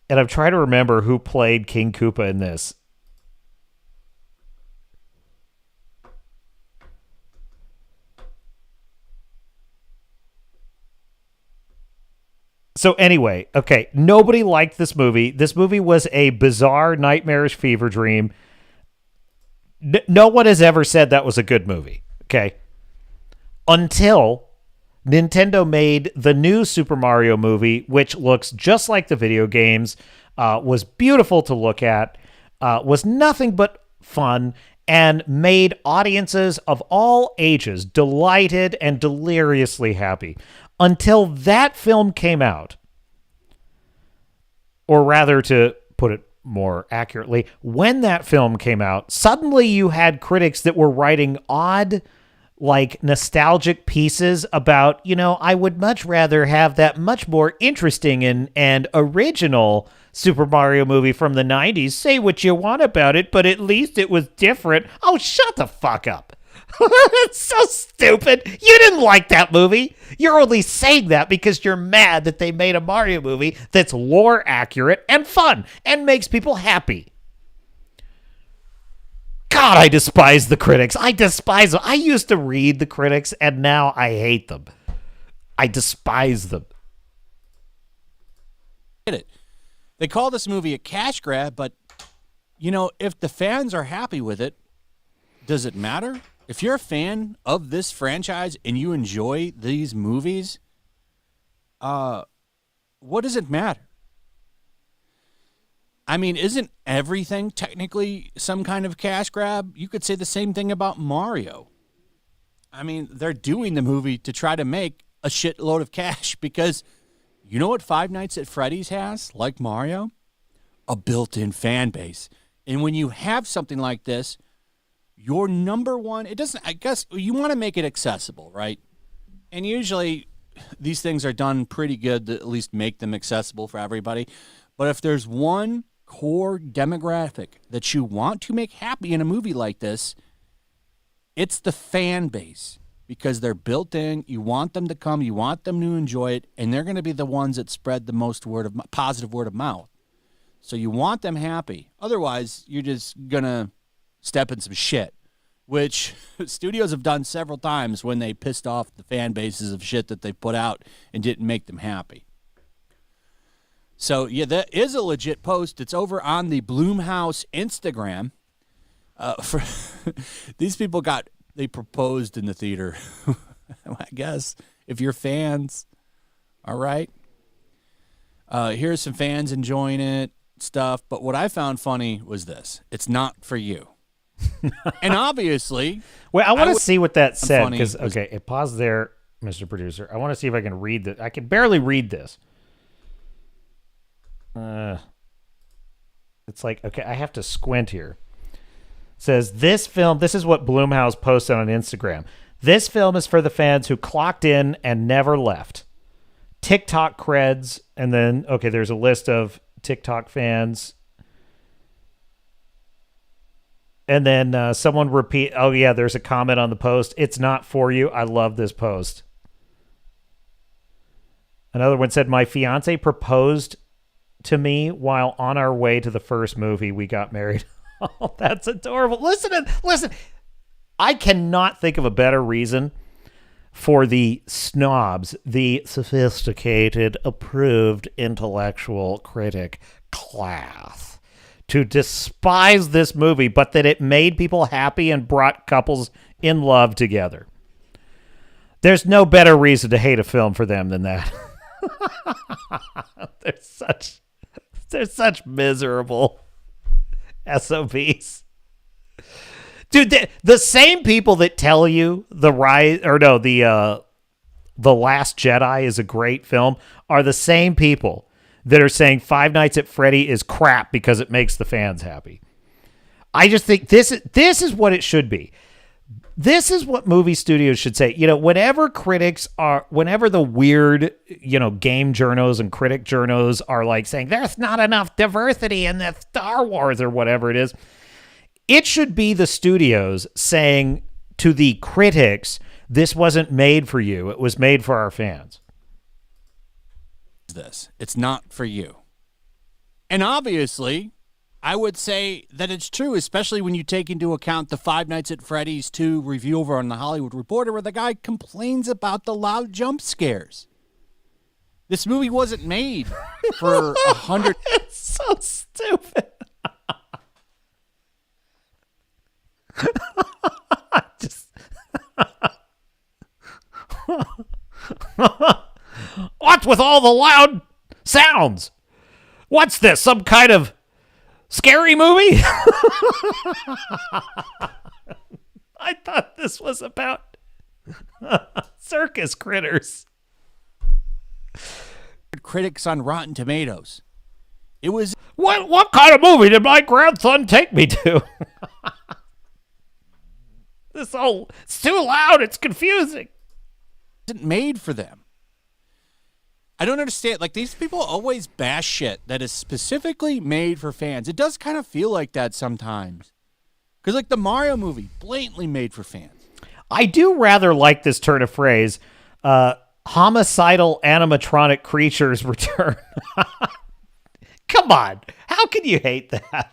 and I'm trying to remember who played King Koopa in this. So anyway, okay, nobody liked this movie. This movie was a bizarre, nightmarish fever dream. No one has ever said that was a good movie, okay? Until Nintendo made the new Super Mario movie, which looks just like the video games, was beautiful to look at, was nothing but fun, and made audiences of all ages delighted and deliriously happy. Until that film came out, or rather, to put it more accurately, when that film came out, suddenly you had critics that were writing odd, like, nostalgic pieces about, I would much rather have that much more interesting and original Super Mario movie from the 90s. Say what you want about it, but at least it was different. Oh, shut the fuck up. That's so stupid. You didn't like that movie. You're only saying that because you're mad that they made a Mario movie that's lore accurate and fun and makes people happy. God, I despise the critics. I despise them. I used to read the critics, and now I hate them. I despise them. They call this movie a cash grab, but, if the fans are happy with it, does it matter? If you're a fan of this franchise and you enjoy these movies, what does it matter? I mean, isn't everything technically some kind of cash grab? You could say the same thing about Mario. I mean, they're doing the movie to try to make a shitload of cash because you know what Five Nights at Freddy's has, like Mario? A built-in fan base. And when you have something like this, your number one, I guess you want to make it accessible, right? And usually these things are done pretty good to at least make them accessible for everybody. But if there's one core demographic that you want to make happy in a movie like this, it's the fan base, because they're built in. You want them to come, you want them to enjoy it, and they're going to be the ones that spread the most positive word of mouth. So you want them happy. Otherwise, you're just going to step in some shit, which studios have done several times when they pissed off the fan bases of shit that they put out and didn't make them happy. So, yeah, that is a legit post. It's over on the Bloomhouse Instagram. These people they proposed in the theater. I guess, if you're fans, all right. Here's some fans enjoying it, stuff. But what I found funny was this. It's not for you. And obviously... Wait, I want to see what that said, because, okay, it paused there, Mr. Producer. I want to see if I can read this. I can barely read this. It's like, okay, I have to squint here. It says, this is what Bloomhouse posted on Instagram. This film is for the fans who clocked in and never left. TikTok creds, and then, okay, there's a list of TikTok fans. And then someone oh yeah, there's a comment on the post. It's not for you. I love this post. Another one said, my fiance proposed to me while on our way to the first movie. We got married. Oh, that's adorable. Listen. I cannot think of a better reason for the snobs, the sophisticated, approved intellectual critic class, to despise this movie, but that it made people happy and brought couples in love together. There's no better reason to hate a film for them than that. They're such miserable SOBs. Dude, the same people that tell you The Last Jedi is a great film are the same people that are saying Five Nights at Freddy is crap because it makes the fans happy. I just think this is what it should be. This is what movie studios should say. Whenever the weird, game journos and critic journos are like saying there's not enough diversity in the Star Wars or whatever it is, it should be the studios saying to the critics, this wasn't made for you. It was made for our fans. It's not for you. And obviously, I would say that it's true, especially when you take into account the Five Nights at Freddy's 2 review over on The Hollywood Reporter, where the guy complains about the loud jump scares. This movie wasn't made for 100. It's so stupid. What's with all the loud sounds? What's this? Some kind of scary movie? I thought this was about circus critters. Critics on Rotten Tomatoes. It was what kind of movie did my grandson take me to? It's too loud. It's confusing. Isn't made for them. I don't understand. Like, these people always bash shit that is specifically made for fans. It does kind of feel like that sometimes. Because, like, the Mario movie, blatantly made for fans. I do rather like this turn of phrase. Homicidal animatronic creatures return. Come on. How can you hate that?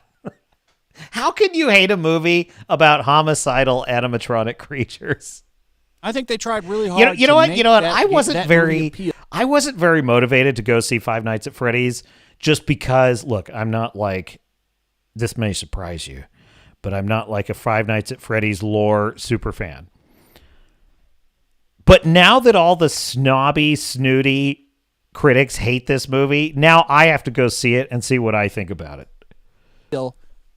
How can you hate a movie about homicidal animatronic creatures? I think they tried really hard. You know what? I wasn't very motivated to go see Five Nights at Freddy's just because, look, I'm not like, this may surprise you, but I'm not like a Five Nights at Freddy's lore super fan. But now that all the snobby, snooty critics hate this movie, now I have to go see it and see what I think about it.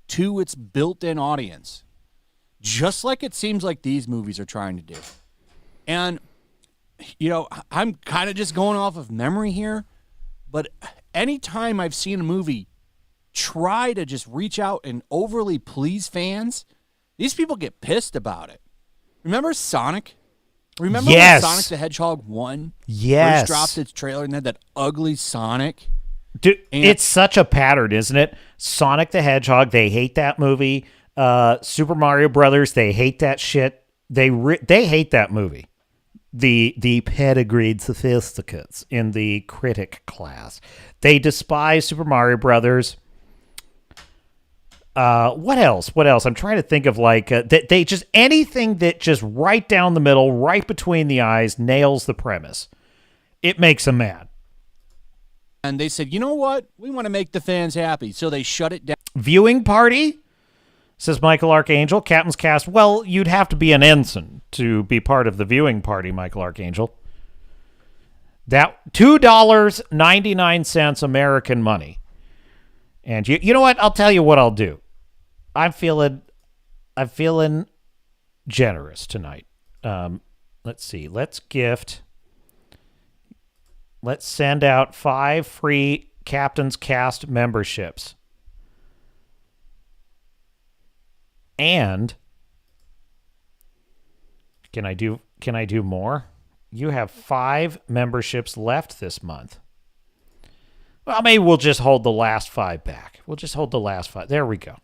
To its built-in audience, just like it seems like these movies are trying to do. And, I'm kind of just going off of memory here, but anytime I've seen a movie try to just reach out and overly please fans, these people get pissed about it. Remember Sonic? Remember when Sonic the Hedgehog 1 Yes. first dropped its trailer and had that ugly Sonic? Dude, it's such a pattern, isn't it? Sonic the Hedgehog, they hate that movie. Super Mario Brothers, they hate that shit. They hate that movie. The pedigreed sophisticates in the critic class. They despise Super Mario Brothers. What else? I'm trying to think of they just anything that just right down the middle, right between the eyes, nails the premise. It makes them mad. And they said, you know what? We want to make the fans happy. So they shut it down. Viewing party, says Michael Archangel. Captain's cast. Well, you'd have to be an ensign to be part of the viewing party, Michael Archangel. That $2.99 American money. And you know what? I'll tell you what I'll do. I'm feeling generous tonight. Let's see. Let's send out 5 free Captain's Cast memberships. And can I do more? You have 5 memberships left this month. Well, maybe we'll just hold the last 5 back. We'll just hold the last 5. There we go.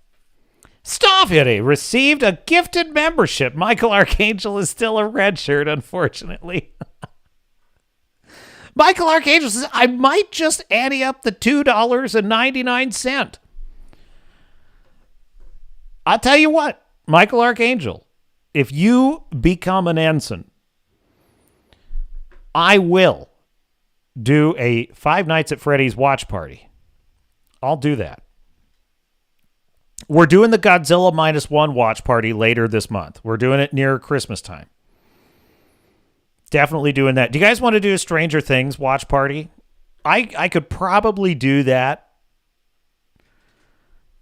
Starfleet received a gifted membership. Michael Archangel is still a red shirt, unfortunately. Michael Archangel says, I might just ante up the $2.99. I'll tell you what, Michael Archangel, if you become an ensign, I will do a Five Nights at Freddy's watch party. I'll do that. We're doing the Godzilla -1 watch party later this month. We're doing it near Christmas time. Definitely doing that. Do you guys want to do a Stranger Things watch party? I could probably do that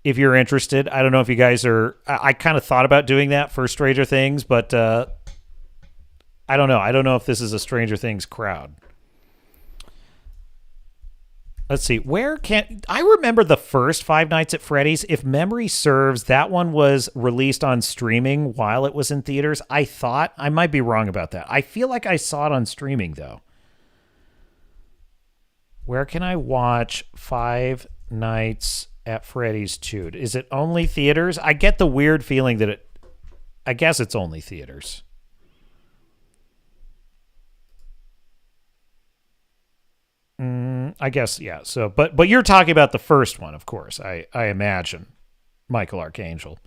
if you're interested. I don't know if you guys are... I kind of thought about doing that for Stranger Things, but I don't know. I don't know if this is a Stranger Things crowd. Let's see. I remember the first Five Nights at Freddy's. If memory serves, that one was released on streaming while it was in theaters. I thought. I might be wrong about that. I feel like I saw it on streaming, though. Where can I watch Five Nights at Freddy's 2? Is it only theaters? I get the weird feeling that I guess it's only theaters. I guess, yeah. So, but you're talking about the first one, of course. I imagine, Michael Archangel.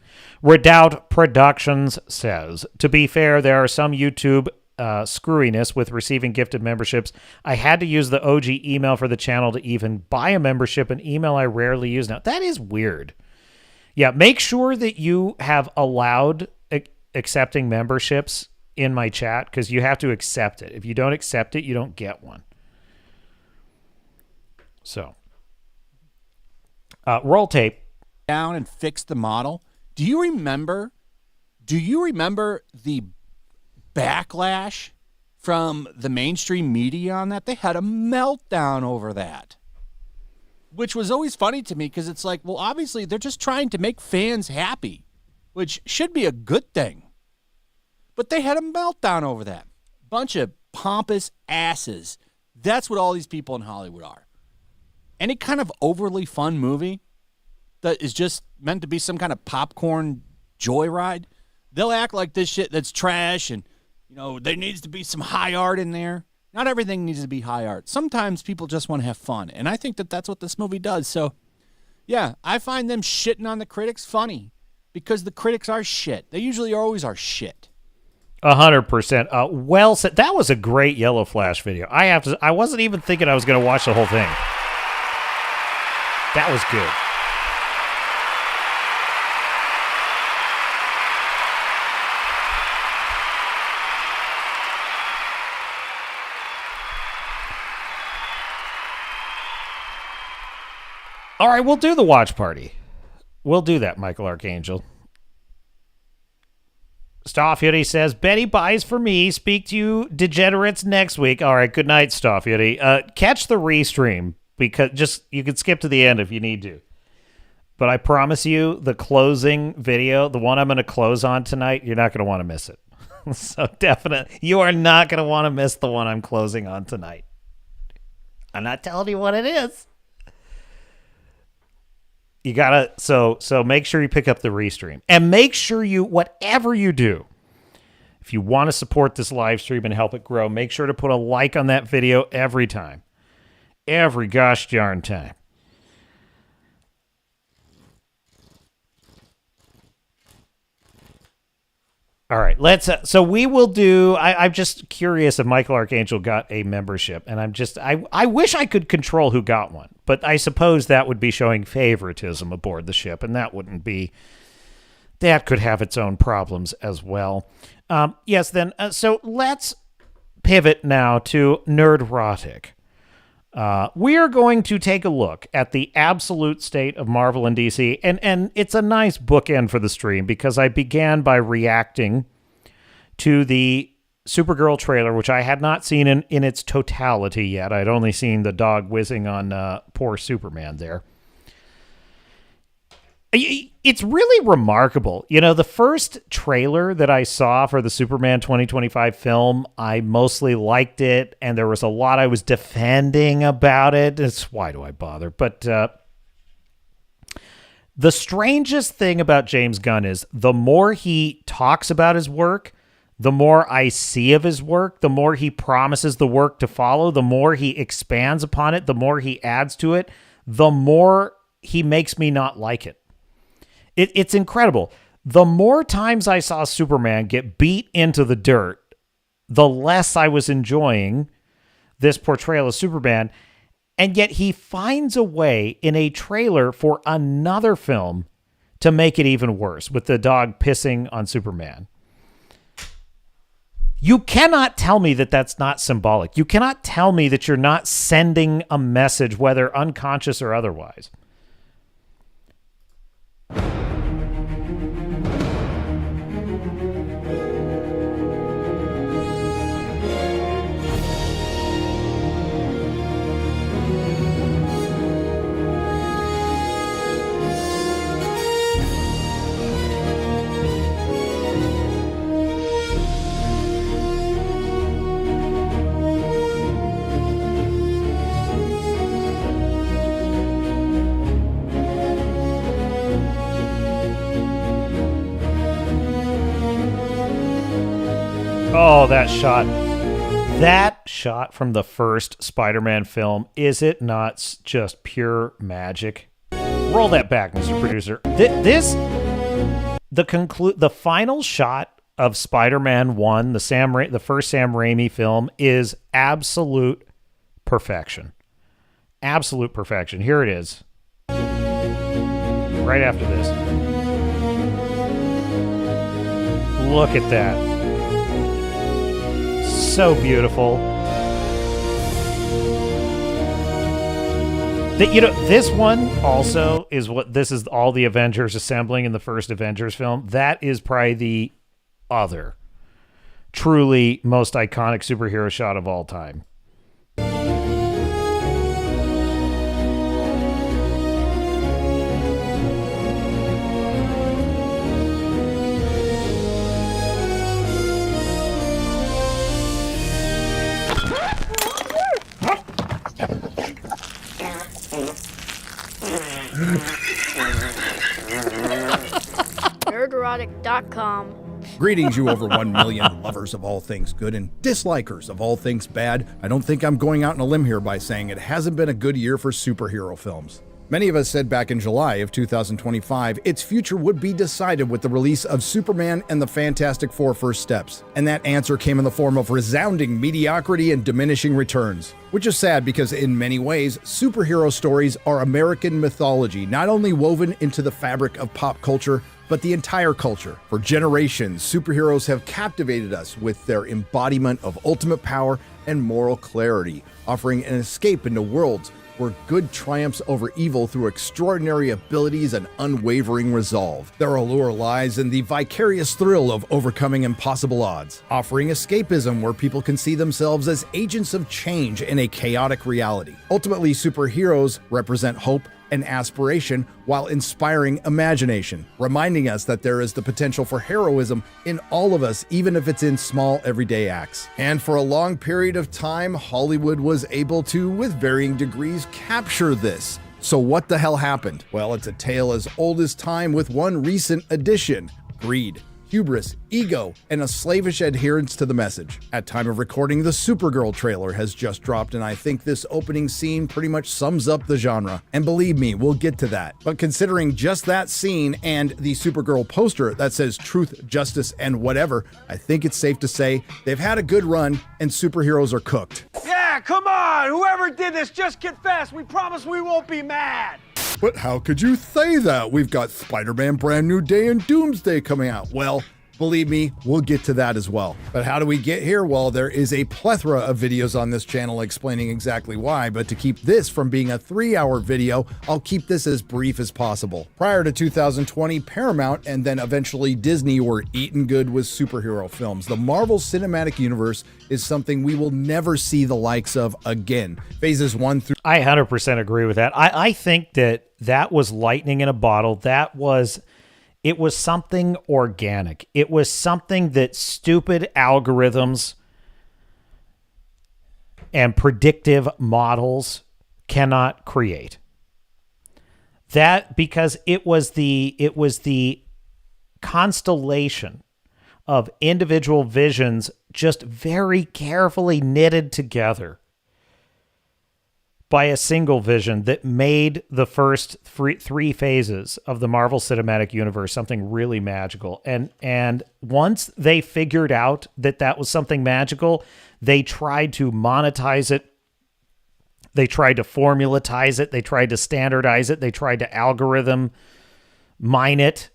Redoubt Productions says, to be fair, there are some YouTube screwiness with receiving gifted memberships. I had to use the OG email for the channel to even buy a membership, an email I rarely use now. That is weird. Yeah, make sure that you have allowed accepting memberships in my chat, because you have to accept it. If you don't accept it, you don't get one. So, roll tape. Down and fix the model. Do you remember the backlash from the mainstream media on that? They had a meltdown over that, which was always funny to me, because it's like, well, obviously they're just trying to make fans happy, which should be a good thing. But they had a meltdown over that. Bunch of pompous asses. That's what all these people in Hollywood are. Any kind of overly fun movie that is just meant to be some kind of popcorn joyride, they'll act like this shit that's trash, and there needs to be some high art in there. Not everything needs to be high art. Sometimes people just want to have fun, and I think that that's what this movie does. So, yeah, I find them shitting on the critics funny, because the critics are shit. They usually always are shit. 100%. Well said. That was a great Yellow Flash video. I wasn't even thinking I was going to watch the whole thing. That was good. All right, we'll do the watch party. We'll do that, Michael Archangel. Starfury says, Betty buys for me. Speak to you degenerates next week. All right, good night, Starfury. Catch the restream, because you can skip to the end if you need to. But I promise you, the closing video, the one I'm going to close on tonight, you're not going to want to miss it. So definitely, you are not going to want to miss the one I'm closing on tonight. I'm not telling you what it is. You gotta, so make sure you pick up the restream, and make sure whatever you do, if you want to support this live stream and help it grow, make sure to put a like on that video every time, every gosh darn time. All right, so we will do, I'm just curious if Michael Archangel got a membership, and I wish I could control who got one, but I suppose that would be showing favoritism aboard the ship, and that could have its own problems as well. Yes, then, so let's pivot now to Nerdrotic. We are going to take a look at the absolute state of Marvel and DC, and it's a nice bookend for the stream, because I began by reacting to the Supergirl trailer, which I had not seen in its totality yet. I'd only seen the dog whizzing on poor Superman there. It's really remarkable. The first trailer that I saw for the Superman 2025 film, I mostly liked it, and there was a lot I was defending about it. Why do I bother? But the strangest thing about James Gunn is the more he talks about his work, the more I see of his work, the more he promises the work to follow, the more he expands upon it, the more he adds to it, the more he makes me not like it. It's incredible. The more times I saw Superman get beat into the dirt, the less I was enjoying this portrayal of Superman. And yet he finds a way in a trailer for another film to make it even worse, with the dog pissing on Superman. You cannot tell me that that's not symbolic. You cannot tell me that you're not sending a message, whether unconscious or otherwise. Oh, that shot. That shot from the first Spider-Man film, is it not just pure magic? Roll that back, Mr. Producer. The final shot of Spider-Man 1, the first Sam Raimi film, is absolute perfection. Absolute perfection. Here it is. Right after this. Look at that. So beautiful. This one also is this is all the Avengers assembling in the first Avengers film. That is probably the other truly most iconic superhero shot of all time. Nerderotic.com. Greetings, you over 1 million lovers of all things good and dislikers of all things bad. I don't think I'm going out on a limb here by saying it hasn't been a good year for superhero films. Many of us said back in July of 2025 its future would be decided with the release of Superman and the Fantastic Four: First Steps. And that answer came in the form of resounding mediocrity and diminishing returns. Which is sad because in many ways, superhero stories are American mythology, not only woven into the fabric of pop culture, but the entire culture. For generations, superheroes have captivated us with their embodiment of ultimate power and moral clarity, offering an escape into worlds where good triumphs over evil through extraordinary abilities and unwavering resolve. Their allure lies in the vicarious thrill of overcoming impossible odds, offering escapism where people can see themselves as agents of change in a chaotic reality. Ultimately, superheroes represent hope and aspiration while inspiring imagination, reminding us that there is the potential for heroism in all of us, even if it's in small everyday acts. And for a long period of time, Hollywood was able to, with varying degrees, capture this. So what the hell happened? Well, it's a tale as old as time with one recent addition: greed, hubris, ego, and a slavish adherence to the message. At time of recording, the Supergirl trailer has just dropped, and I think this opening scene pretty much sums up the genre. And believe me, we'll get to that. But considering just that scene and the Supergirl poster that says truth, justice, and whatever, I think it's safe to say they've had a good run and superheroes are cooked. Yeah, come on! Whoever did this, just confess. We promise we won't be mad. But how could you say that? We've got Spider-Man Brand New Day and Doomsday coming out. Well, believe me, we'll get to that as well. But how do we get here? Well, there is a plethora of videos on this channel explaining exactly why, but to keep this from being a 3-hour video, I'll keep this as brief as possible. Prior to 2020, Paramount and then eventually Disney were eating good with superhero films. The Marvel Cinematic Universe is something we will never see the likes of again. Phases 1 through... I 100% agree with that. I think that was lightning in a bottle. It was something organic. It was something that stupid algorithms and predictive models cannot create. That because it was the constellation of individual visions just very carefully knitted together by a single vision that made the first three phases of the Marvel Cinematic Universe something really magical. And once they figured out that was something magical, they tried to monetize it. They tried to formulatize it. They tried to standardize it. They tried to algorithm mine it.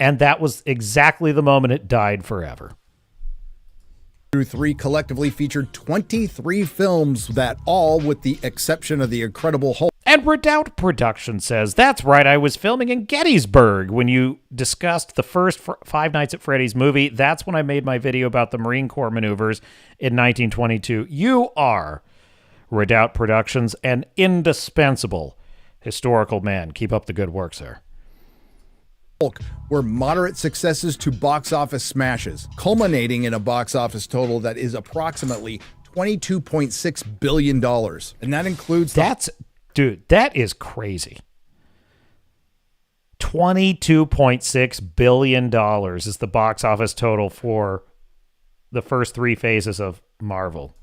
And that was exactly the moment it died forever. Through 3 collectively featured 23 films that all, with the exception of The Incredible Hulk. And Redoubt Production says, that's right, I was filming in Gettysburg when you discussed the first Five Nights at Freddy's movie. That's when I made my video about the Marine Corps maneuvers in 1922. You are, Redoubt Productions, an indispensable historical man. Keep up the good work, sir. Were moderate successes to box office smashes, culminating in a box office total that is approximately $22.6 billion. And that includes... Dude, that is crazy. $22.6 billion is the box office total for the first 3 phases of Marvel.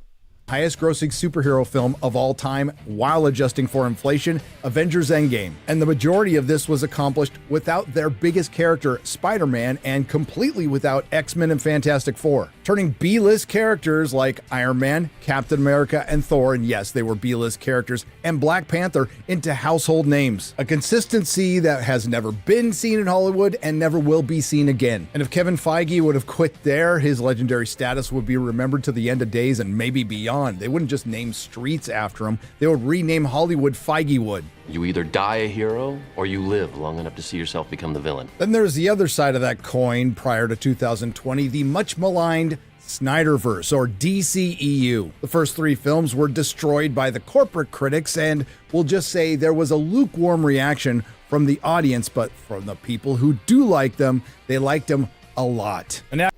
highest grossing superhero film of all time while adjusting for inflation, Avengers Endgame. And the majority of this was accomplished without their biggest character, Spider-Man, and completely without X-Men and Fantastic Four, turning B-list characters like Iron Man, Captain America, and Thor, and yes, they were B-list characters, and Black Panther into household names. A consistency that has never been seen in Hollywood and never will be seen again. And if Kevin Feige would have quit there, his legendary status would be remembered to the end of days and maybe beyond. They wouldn't just name streets after him, they would rename Hollywood Feigewood. You either die a hero or you live long enough to see yourself become the villain. Then there's the other side of that coin prior to 2020, the much maligned Snyderverse, or DCEU. The first 3 films were destroyed by the corporate critics, and we'll just say there was a lukewarm reaction from the audience, but from the people who do like them, they liked them a lot. And now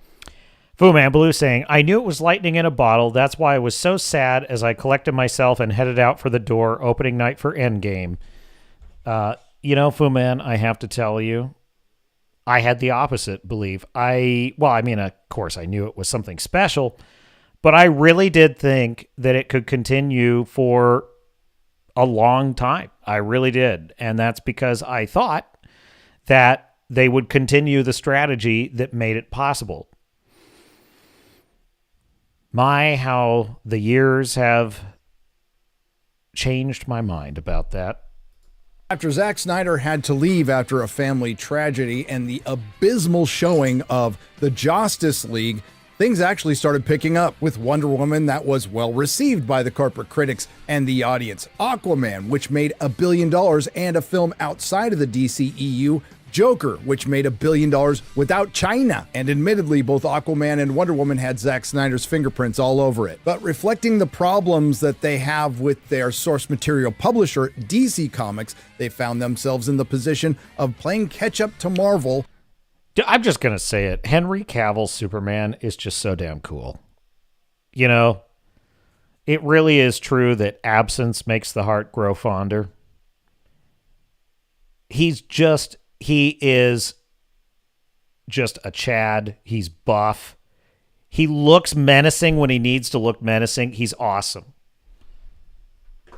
Fu Man Blue saying, I knew it was lightning in a bottle. That's why I was so sad as I collected myself and headed out for the door opening night for Endgame. Fu Man, I have to tell you, I had the opposite belief. Of course, I knew it was something special, but I really did think that it could continue for a long time. I really did. And that's because I thought that they would continue the strategy that made it possible. How the years have changed my mind about that. After Zack Snyder had to leave after a family tragedy and the abysmal showing of the Justice League, things actually started picking up with Wonder Woman that was well received by the corporate critics and the audience. Aquaman, which made $1 billion and a film outside of the DCEU. Joker, which made $1 billion without China. And admittedly, both Aquaman and Wonder Woman had Zack Snyder's fingerprints all over it. But reflecting the problems that they have with their source material publisher, DC Comics, they found themselves in the position of playing catch up to Marvel. I'm just going to say it. Henry Cavill's Superman is just so damn cool. It really is true that absence makes the heart grow fonder. He is just a Chad. He's buff. He looks menacing when he needs to look menacing. He's awesome.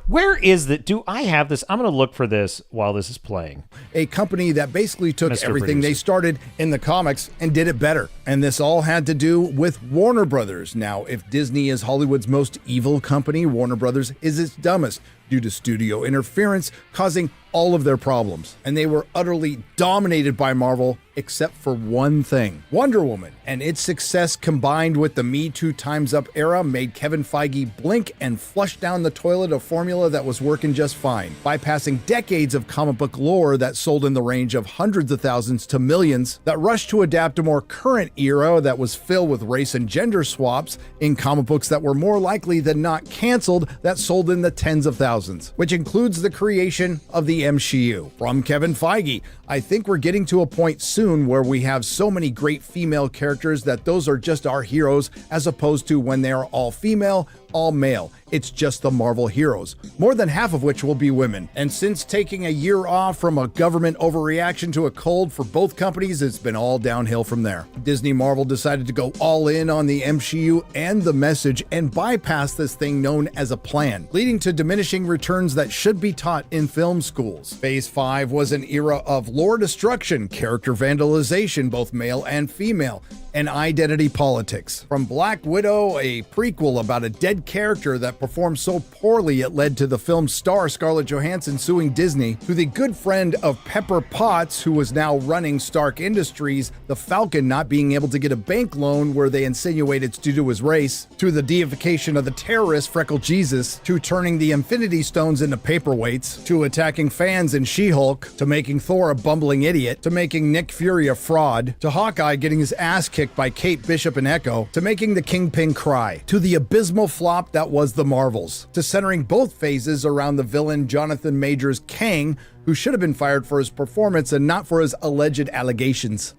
Where is that? Do I have this? I'm going to look for this while this is playing. A company that basically took Mr. everything Producer. they started in the comics and did it better. And this all had to do with Warner Brothers. Now, if Disney is Hollywood's most evil company, Warner Brothers is its dumbest due to studio interference causing all of their problems. And they were utterly dominated by Marvel, except for one thing. Wonder Woman and its success combined with the Me Too Time's Up era made Kevin Feige blink and flush down the toilet a formula that was working just fine, bypassing decades of comic book lore that sold in the range of hundreds of thousands to millions, that rushed to adapt a more current era that was filled with race and gender swaps in comic books that were more likely than not canceled, that sold in the tens of thousands, which includes the creation of the MCU. From Kevin Feige, I think we're getting to a point soon where we have so many great female characters that those are just our heroes, as opposed to when they are all female, all male. It's just the Marvel heroes, more than half of which will be women. And since taking a year off from a government overreaction to a cold for both companies, it's been all downhill from there. Disney Marvel decided to go all in on the MCU and the message and bypass this thing known as a plan, leading to diminishing returns that should be taught in film schools. Phase 5 was an era of lore destruction, character vandalization, both male and female, and identity politics. From Black Widow, a prequel about a dead character that performed so poorly it led to the film's star Scarlett Johansson suing Disney, to the good friend of Pepper Potts, who was now running Stark Industries, the Falcon not being able to get a bank loan where they insinuate it's due to his race, to the deification of the terrorist Freckle Jesus, to turning the Infinity Stones into paperweights, to attacking fans in She-Hulk, to making Thor a bumbling idiot, to making Nick Fury a fraud, to Hawkeye getting his ass kicked by Kate Bishop and Echo, to making the Kingpin cry, to the abysmal flop that was the Marvels, to centering both phases around the villain Jonathan Majors Kang, who should have been fired for his performance and not for his alleged allegations.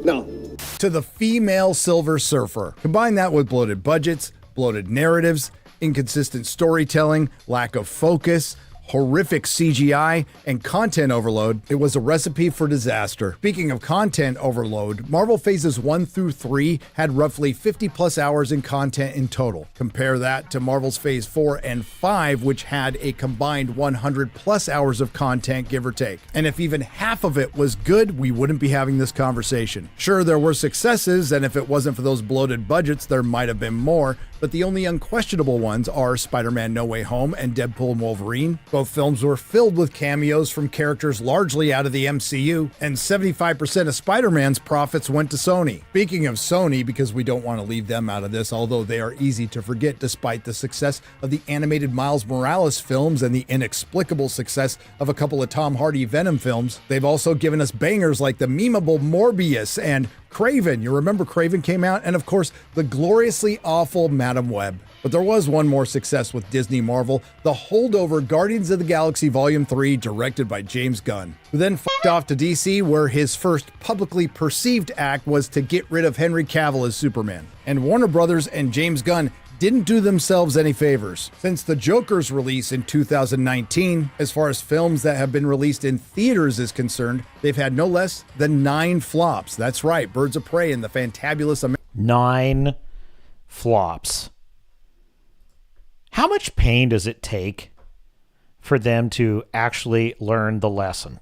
No. To the female Silver Surfer. Combine that with bloated budgets, bloated narratives, inconsistent storytelling, lack of focus, horrific CGI, and content overload, it was a recipe for disaster. Speaking of content overload, Marvel Phases 1 through 3 had roughly 50 plus hours in content in total. Compare that to Marvel's Phase 4 and 5, which had a combined 100 plus hours of content, give or take. And if even half of it was good, we wouldn't be having this conversation. Sure, there were successes, and if it wasn't for those bloated budgets, there might have been more, but the only unquestionable ones are Spider-Man No Way Home and Deadpool and Wolverine. Both films were filled with cameos from characters largely out of the MCU, and 75% of Spider-Man's profits went to Sony. Speaking of Sony, because we don't want to leave them out of this, although they are easy to forget despite the success of the animated Miles Morales films and the inexplicable success of a couple of Tom Hardy Venom films, they've also given us bangers like the memeable Morbius and Kraven. You remember Kraven came out? And of course, the gloriously awful Madam Web. But there was one more success with Disney Marvel, the holdover Guardians of the Galaxy Volume 3, directed by James Gunn, who then f***ed off to DC, where his first publicly perceived act was to get rid of Henry Cavill as Superman. And Warner Brothers and James Gunn didn't do themselves any favors. Since the Joker's release in 2019, as far as films that have been released in theaters is concerned, they've had no less than 9 flops. That's right, Birds of Prey and the Fantabulous 9 flops. How much pain does it take for them to actually learn the lesson?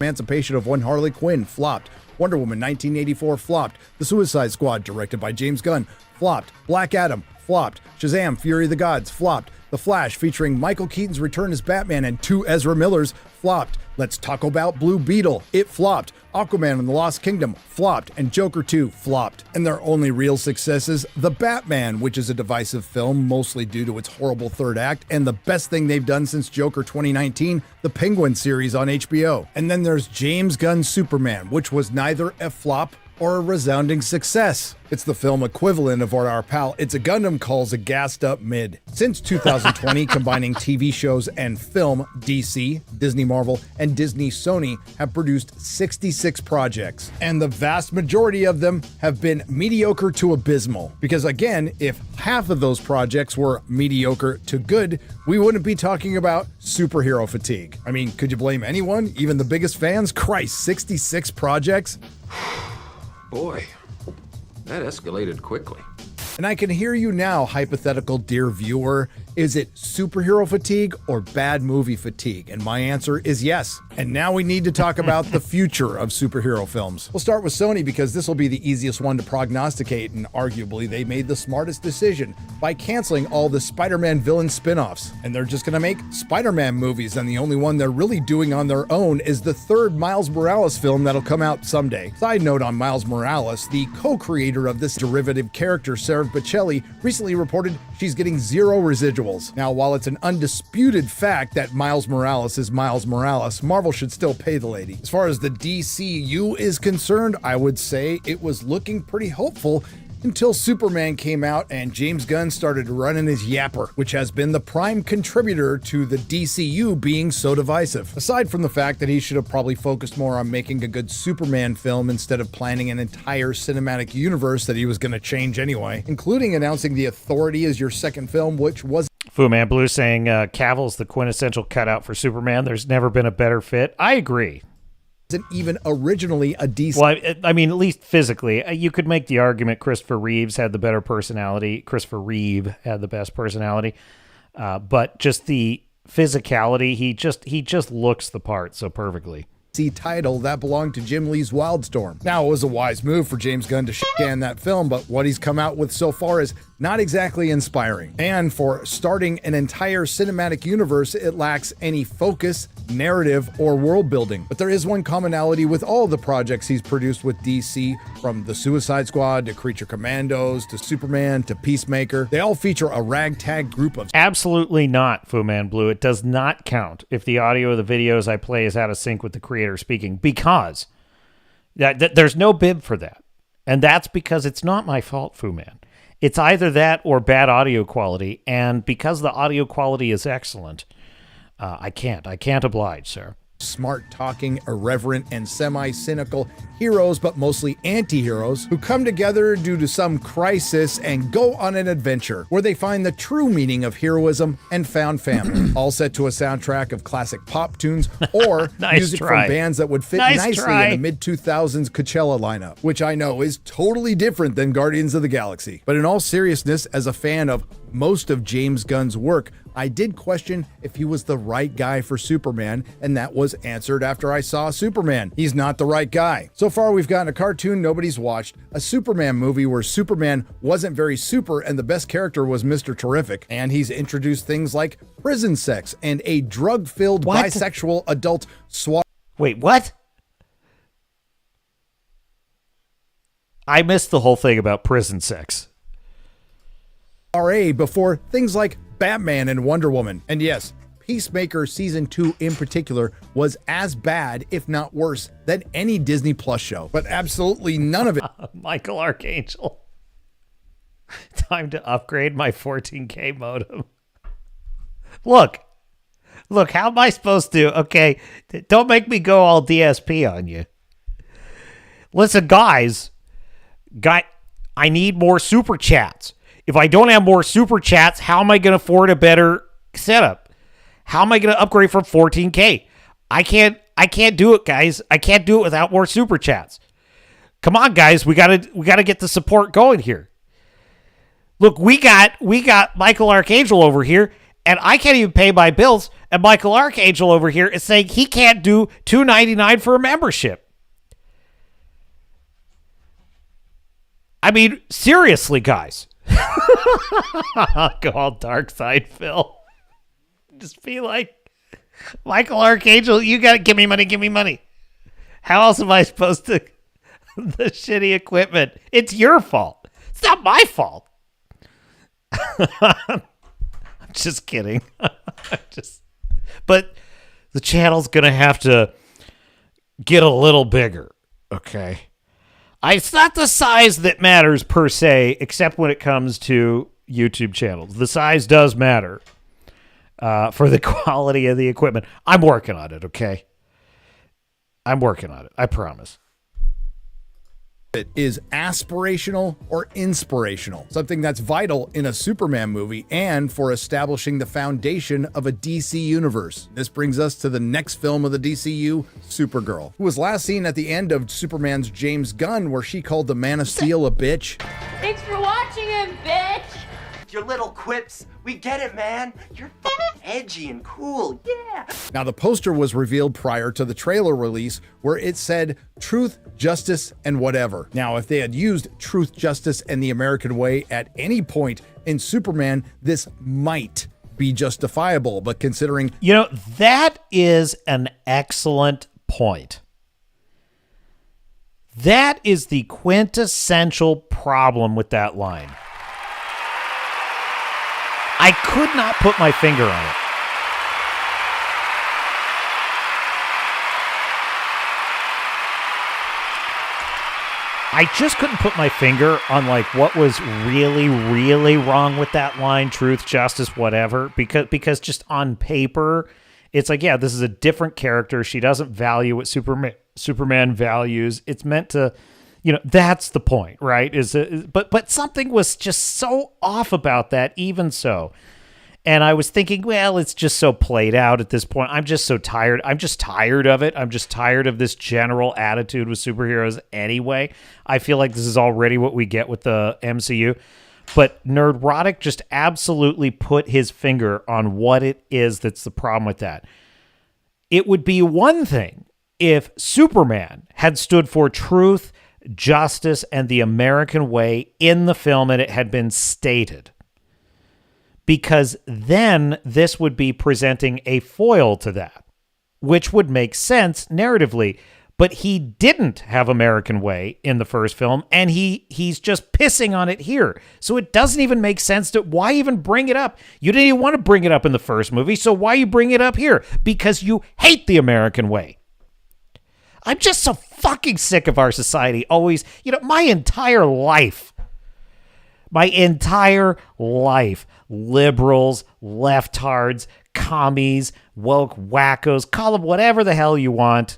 Emancipation of One Harley Quinn flopped. Wonder Woman 1984 flopped. The Suicide Squad, directed by James Gunn, flopped. Black Adam flopped. Shazam! Fury of the Gods flopped. The Flash, featuring Michael Keaton's return as Batman and 2 Ezra Millers, flopped. Let's talk about Blue Beetle. It flopped. Aquaman and the Lost Kingdom flopped. And Joker 2 flopped. And their only real successes, The Batman, which is a divisive film, mostly due to its horrible third act, and the best thing they've done since Joker 2019, the Penguin series on HBO. And then there's James Gunn's Superman, which was neither a flop or a resounding success. It's the film equivalent of what our pal It's a Gundam calls a gassed up mid. Since 2020, combining TV shows and film, DC, Disney Marvel, and Disney Sony have produced 66 projects. And the vast majority of them have been mediocre to abysmal. Because again, if half of those projects were mediocre to good, we wouldn't be talking about superhero fatigue. I mean, could you blame anyone? Even the biggest fans? Christ, 66 projects? Boy, that escalated quickly. And I can hear you now, hypothetical dear viewer. Is it superhero fatigue or bad movie fatigue? And my answer is yes. And now we need to talk about the future of superhero films. We'll start with Sony because this will be the easiest one to prognosticate, and arguably they made the smartest decision by canceling all the Spider-Man villain spin-offs. And they're just gonna make Spider-Man movies, and the only one they're really doing on their own is the 3rd Miles Morales film that'll come out someday. Side note on Miles Morales, the co-creator of this derivative character, Sarah Bocelli, recently reported she's getting 0 residuals. Now, while it's an undisputed fact that Miles Morales is Miles Morales, Marvel should still pay the lady. As far as the DCU is concerned, I would say it was looking pretty hopeful until Superman came out and James Gunn started running his yapper, which has been the prime contributor to the DCU being so divisive. Aside from the fact that he should have probably focused more on making a good Superman film instead of planning an entire cinematic universe that he was going to change anyway, including announcing The Authority as your second film, which was Fu Man Blue saying Cavill's the quintessential cutout for Superman. There's never been a better fit. I agree. Isn't even originally a DC. Well, I mean, at least physically, you could make the argument Christopher Reeve had the better personality. Christopher Reeve had the best personality, but just the physicality, he just looks the part so perfectly. Title that belonged to Jim Lee's Wildstorm. Now, it was a wise move for James Gunn to can that film, but what he's come out with so far is not exactly inspiring. And for starting an entire cinematic universe, it lacks any focus, narrative, or world building. But there is one commonality with all the projects he's produced with DC, from the Suicide Squad to Creature Commandos to Superman to Peacemaker. They all feature a ragtag group of... Absolutely not, Fu Man Blue. It does not count if the audio of the videos I play is out of sync with the creator speaking, because there's no bib for that. And that's because it's not my fault, Fu Man. It's either that or bad audio quality, and because the audio quality is excellent, I can't oblige, sir. smart-talking, irreverent, and semi-cynical heroes, but mostly anti-heroes, who come together due to some crisis and go on an adventure where they find the true meaning of heroism and found family. All set to a soundtrack of classic pop tunes or music from bands that would fit nicely in the mid-2000s Coachella lineup, which I know is totally different than Guardians of the Galaxy. But in all seriousness, as a fan of most of James Gunn's work, I did question if he was the right guy for Superman, and that was answered after I saw Superman. He's not the right guy. So far, we've gotten a cartoon nobody's watched, a Superman movie where Superman wasn't very super and the best character was Mr. Terrific, and he's introduced things like prison sex and a drug-filled bisexual adult SWAT. Wait, what? I missed the whole thing about prison sex. RA before things like Batman and Wonder Woman. And yes, Peacemaker Season 2 in particular was as bad, if not worse, than any Disney Plus show. But absolutely none of it. Michael Archangel. Time to upgrade my 14K modem. Look, how am I supposed to? Okay, don't make me go all DSP on you. Listen, guys, I need more super chats. If I don't have more super chats, how am I going to afford a better setup? How am I going to upgrade from 14K? I can't do it, guys. I can't do it without more super chats. Come on, guys. We got to get the support going here. Look, we got Michael Archangel over here, and I can't even pay my bills, and Michael Archangel over here is saying he can't do $2.99 for a membership. I mean, seriously, guys. Go all dark side, Phil. Just be like, Michael Archangel, you gotta give me money. How else am I supposed to? The shitty equipment. It's your fault. It's not my fault. I'm just kidding. But the channel's gonna have to get a little bigger. Okay. It's not the size that matters per se, except when it comes to YouTube channels. The size does matter for the quality of the equipment. I'm working on it, okay? I'm working on it. I promise. It is aspirational or inspirational, something that's vital in a Superman movie and for establishing the foundation of a DC universe. This brings us to the next film of the DCU, Supergirl, who was last seen at the end of Superman's James Gunn, where she called the Man of Steel a bitch. Thanks for watching him, bitch! Your little quips, we get it, man. You're edgy and cool, yeah. Now, the poster was revealed prior to the trailer release, where it said truth, justice, and whatever. Now, if they had used truth, justice, and the American way at any point in Superman, this might be justifiable. But considering... You know, that is an excellent point. That is the quintessential problem with that line. I could not put my finger on it. I just couldn't put my finger on like what was really, really wrong with that line, truth, justice, whatever, because just on paper, it's like, yeah, this is a different character. She doesn't value what Superman values. It's meant to, you know, that's the point, right? But something was just so off about that, even so. And I was thinking, well, it's just so played out at this point. I'm just so tired. I'm just tired of it. I'm just tired of this general attitude with superheroes anyway. I feel like this is already what we get with the MCU. But Nerdrotic just absolutely put his finger on what it is that's the problem with that. It would be one thing if Superman had stood for truth, justice, and the American way in the film and it had been stated. Because then this would be presenting a foil to that, which would make sense narratively. But he didn't have American way in the first film, and he's just pissing on it here. So it doesn't even make sense to why even bring it up? You didn't even want to bring it up in the first movie, so why you bring it up here? Because you hate the American way. I'm just so fucking sick of our society always, you know, my entire life, liberals, leftards, commies, woke wackos, call them whatever the hell you want.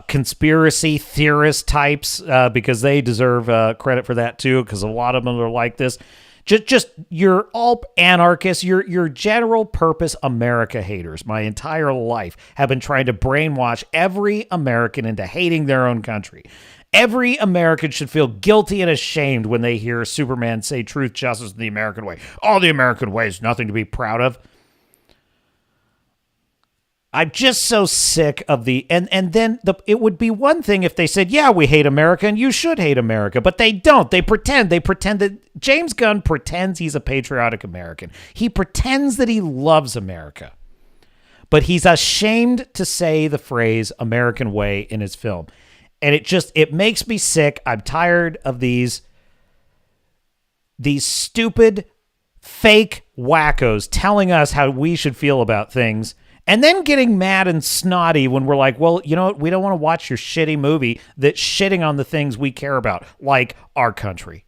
Conspiracy theorist types, because they deserve credit for that too, because a lot of them are like this. Just you're all anarchists. You're general purpose America haters. My entire life have been trying to brainwash every American into hating their own country. Every American should feel guilty and ashamed when they hear Superman say truth, justice, and the American way. Oh, the American way is nothing to be proud of. I'm just so sick of it would be one thing if they said, yeah, we hate America and you should hate America, but they don't. They pretend that James Gunn pretends he's a patriotic American. He pretends that he loves America, but he's ashamed to say the phrase American way in his film. And it makes me sick. I'm tired of these stupid fake wackos telling us how we should feel about things, and then getting mad and snotty when we're like, well, you know what? We don't want to watch your shitty movie that's shitting on the things we care about, like our country.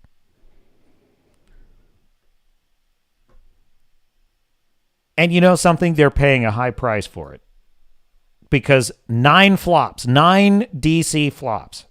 And you know something? They're paying a high price for it. Because 9 DC flops.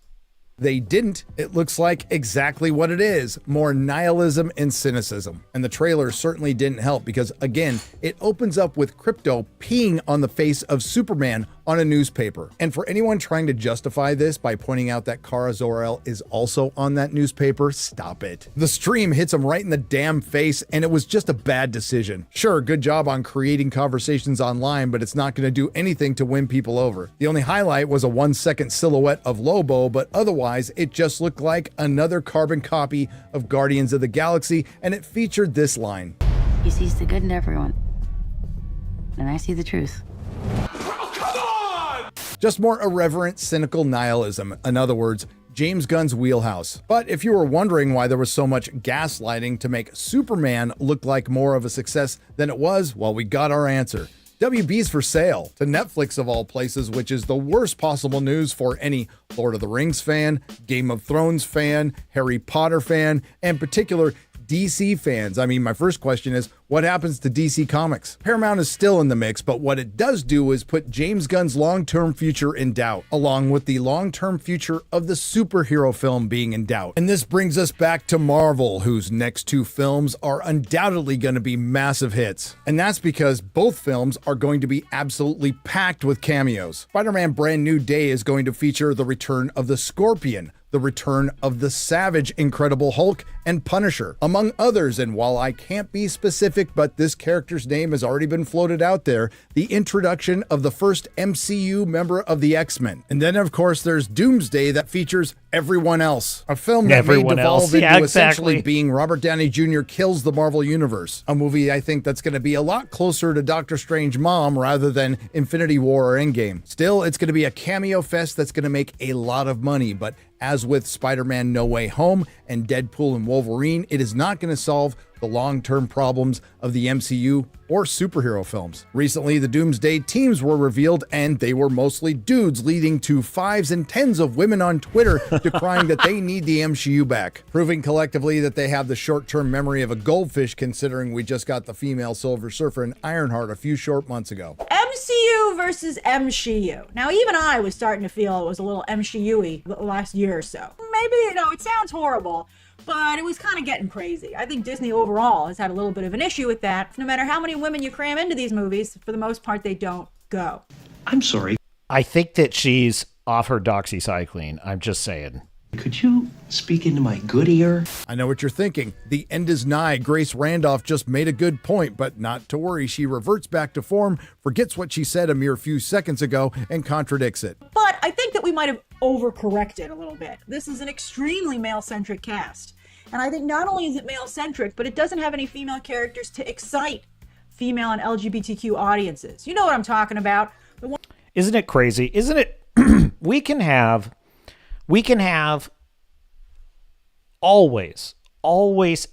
They didn't. It looks like exactly what it is. More nihilism and cynicism. And the trailer certainly didn't help because, again, it opens up with Krypto peeing on the face of Superman on a newspaper. And for anyone trying to justify this by pointing out that Kara Zor-El is also on that newspaper, stop it. The stream hits him right in the damn face, and it was just a bad decision. Sure, good job on creating conversations online, but it's not going to do anything to win people over. The only highlight was a 1-second silhouette of Lobo, but otherwise, it just looked like another carbon copy of Guardians of the Galaxy, and it featured this line. He sees the good in everyone, and I see the truth. Just more irreverent, cynical nihilism. In other words, James Gunn's wheelhouse. But if you were wondering why there was so much gaslighting to make Superman look like more of a success than it was, well, we got our answer. WB's for sale to Netflix of all places, which is the worst possible news for any Lord of the Rings fan, Game of Thrones fan, Harry Potter fan, and particular DC fans. I mean, my first question is, what happens to DC Comics? Paramount is still in the mix, but what it does do is put James Gunn's long-term future in doubt, along with the long-term future of the superhero film being in doubt. And this brings us back to Marvel, whose next 2 films are undoubtedly going to be massive hits. And that's because both films are going to be absolutely packed with cameos. Spider-Man Brand New Day is going to feature the return of the Scorpion, the return of the Savage Incredible Hulk, and Punisher, among others. And while I can't be specific, but this character's name has already been floated out there, the introduction of the first MCU member of the X-Men. And then, of course, there's Doomsday that features everyone else. A film that may devolve into essentially being Robert Downey Jr. kills the Marvel Universe. A movie I think that's going to be a lot closer to Doctor Strange Mom rather than Infinity War or Endgame. Still, it's going to be a cameo fest that's going to make a lot of money, but as with Spider-Man No Way Home and Deadpool and Wolverine, it is not going to solve the long-term problems of the MCU or superhero films. Recently, the Doomsday teams were revealed, and they were mostly dudes, leading to 5s and 10s of women on Twitter decrying that they need the MCU back, proving collectively that they have the short-term memory of a goldfish, considering we just got the female Silver Surfer and Ironheart a few short months ago. MCU versus MCU. Now, even I was starting to feel it was a little MCU-y the last year or so. Maybe, it sounds horrible, but it was kind of getting crazy. I think Disney overall has had a little bit of an issue with that. No matter how many women you cram into these movies, for the most part, they don't go. I'm sorry. I think that she's off her doxycycline. I'm just saying. Could you speak into my good ear? I know what you're thinking. The end is nigh. Grace Randolph just made a good point, but not to worry. She reverts back to form, forgets what she said a mere few seconds ago, and contradicts it. But I think that we might have overcorrected a little bit. This is an extremely male-centric cast. And I think not only is it male-centric, but it doesn't have any female characters to excite female and LGBTQ audiences. You know what I'm talking about. Isn't it crazy? Isn't it? We can have always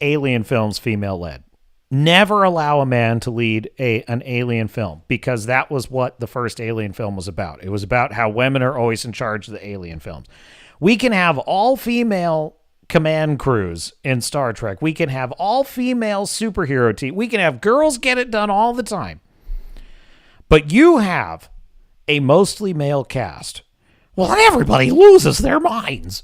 alien films female-led. Never allow a man to lead an alien film, because that was what the first alien film was about. It was about how women are always in charge of the alien films. We can have all female command crews in Star Trek. We can have all-female superhero team. We can have girls get it done all the time. But you have a mostly male cast. Well, then everybody loses their minds.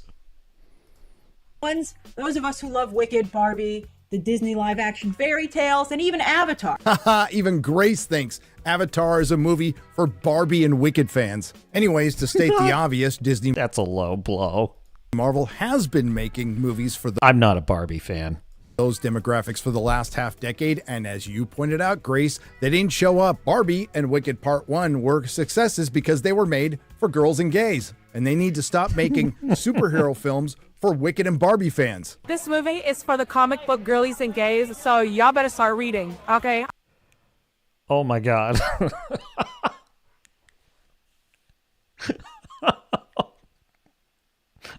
Those of us who love Wicked, Barbie, the Disney live-action fairy tales, and even Avatar. Even Grace thinks Avatar is a movie for Barbie and Wicked fans. Anyways, to state the obvious, Disney... That's a low blow. Marvel has been making movies for I'm not a Barbie fan. Those demographics for the last half decade, and as you pointed out, Grace, they didn't show up. Barbie and Wicked Part 1 were successes because they were made for girls and gays, and they need to stop making superhero films for Wicked and Barbie fans. This movie is for the comic book girlies and gays, so y'all better start reading, okay? Oh my God.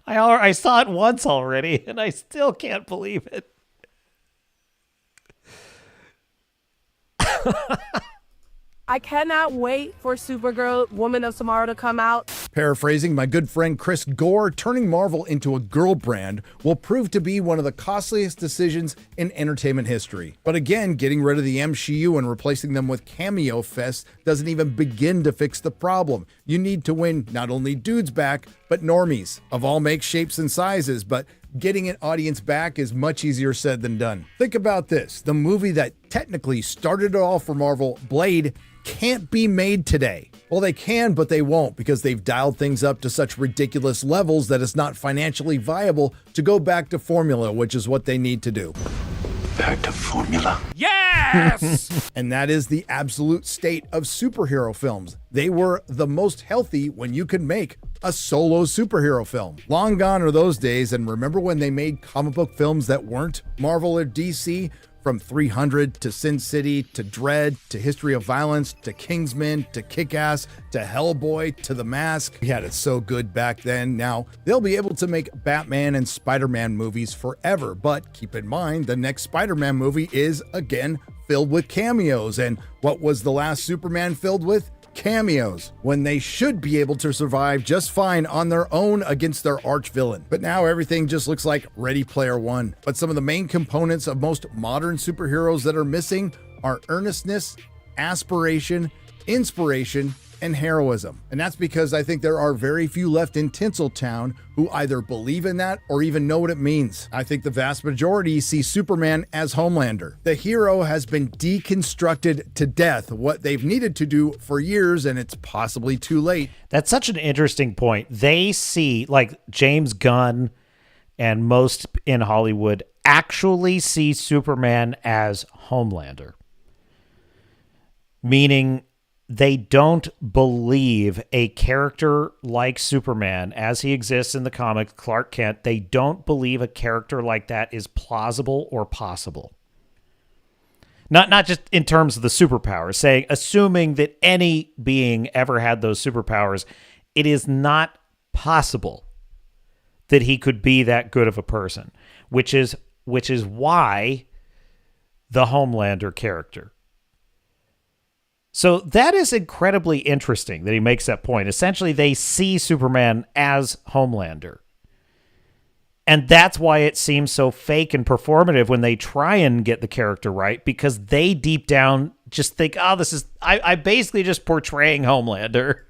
I saw it once already, and I still can't believe it. I cannot wait for Supergirl, Woman of Tomorrow to come out. Paraphrasing my good friend Chris Gore, turning Marvel into a girl brand will prove to be one of the costliest decisions in entertainment history. But again, getting rid of the MCU and replacing them with cameo fests doesn't even begin to fix the problem. You need to win not only dudes back, but normies of all makes, shapes, and sizes. But getting an audience back is much easier said than done. Think about this. The movie that technically started it all for Marvel, Blade, can't be made today. Well, they can, but they won't because they've dialed things up to such ridiculous levels that it's not financially viable to go back to formula, which is what they need to do. Back to formula. Yes! And that is the absolute state of superhero films. They were the most healthy when you could make a solo superhero film. Long gone are those days, and remember when they made comic book films that weren't Marvel or DC? From 300 to Sin City to Dread to History of Violence to Kingsman to Kick-Ass to Hellboy to The Mask. We had it so good back then. Now, they'll be able to make Batman and Spider-Man movies forever, but keep in mind the next Spider-Man movie is, again, filled with cameos. And what was the last Superman filled with? Cameos, when they should be able to survive just fine on their own against their arch villain. But now everything just looks like Ready Player One. But some of the main components of most modern superheroes that are missing are earnestness, aspiration, inspiration, and heroism. And that's because I think there are very few left in Tinseltown who either believe in that or even know what it means. I think the vast majority see Superman as Homelander. The hero has been deconstructed to death, what they've needed to do for years, and it's possibly too late. That's such an interesting point. They see, like James Gunn and most in Hollywood actually see Superman as Homelander. Meaning they don't believe a character like Superman, as he exists in the comics, Clark Kent, they don't believe a character like that is plausible or possible. Not just in terms of the superpowers, assuming that any being ever had those superpowers, it is not possible that he could be that good of a person, which is why the Homelander character. So that is incredibly interesting that he makes that point. Essentially, they see Superman as Homelander. And that's why it seems so fake and performative when they try and get the character right, because they deep down just think, I basically just portraying Homelander.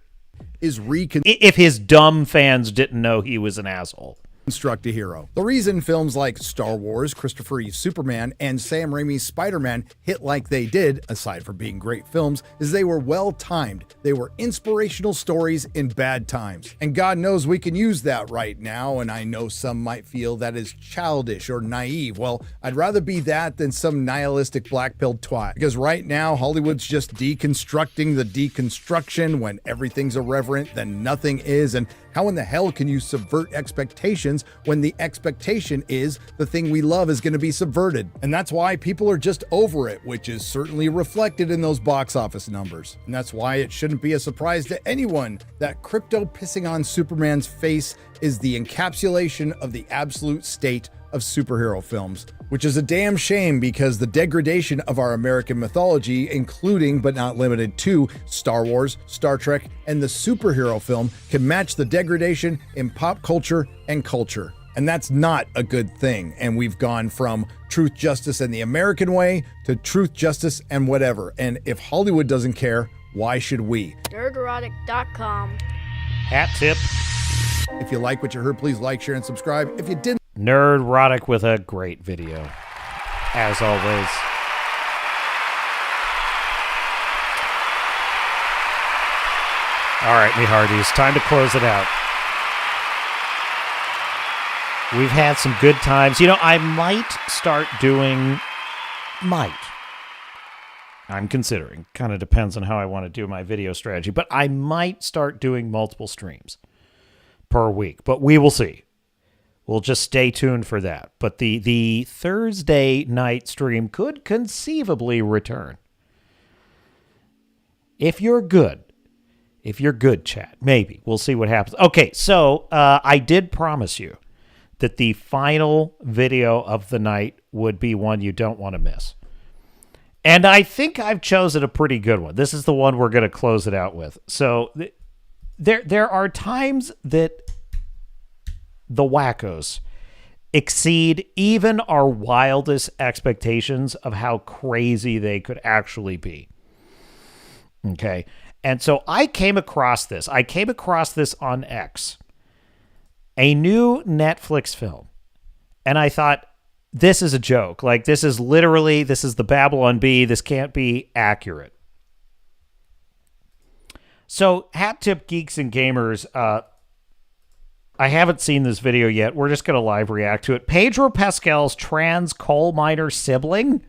If his dumb fans didn't know he was an asshole. Construct a hero. The reason films like Star Wars, Christopher Reeve's Superman, and Sam Raimi's Spider-Man hit like they did, aside from being great films, is they were well-timed. They were inspirational stories in bad times. And God knows we can use that right now, and I know some might feel that is childish or naive. Well, I'd rather be that than some nihilistic black-pilled twat. Because right now, Hollywood's just deconstructing the deconstruction. When everything's irreverent, then nothing is. And how in the hell can you subvert expectations when the expectation is the thing we love is going to be subverted? And that's why people are just over it, which is certainly reflected in those box office numbers. And that's why it shouldn't be a surprise to anyone that Crypto pissing on Superman's face is the encapsulation of the absolute state of superhero films, which is a damn shame because the degradation of our American mythology, including but not limited to Star Wars, Star Trek, and the superhero film, can match the degradation in pop culture and culture. And that's not a good thing. And we've gone from truth, justice, and the American way to truth, justice, and whatever. And if Hollywood doesn't care, why should we? Nerderotic.com. Hat tip. If you like what you heard, please like, share, and subscribe. If you didn't, Nerdrotic with a great video, as always. All right, me hearties, time to close it out. We've had some good times. You know, I might start doing... I'm considering. Kind of depends on how I want to do my video strategy. But I might start doing multiple streams per week. But we will see. We'll just stay tuned for that. But the Thursday night stream could conceivably return. If you're good. If you're good, chat. Maybe. We'll see what happens. Okay, so I did promise you that the final video of the night would be one you don't want to miss. And I think I've chosen a pretty good one. This is the one we're going to close it out with. So there are times that the wackos exceed even our wildest expectations of how crazy they could actually be. Okay? And so I came across this. I came across this on X. A new Netflix film. And I thought, this is a joke. Like, this is the Babylon Bee. This can't be accurate. So, hat tip geeks and gamers, I haven't seen this video yet. We're just going to live react to it. Pedro Pascal's trans coal miner sibling?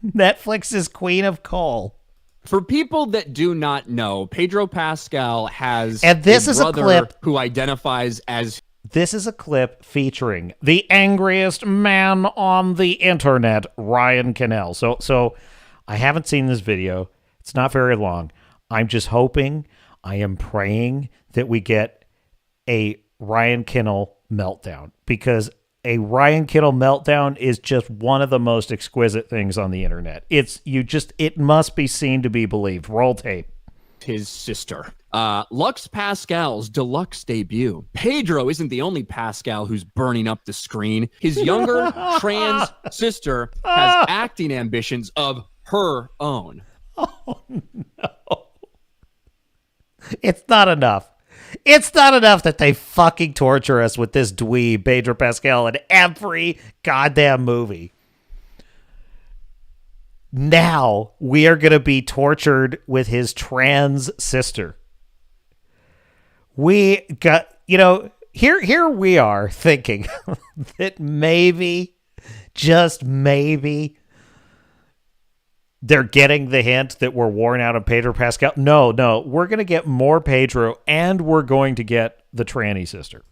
Netflix's Queen of Coal. For people that do not know, Pedro Pascal has and this is brother a clip who identifies as... This is a clip featuring the angriest man on the internet, Ryan Cannell. So I haven't seen this video. It's not very long. I'm just hoping, I am praying that we get a Ryan Cannell meltdown, because a Ryan Cannell meltdown is just one of the most exquisite things on the internet. It must be seen to be believed. Roll tape. His sister. Lux Pascal's deluxe debut. Pedro isn't the only Pascal who's burning up the screen. His younger trans sister has acting ambitions of her own. Oh, no. It's not enough. It's not enough that they fucking torture us with this dweeb, Pedro Pascal, in every goddamn movie. Now we are going to be tortured with his trans sister. We got, here we are thinking that maybe, just maybe, they're getting the hint that we're worn out of Pedro Pascal. No, we're going to get more Pedro, and we're going to get the tranny sister.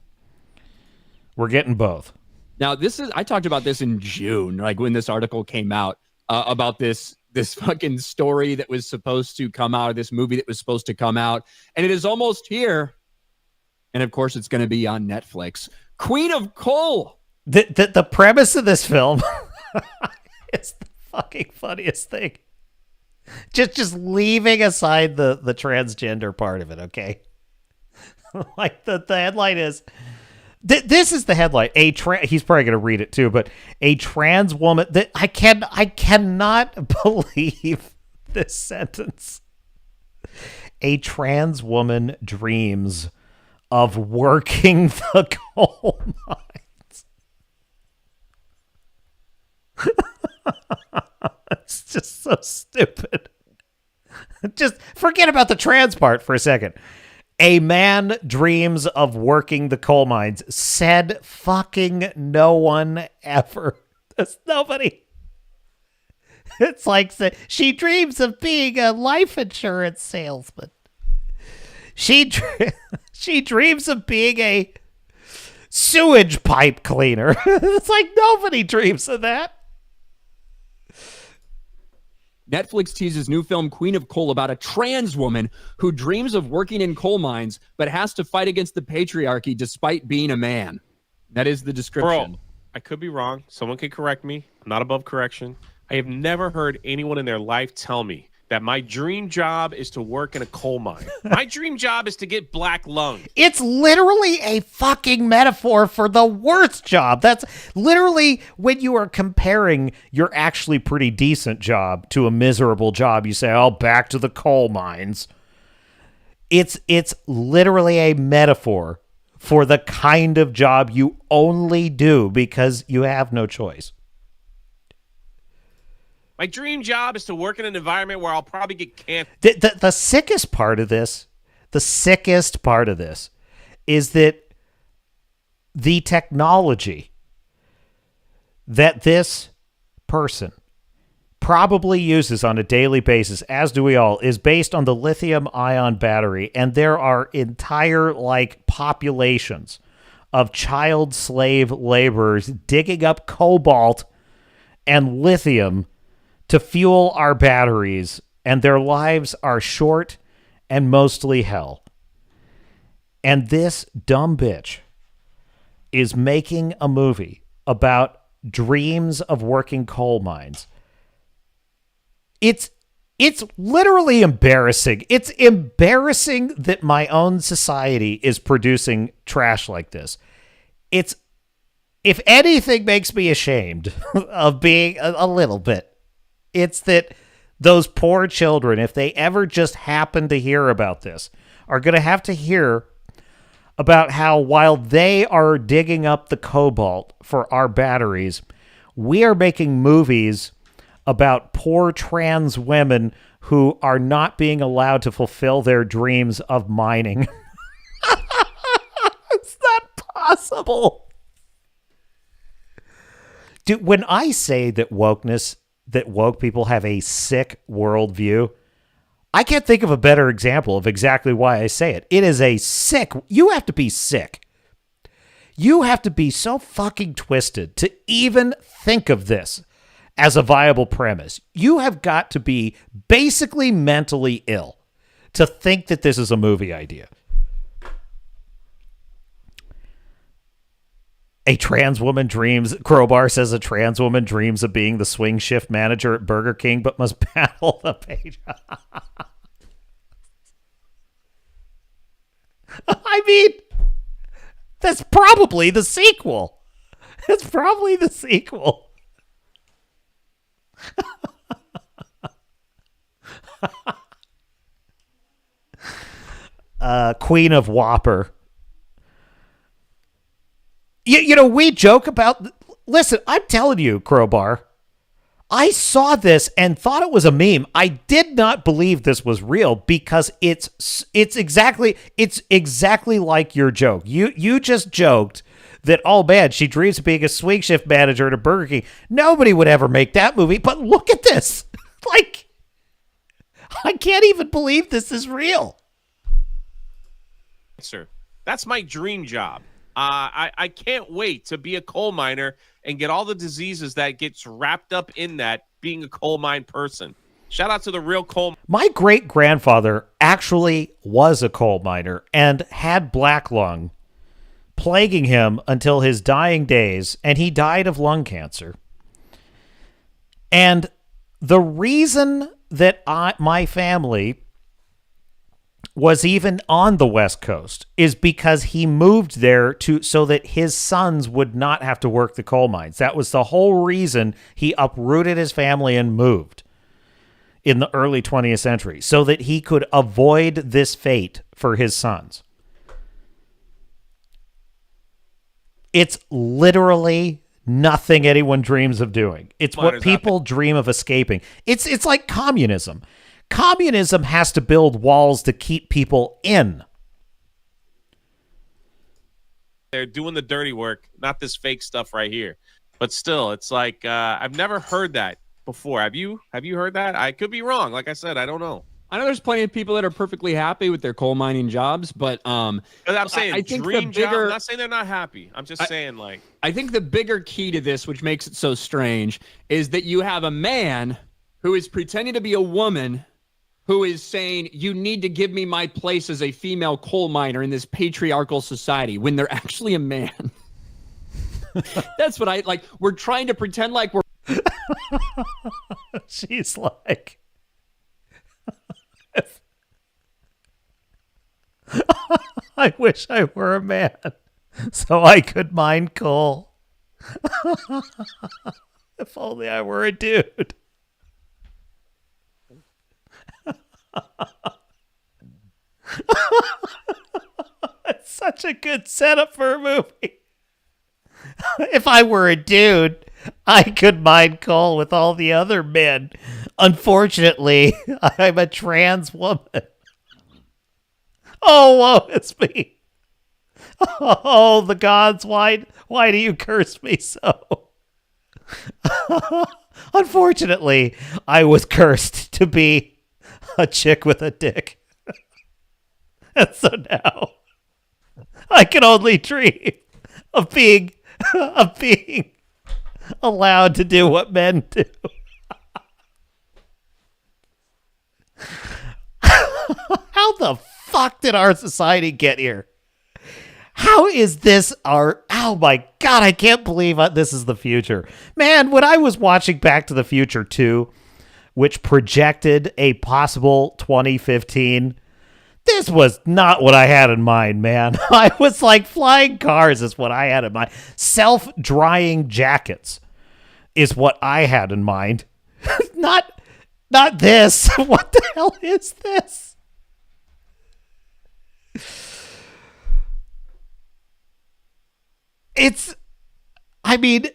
We're getting both. Now, I talked about this in June, like when this article came out, about this fucking story that was supposed to come out, or this movie that was supposed to come out, and it is almost here. And of course, it's going to be on Netflix. Queen of Coal. The premise of this film is the fucking funniest thing. Just leaving aside the transgender part of it, okay? Like the headline is. This is the headline. He's probably going to read it too, but a trans woman that I cannot believe this sentence. A trans woman dreams of working the coal mines. It's just so stupid. Just forget about the trans part for a second. A man dreams of working the coal mines. Said fucking no one ever. There's nobody. It's like she dreams of being a life insurance salesman. She dreams of being a sewage pipe cleaner. It's like nobody dreams of that. Netflix teases new film Queen of Coal about a trans woman who dreams of working in coal mines but has to fight against the patriarchy despite being a man. That is the description. Bro, I could be wrong. Someone could correct me. I'm not above correction. I have never heard anyone in their life tell me that my dream job is to work in a coal mine. My dream job is to get black lung. It's literally a fucking metaphor for the worst job. That's literally when you are comparing your actually pretty decent job to a miserable job. You say, oh, back to the coal mines. It's literally a metaphor for the kind of job you only do because you have no choice. My dream job is to work in an environment where I'll probably get cancer. The sickest part of this, is that the technology that this person probably uses on a daily basis, as do we all, is based on the lithium-ion battery, and there are entire, populations of child slave laborers digging up cobalt and lithium to fuel our batteries, and their lives are short and mostly hell. And this dumb bitch is making a movie about dreams of working coal mines. It's literally embarrassing. It's embarrassing that my own society is producing trash like this. If anything makes me ashamed of being a little bit, it's that those poor children, if they ever just happen to hear about this, are going to have to hear about how while they are digging up the cobalt for our batteries, we are making movies about poor trans women who are not being allowed to fulfill their dreams of mining. It's not possible. Dude, when I say that woke people have a sick worldview, I can't think of a better example of exactly why I say it. It is a sick. You have to be sick. You have to be so fucking twisted to even think of this as a viable premise. You have got to be basically mentally ill to think that this is a movie idea. Crowbar says a trans woman dreams of being the swing shift manager at Burger King, but must battle the page. I mean, that's probably the sequel. It's probably the sequel. Queen of Whopper. You know, we joke about... Listen, I'm telling you, Crowbar, I saw this and thought it was a meme. I did not believe this was real because it's exactly like your joke. You just joked that, oh man, she dreams of being a swing shift manager at a Burger King. Nobody would ever make that movie, but look at this. I can't even believe this is real. Sir, that's my dream job. I can't wait to be a coal miner and get all the diseases that gets wrapped up in that being a coal mine person. Shout out to the real coal. My great-grandfather actually was a coal miner and had black lung plaguing him until his dying days, and he died of lung cancer. And the reason that my family was even on the West Coast is because he moved there so that his sons would not have to work the coal mines. That was the whole reason he uprooted his family and moved in the early 20th century, so that he could avoid this fate for his sons. It's literally nothing anyone dreams of doing. It's what people dream of escaping. It's like communism. Communism has to build walls to keep people in. They're doing the dirty work, not this fake stuff right here. But still, it's like I've never heard that before. Have you heard that? I could be wrong. Like I said, I don't know. I know there's plenty of people that are perfectly happy with their coal mining jobs, but I'm saying I think dream the bigger, job. I'm not saying they're not happy. I'm just saying, like, I think the bigger key to this, which makes it so strange, is that you have a man who is pretending to be a woman who is saying, you need to give me my place as a female coal miner in this patriarchal society, when they're actually a man. That's what I like. We're trying to pretend like we're. She's like, I wish I were a man so I could mine coal. If only I were a dude. It's such a good setup for a movie. If I were a dude, I could mine coal with all the other men. Unfortunately, I'm a trans woman. Oh, woe is me. Oh, the gods, why do you curse me so? Unfortunately, I was cursed to be a chick with a dick. And so now I can only dream of being allowed to do what men do. How the fuck did our society get here? How is this oh my God, I can't believe this is the future. Man, when I was watching Back to the Future 2, which projected a possible 2015, this was not what I had in mind, man. I was like, flying cars is what I had in mind. Self-drying jackets is what I had in mind. Not this. What the hell is this?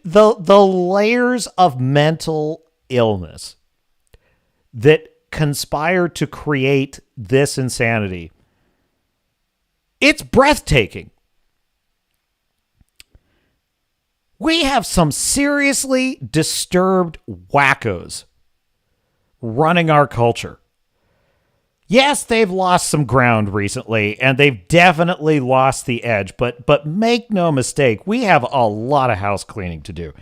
The layers of mental illness that conspire to create this insanity, it's breathtaking. We have some seriously disturbed wackos running our culture. Yes, they've lost some ground recently, and they've definitely lost the edge, but make no mistake, we have a lot of house cleaning to do.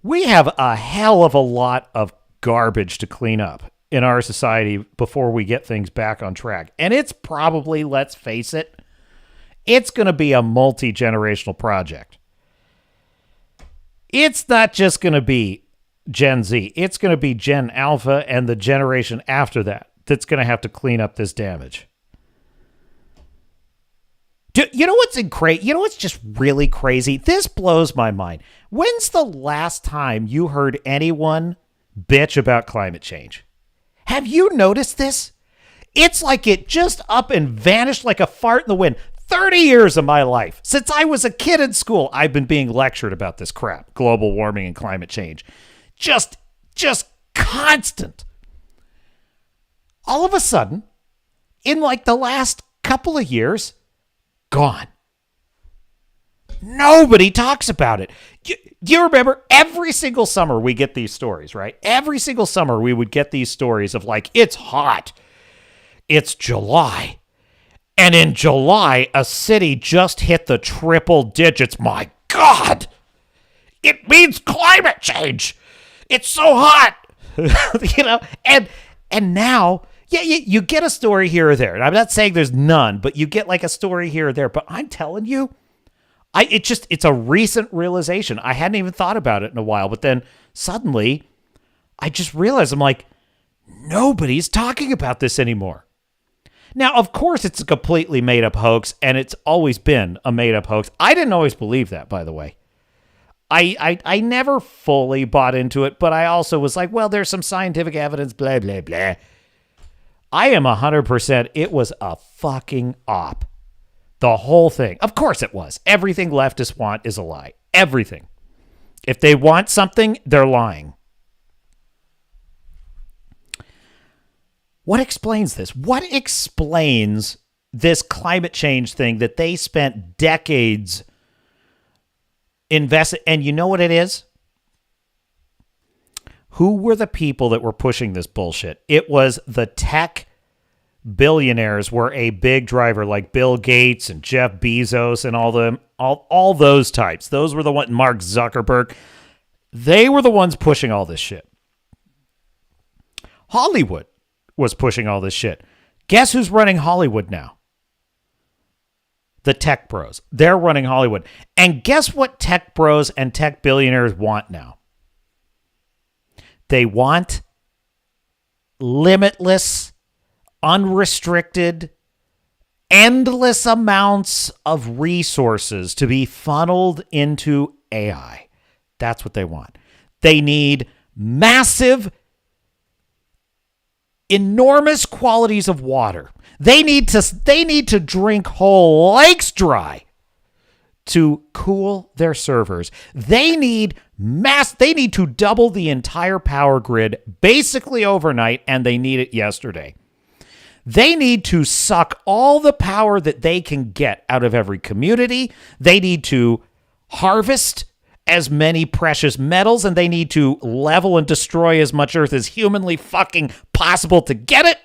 We have a hell of a lot of garbage to clean up in our society before we get things back on track. And it's probably, let's face it, it's going to be a multi-generational project. It's not just going to be Gen Z. It's going to be Gen Alpha and the generation after that that's going to have to clean up this damage. You know what's You know what's just really crazy? This blows my mind. When's the last time you heard anyone bitch about climate change? Have you noticed this? It's like it just up and vanished like a fart in the wind. 30 years of my life, since I was a kid in school, I've been being lectured about this crap, global warming and climate change. Just constant. All of a sudden, in like the last couple of years, gone. Nobody talks about it. You remember every single summer we get these stories, right? Every single summer we would get these stories of like, it's hot. It's July. And in July, a city just hit the triple digits. My God. It means climate change. It's so hot. And now, yeah, you get a story here or there. And I'm not saying there's none, but you get like a story here or there. But I'm telling you, it's a recent realization. I hadn't even thought about it in a while, but then suddenly I just realized, I'm like, nobody's talking about this anymore. Now, of course, it's a completely made-up hoax, and it's always been a made-up hoax. I didn't always believe that, by the way. I never fully bought into it, but I also was like, well, there's some scientific evidence, blah, blah, blah. I am 100%. It was a fucking op. The whole thing. Of course it was. Everything leftists want is a lie. Everything. If they want something, they're lying. What explains this? What explains this climate change thing that they spent decades investing? And you know what it is? Who were the people that were pushing this bullshit? It was the tech billionaires were a big driver, like Bill Gates and Jeff Bezos and all those types. Those were the ones, Mark Zuckerberg. They were the ones pushing all this shit. Hollywood was pushing all this shit. Guess who's running Hollywood now? The tech bros. They're running Hollywood. And guess what tech bros and tech billionaires want now? They want limitless, unrestricted endless amounts of resources to be funneled into AI. That's what they want. They need massive, enormous quantities of water. They need to drink whole lakes dry to cool their servers. They need to double the entire power grid basically overnight, and they need it yesterday. They need to suck all the power that they can get out of every community. They need to harvest as many precious metals, and they need to level and destroy as much earth as humanly fucking possible to get it,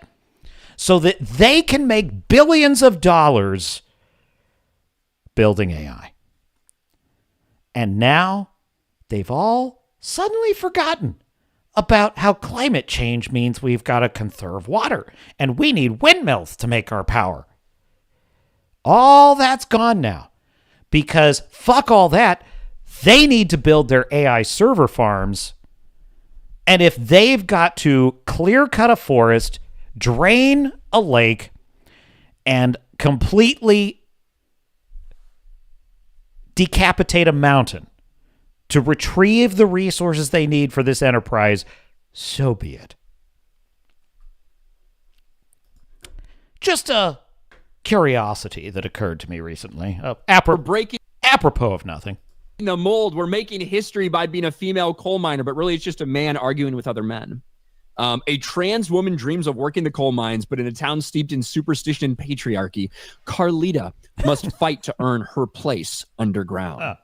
so that they can make billions of dollars building AI. And now they've all suddenly forgotten about how climate change means we've got to conserve water, and we need windmills to make our power. All that's gone now, because fuck all that. They need to build their AI server farms, and if they've got to clear cut a forest, drain a lake, and completely decapitate a mountain to retrieve the resources they need for this enterprise, so be it. Just a curiosity that occurred to me recently. Apropos of nothing. The mold. We're making history by being a female coal miner, but really it's just a man arguing with other men. A trans woman dreams of working the coal mines, but in a town steeped in superstition and patriarchy, Carlita must fight to earn her place underground.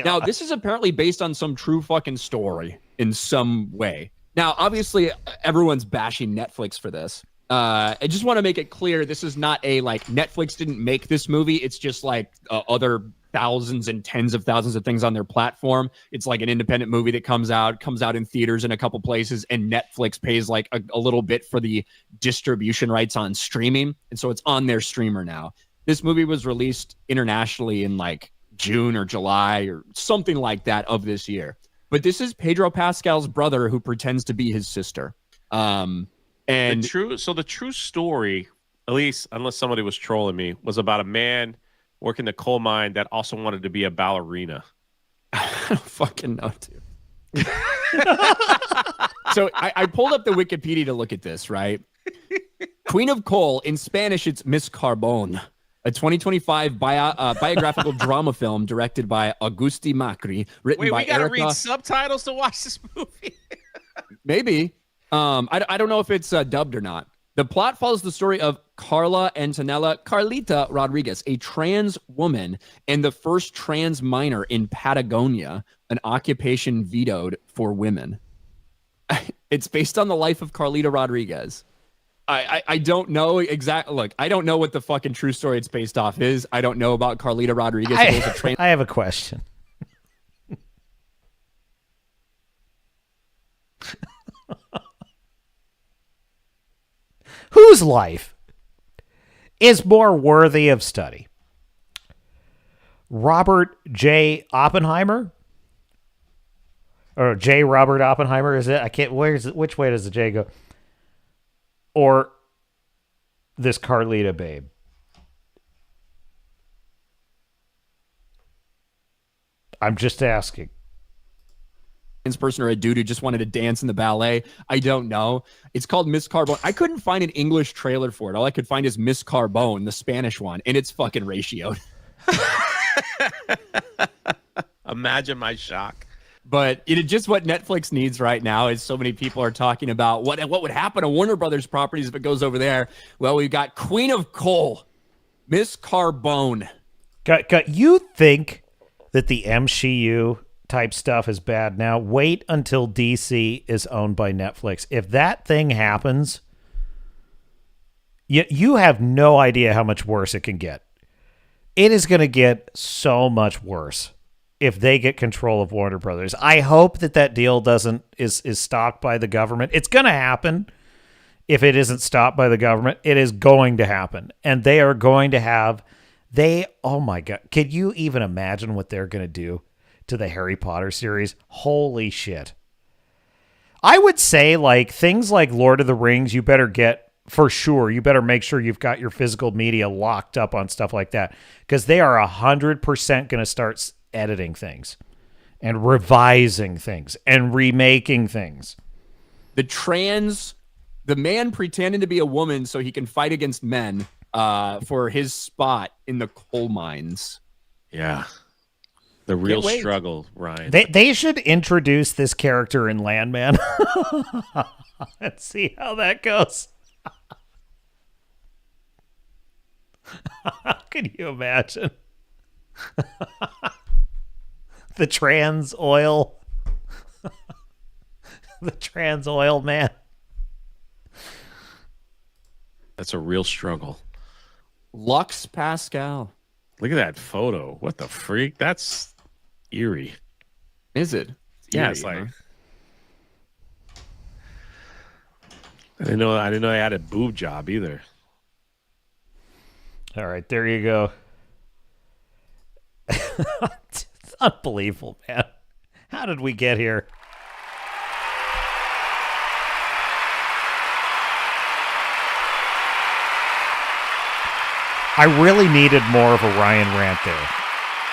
Now, this is apparently based on some true fucking story in some way. Now, obviously, everyone's bashing Netflix for this. I just want to make it clear, this is not a, like, Netflix didn't make this movie. It's just like other thousands and tens of thousands of things on their platform. It's like an independent movie that comes out in theaters in a couple places, and Netflix pays like a little bit for the distribution rights on streaming. And so it's on their streamer now. This movie was released internationally in like June or July or something like that of this year. But this is Pedro Pascal's brother who pretends to be his sister. And the true story, at least unless somebody was trolling me, was about a man working the coal mine that also wanted to be a ballerina. I don't fucking know, dude. So I pulled up the Wikipedia to look at this, right? Queen of Coal, in Spanish, it's Miss Carbone, a 2025 biographical drama film directed by Agustí Macri, written by we gotta Erica... read subtitles to watch this movie. Maybe. I don't know if it's dubbed or not. The plot follows the story of Carla Antonella Carlita Rodriguez, a trans woman and the first trans miner in Patagonia, an occupation vetoed for women. It's based on the life of Carlita Rodriguez. I don't know exactly. Look, I don't know what the fucking true story it's based off is. I don't know about Carlita Rodriguez. I have a question. Whose life is more worthy of study? Robert J. Oppenheimer? Or J. Robert Oppenheimer, is it? I can't, which way does the J go? Or this Carlita babe? I'm just asking. Person or a dude who just wanted to dance in the ballet. I don't know. It's called Miss Carbone. I couldn't find an English trailer for it. All I could find is Miss Carbone, the Spanish one, and it's fucking ratioed. Imagine my shock. But it is just what Netflix needs right now is so many people are talking about what would happen to Warner Brothers properties if it goes over there. Well, we've got Queen of Coal, Miss Carbone. You think that the MCU type stuff is bad now? Wait until DC is owned by Netflix. If that thing happens, you have no idea how much worse it can get. It is going to get so much worse if they get control of Warner Brothers. I hope that deal is stopped by the government. It's going to happen. If it isn't stopped by the government, it is going to happen. And they are going to have oh my God. Can you even imagine what they're going to do to the Harry Potter series? Holy shit. I would say like things like Lord of the Rings, you better get for sure, you better make sure you've got your physical media locked up on stuff like that, because they are 100% going to start editing things and revising things and remaking things. The man pretending to be a woman so he can fight against men for his spot in the coal mines. Yeah. The real struggle, Ryan. They should introduce this character in Landman. Let's see how that goes. Can you imagine? The trans oil. The trans oil man. That's a real struggle. Lux Pascal. Look at that photo. What the freak? That's eerie. Is it? Yeah, eerie, it's like I didn't know I had a boob job either. All right, there you go. It's unbelievable, man. How did we get here? I really needed more of a Ryan rant there.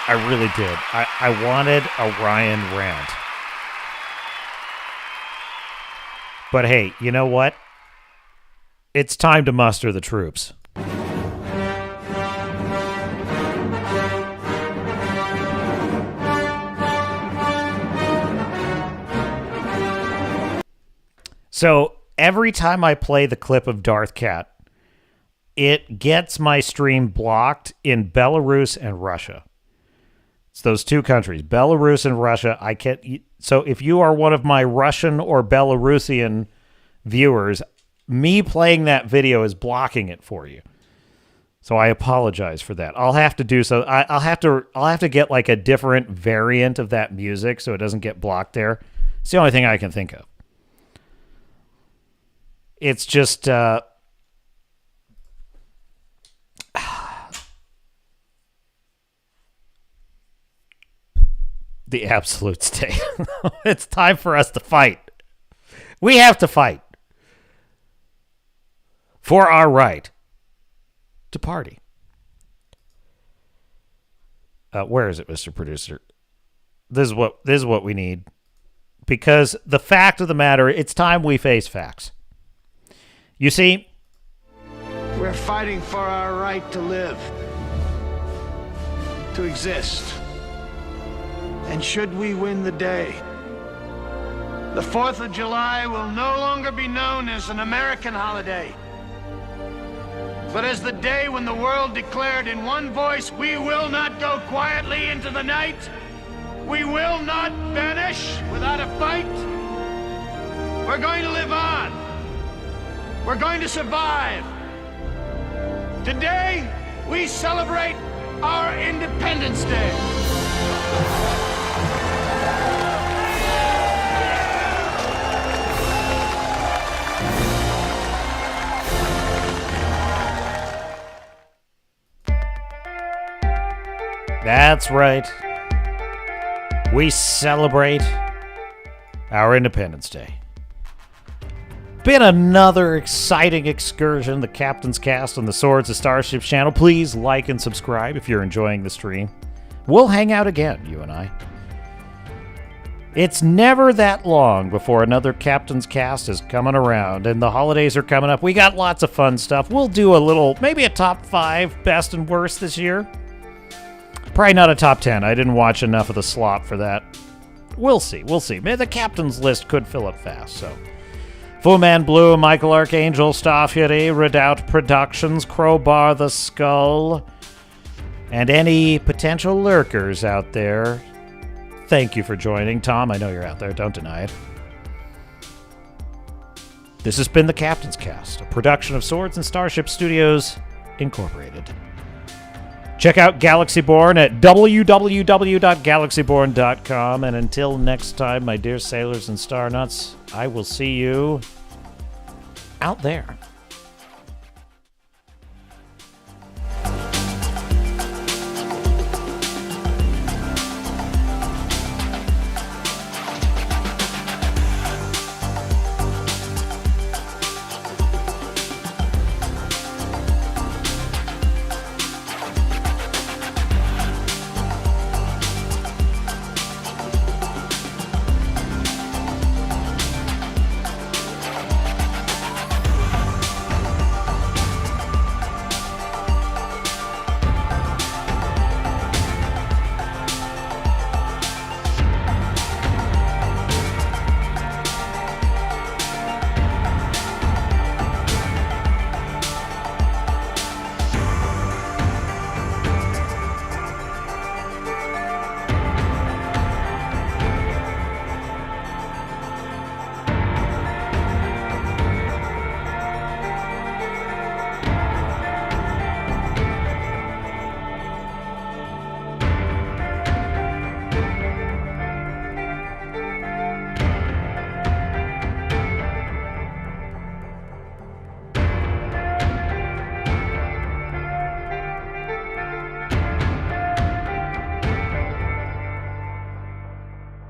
I really did. I wanted a Ryan rant. But hey, you know what? It's time to muster the troops. So every time I play the clip of Darth Cat, it gets my stream blocked in Belarus and Russia. It's those two countries, Belarus and Russia. I can't. So if you are one of my Russian or Belarusian viewers, me playing that video is blocking it for you. So I apologize for that. I'll have to do so. I'll have to get like a different variant of that music so it doesn't get blocked there. It's the only thing I can think of. It's just the absolute state. It's time for us to fight. We have to fight for our right to party. Where is it, Mr. Producer? This is what we need. Because the fact of the matter, it's time we face facts. You see, We're fighting for our right to live, to exist. And should we win the day, the 4th of July will no longer be known as an American holiday, but as the day when the world declared in one voice, we will not go quietly into the night. We will not vanish without a fight. We're going to live on. We're going to survive. Today, we celebrate our Independence Day. That's right. We celebrate our Independence Day. Been another exciting excursion, the Captain's Cast on the Swords of Starships channel. Please like and subscribe if you're enjoying the stream. We'll hang out again, you and I. It's never that long before another Captain's Cast is coming around, and the holidays are coming up. We got lots of fun stuff. We'll do a little, maybe a top 5 best and worst this year. Probably not a top 10. I didn't watch enough of the slop for that. We'll see. We'll see. Maybe the captain's list could fill up fast, so... Fu Man Blue, Michael Archangel, Starfury, Redoubt Productions, Crowbar the Skull, and any potential lurkers out there, thank you for joining. Tom, I know you're out there. Don't deny it. This has been the Captain's Cast, a production of Swords and Starship Studios, Incorporated. Check out Galaxyborn at www.galaxyborn.com. And until next time, my dear sailors and star nuts, I will see you out there.